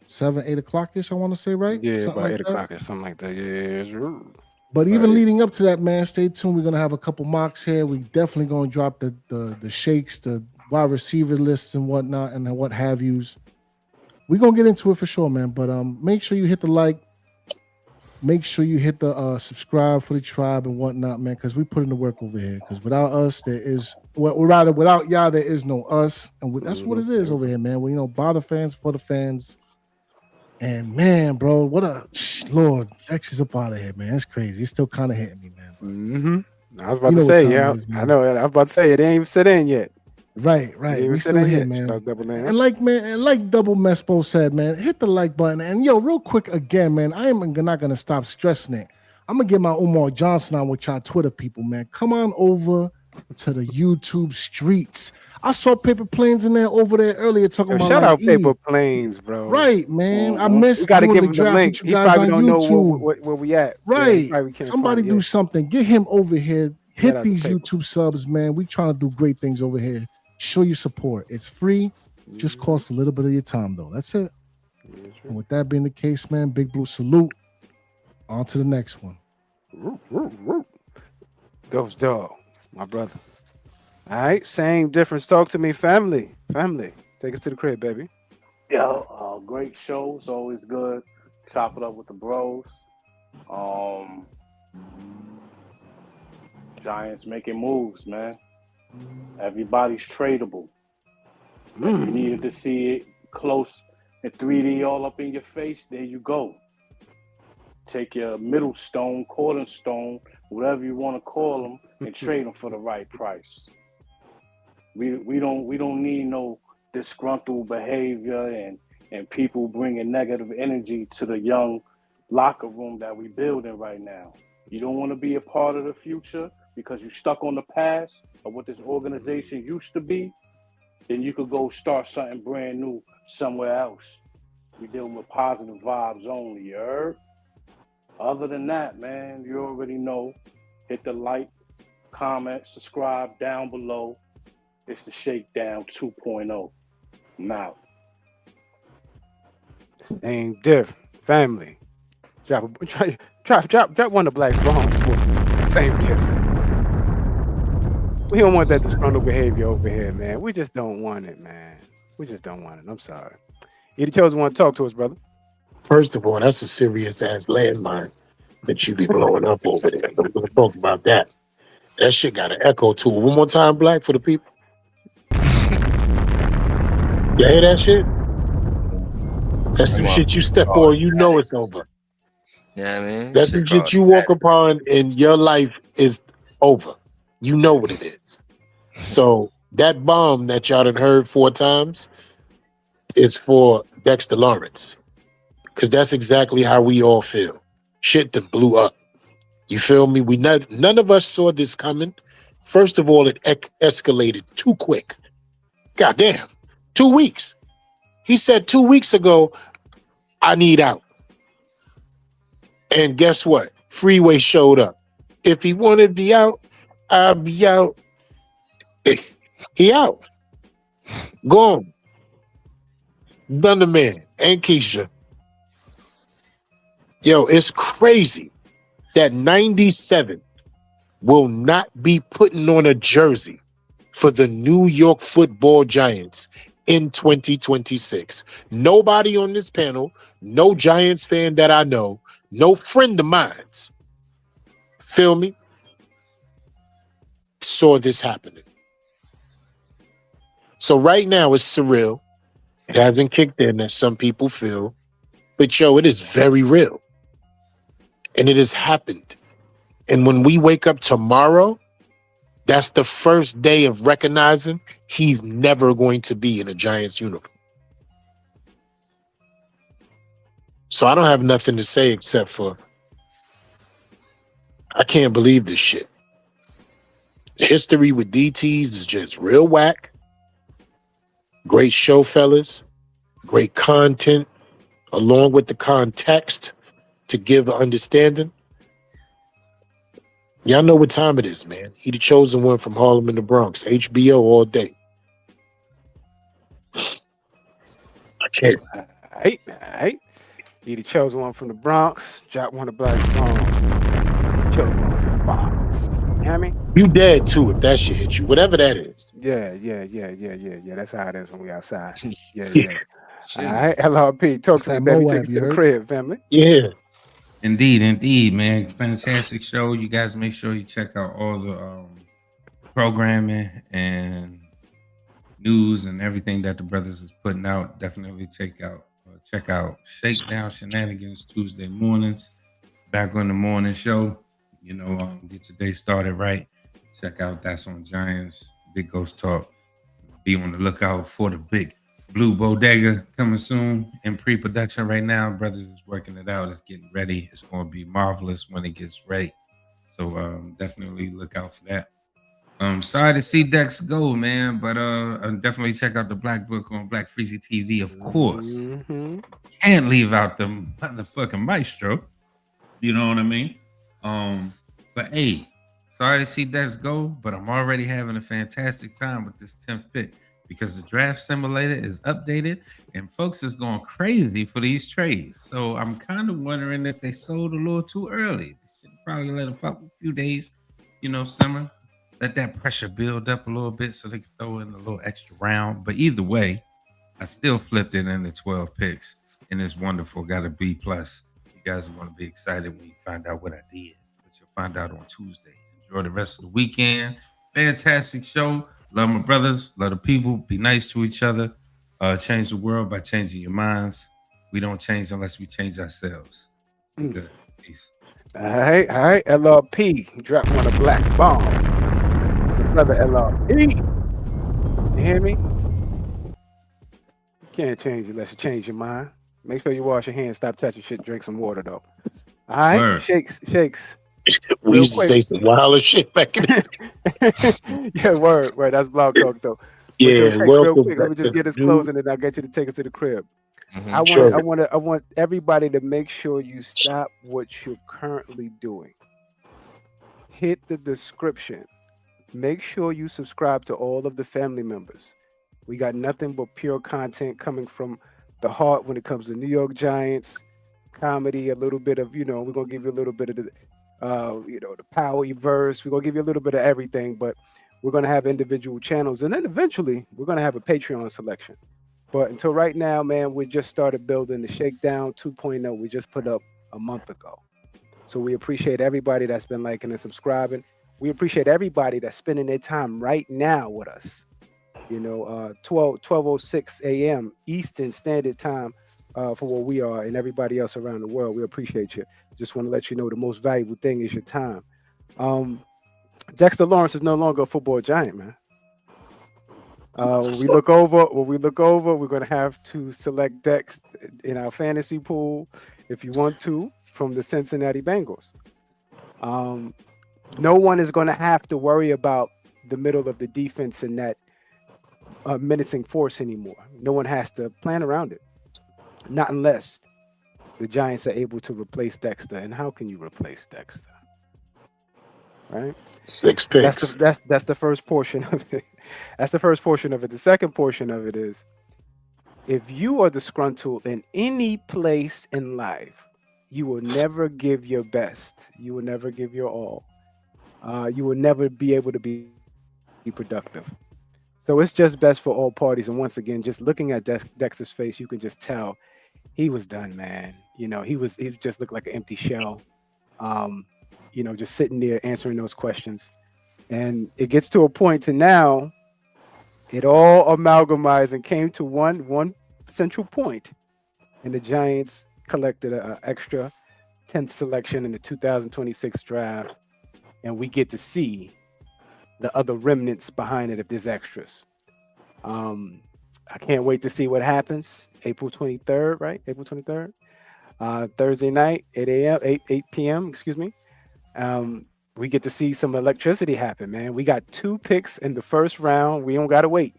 7, 8 o'clock-ish, I want to say, right? Yeah, something about like 8 o'clock or something like that. Yeah, sure. But even leading up to that, man, stay tuned. We're going to have a couple mocks here. We definitely going to drop the shakes, the wide receiver lists and whatnot and what have yous. We're going to get into it for sure, man. But make sure you hit the like. Make sure you hit the subscribe for the tribe and whatnot, man, because we put in the work over here. Because without us, without y'all, there is no us. And that's what it is over here, man. We, by the fans, for the fans. And, man, bro, Lord, X is up out of here, man. It's crazy. It's still kind of hitting me, man. I was about to say, I know. I was about to say, it ain't even set in yet. Right. We still here, man. And like Double Mespo said, man, hit the like button. And real quick again, man, I am not gonna stop stressing it. I'm gonna get my Umar Johnson on with y'all Twitter people, man. Come on over to the YouTube streets. I saw Paper Planes in there over there earlier talking Yo, about shout like out Paper E. Planes, bro. Right, man. I We missed got to doing give the him the draft link. with you He guys probably on don't know YouTube. where we at. Yeah, he Right. probably can't Somebody find do it. something. Get him over here. Shout Hit out to these Paper. YouTube subs, man. We trying to do great things over here. Show your support. It's free. Just costs a little bit of your time, though. That's it. And with that being the case, man, Big Blue salute. On to the next one. Ghost Dog, my brother. All right, same difference. Talk to me, family. Family. Take us to the crib, baby. Yo, great show. It's always good. Chop it up with the bros. Giants making moves, man. Everybody's tradable. If you needed to see it close in 3D all up in your face, there you go. Take your middle stone, cornerstone, whatever you want to call them, and trade them for the right price. We don't need no disgruntled behavior and people bringing negative energy to the young locker room that we building right now. You don't want to be a part of the future because you're stuck on the past of what this organization used to be. Then you could go start something brand new somewhere else. We dealing with positive vibes only, you heard? Other than that, man, you already know. Hit the like, comment, subscribe down below. It's the Shakedown 2.0. I'm out. Same diff. Family. Drop one of Black's bombs for same diff. We don't want that disgruntled behavior over here, man. We just don't want it, man. We just don't want it. I'm sorry. You the chosen one to talk to us, brother. First of all, that's a serious ass landmine that you be blowing up over there. I'm gonna talk about that. That shit got an echo to it. One more time, Black, for the people. You hear that shit? That's some shit you step on, you know it's over. Yeah, I mean, That's some shit you walk upon and your life is over. You know what it is. So that bomb that y'all done heard 4 times is for Dexter Lawrence. Because that's exactly how we all feel. Shit that blew up. You feel me? None of us saw this coming. First of all, it escalated too quick. Goddamn. 2 weeks. He said 2 weeks ago, I need out. And guess what? Freeway showed up. If he wanted to be out, I'll be out. He out. Gone. Thunderman and Keisha. Yo, it's crazy that 97 will not be putting on a jersey for the New York Football Giants in 2026. Nobody on this panel, no Giants fan that I know, no friend of mine's, feel me, saw this happening. So right now it's surreal. It hasn't kicked in as some people feel, but yo, it is very real. And it has happened. And when we wake up tomorrow, that's the first day of recognizing he's never going to be in a Giants uniform. So I don't have nothing to say except for I can't believe this shit. History with DTs is just real whack. Great show, fellas. Great content, along with the context to give an understanding. Y'all know what time it is, man. He the chosen one from Harlem in the Bronx. HBO all day. I can't. All right. You the chosen one from the Bronx. Drop one of Black's bombs. Chosen one from the Bronx. You hear me? You dead too if that shit hit you. Whatever that is. Yeah. That's how it is when we outside. Yeah. All right, LRP, talk to me, baby. Take us to the crib, family. Yeah. Indeed, man. Fantastic show. You guys make sure you check out all the programming and news and everything that the brothers is putting out. Definitely check out Shakedown Shenanigans Tuesday mornings. Back on the morning show. You know, get your day started right. Check out That's on Giants, Big Ghost Talk. Be on the lookout for the Big Blue Bodega coming soon in pre-production right now. Brothers is working it out. It's getting ready. It's going to be marvelous when it gets ready. So definitely look out for that. Sorry to see Dex go, man, but definitely check out the Black Book on Black Freezy TV, of course. Mm-hmm. Can't leave out the motherfucking maestro. You know what I mean? But hey, sorry to see Dex go, but I'm already having a fantastic time with this 10th pick because the draft simulator is updated and folks is going crazy for these trades. So I'm kind of wondering if they sold a little too early. They should probably let them fuck a few days, simmer. Let that pressure build up a little bit so they can throw in a little extra round. But either way, I still flipped it into 12 picks, and it's wonderful. Got a B plus. You guys are going to be excited when you find out what I did, but you'll find out on Tuesday. Enjoy the rest of the weekend. Fantastic show. Love my brothers. Love the people. Be nice to each other. Change the world by changing your minds. We don't change unless we change ourselves. Good. Peace. All right. LRP dropped one of Black's bomb. Brother LRP. You hear me? You can't change it unless you change your mind. Make sure you wash your hands, stop touching shit, drink some water though. All right, Word. shakes. We Real used to quick. say some wild shit back in the Yeah, word. That's blog talk though. But Yeah, Shakes, real welcome quick, let me back just to get this the closing and I'll get you to take us to the crib. Mhm. I want everybody to make sure you stop what you're currently doing. Hit the description. Make sure you subscribe to all of the family members. We got nothing but pure content coming from the heart when it comes to New York Giants comedy. A little bit of we're gonna give you a little bit of the the power verse. We're gonna give you a little bit of everything, but we're gonna have individual channels, and then eventually we're gonna have a Patreon selection. But until right now, man, we just started building the Shakedown 2.0. We just put up a month ago. So we appreciate everybody that's been liking and subscribing. We appreciate everybody that's spending their time right now with us. 12:06 a.m. Eastern Standard Time for where we are and everybody else around the world. We appreciate you. Just want to let you know the most valuable thing is your time. Dexter Lawrence is no longer a football giant, man. When we look over, we're going to have to select Dex in our fantasy pool if you want to from the Cincinnati Bengals. No one is going to have to worry about the middle of the defense and that menacing force anymore. No one has to plan around it. Not unless the Giants are able to replace Dexter. And how can you replace Dexter? Right? 6 picks. That's the first portion of it. That's the first portion of it. The second portion of it is if you are disgruntled in any place in life, you will never give your best. You will never give your all. You will never be able to be productive. So it's just best for all parties. And once again, just looking at Dexter's face, you can just tell he was done, man. He just looked like an empty shell. Just sitting there answering those questions. And it gets to a point to now, it all amalgamized and came to one central point. And the Giants collected an extra 10th selection in the 2026 draft. And we get to see the other remnants behind it if there's extras. I can't wait to see what happens. April 23rd, right? April 23rd. Thursday night, 8 p.m., excuse me. We get to see some electricity happen, man. We got 2 picks in the first round. We don't got to wait.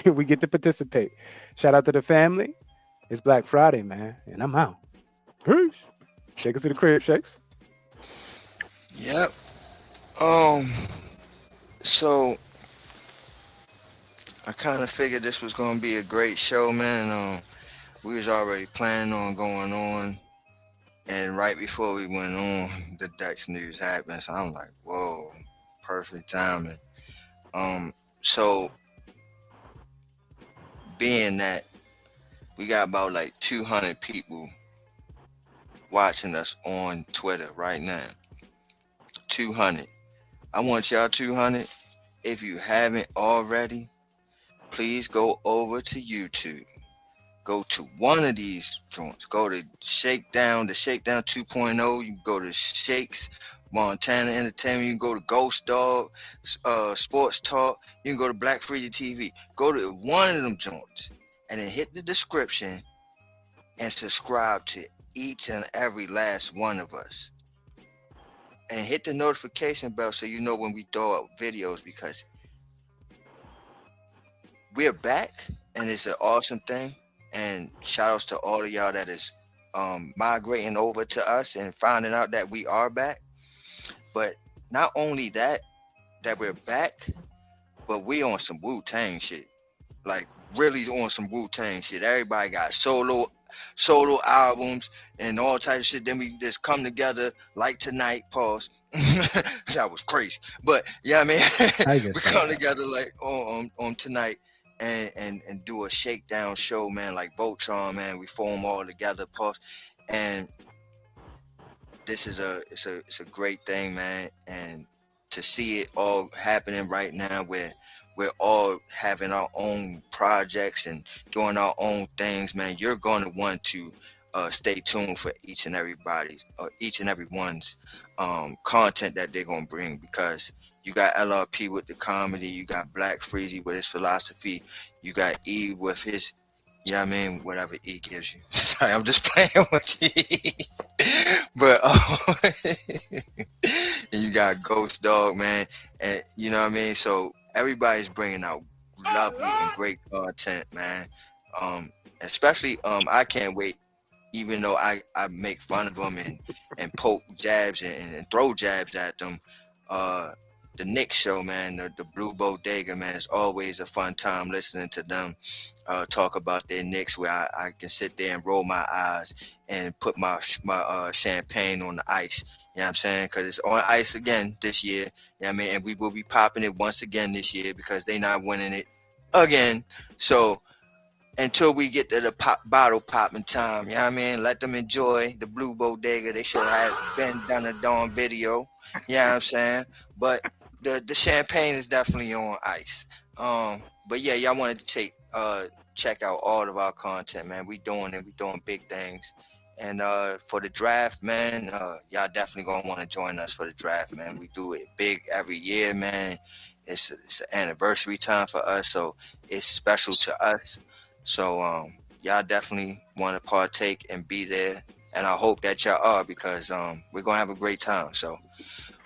We get to participate. Shout out to the family. It's Black Friday, man. And I'm out. Peace. Take us to the crib, Shakes. Yep. So I kind of figured this was gonna be a great show, man. We was already planning on going on, and right before we went on, the Dex news happened. So I'm like, whoa, perfect timing. So being that we got about like 200 people watching us on Twitter right now, 200. I want y'all 200. If you haven't already, please go over to YouTube. Go to one of these joints. Go to Shakedown, the Shakedown 2.0. You can go to Shakes, Montana Entertainment. You can go to Ghost Dog, Sports Talk. You can go to Black Freezy TV. Go to one of them joints and then hit the description and subscribe to each and every last one of us. and hit the notification bell so you know when we throw up videos, because we're back and it's an awesome thing. And shout outs to all of y'all that is migrating over to us and finding out that we are back. But not only that we're back, but we on some Wu-Tang shit. Like really on some Wu-Tang shit. Everybody got solo albums and all types of shit. Then we just come together like tonight. Pause. That was crazy. But yeah, I mean, we come together like on tonight and do a shakedown show, man. Like Voltron, man. We form all together. Pause. And this is it's a great thing, man. And to see it all happening right now, where we're all having our own projects and doing our own things, man. You're going to want to stay tuned for each and everyone's content that they're going to bring, because you got LRP with the comedy, you got Black Freezy with his philosophy, you got E with his, you know what I mean, whatever E gives you. Sorry, I'm just playing with you. But and you got Ghost Dog, man, and you know what I mean. So everybody's bringing out lovely and great content, man. Especially I can't wait. Even though I make fun of them and poke jabs and throw jabs at them, the Knicks show, man, the Blue Bodega, man, it's always a fun time listening to them talk about their Knicks, where I can sit there and roll my eyes and put my champagne on the ice. You know what I'm saying? Because it's on ice again this year. You know what I mean? And we will be popping it once again this year because they not winning it again. So until we get to the bottle popping time, you know what I mean? Let them enjoy the Blue Bodega. They should have been done a darn video. You know what I'm saying? But the champagne is definitely on ice. But yeah, y'all wanted to check out all of our content, man. We doing it. We doing big things. And for the draft, man, y'all definitely gonna want to join us for the draft, man. We do it big every year, man. It's an anniversary time for us, so it's special to us. So y'all definitely want to partake and be there, and I hope that y'all are, because we're gonna have a great time. So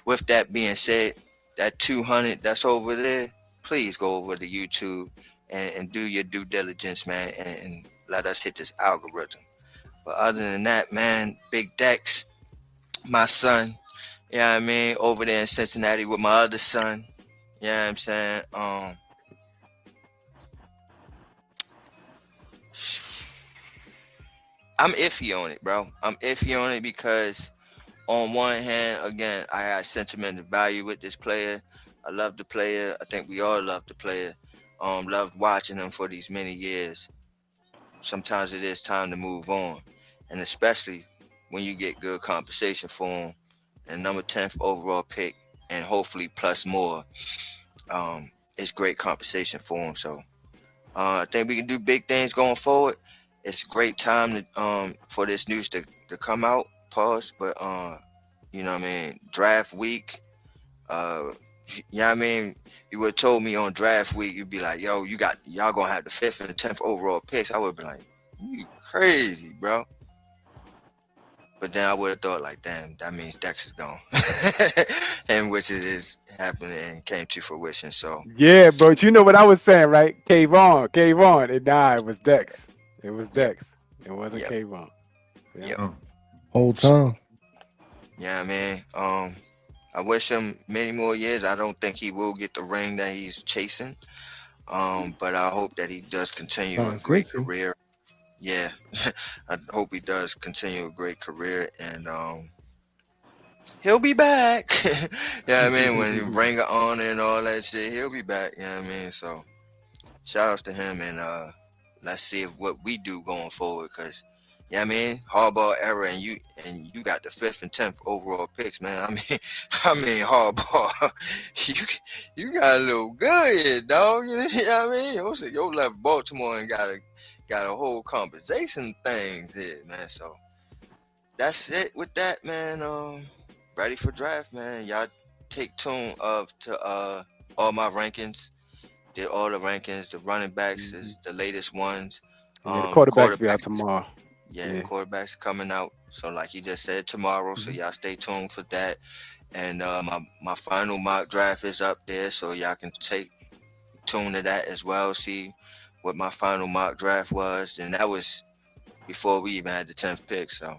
with that being said, that 200 that's over there, please go over to YouTube and do your due diligence, man, and let us hit this algorithm. But other than that, man, Big Dex, my son, you know what I mean, over there in Cincinnati with my other son, you know what I'm saying? I'm iffy on it, bro. I'm iffy on it because on one hand, again, I had sentimental value with this player. I love the player. I think we all love the player. Loved watching him for these many years. Sometimes it is time to move on. And especially when you get good compensation for him, and number 10th overall pick, and hopefully plus more, it's great compensation for him. So I think we can do big things going forward. It's a great time to for this news to come out. Pause. But you know what I mean, draft week. Yeah, I mean, you would have told me on draft week, you'd be like, yo, y'all gonna have the 5th and the 10th overall picks. I would be like, you crazy, bro. But then I would have thought, like, damn, that means Dex is gone. And which it is happening and came to fruition. So yeah, bro, you know what I was saying, right? K-Von. And nah, it was Dex. It was Dex. It wasn't K-Von. Yeah. Whole time. Yeah, man. I wish him many more years. I don't think he will get the ring that he's chasing. But I hope that he does continue a great career. Yeah, I hope he does continue a great career, and he'll be back. Yeah, I mean, when you Ring of Honor and all that shit, he'll be back. You know what I mean? So shout outs to him, and let's see what we do going forward, because yeah, I mean, Harbaugh era, and you got the 5th and 10th overall picks, man. I mean, Harbaugh, you got a little good here, dog. You know what I mean? Yo left Baltimore and got a whole compensation things here, man. So that's it with that, man. Ready for draft, man. Y'all take tune to all my rankings. Did all the rankings. The running backs is the latest ones. Yeah, the quarterbacks be out tomorrow. Yeah, quarterbacks coming out. So like he just said, tomorrow. So y'all stay tuned for that. And my final mock draft is up there, so y'all can take tune to that as well. See what my final mock draft was, and that was before we even had the 10th pick. So,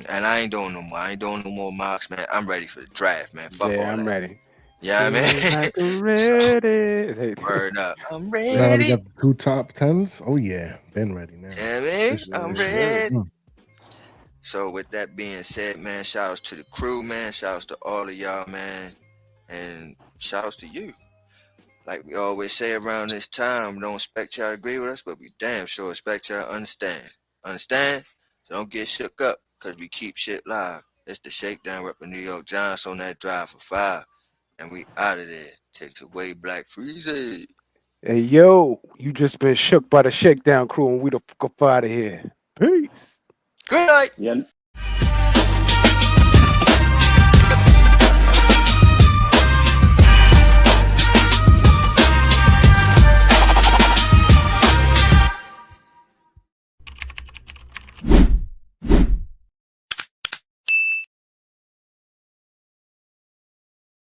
and I ain't doing no more. I ain't doing no more mocks, man. I'm ready for the draft, man. Fuck all I'm that. ready. Yeah, man. Ready. Word up. I'm Now ready. we got the 2 top 10s. Oh yeah, been ready now. Yeah, man. For sure, I'm for sure. ready. Mm. So with that being said, man, shout outs to the crew, man. Shout outs to all of y'all, man. And shout outs to you. Like we always say around this time, we don't expect y'all to agree with us, but we damn sure expect y'all to understand. Understand? So don't get shook up, because we keep shit live. It's the Shakedown repping New York Giants on that drive for 5. And we out of there. Take it away, Black Freezy. Hey, yo, you just been shook by the Shakedown crew, and we the fuck up out of here. Peace. Good night. Yeah.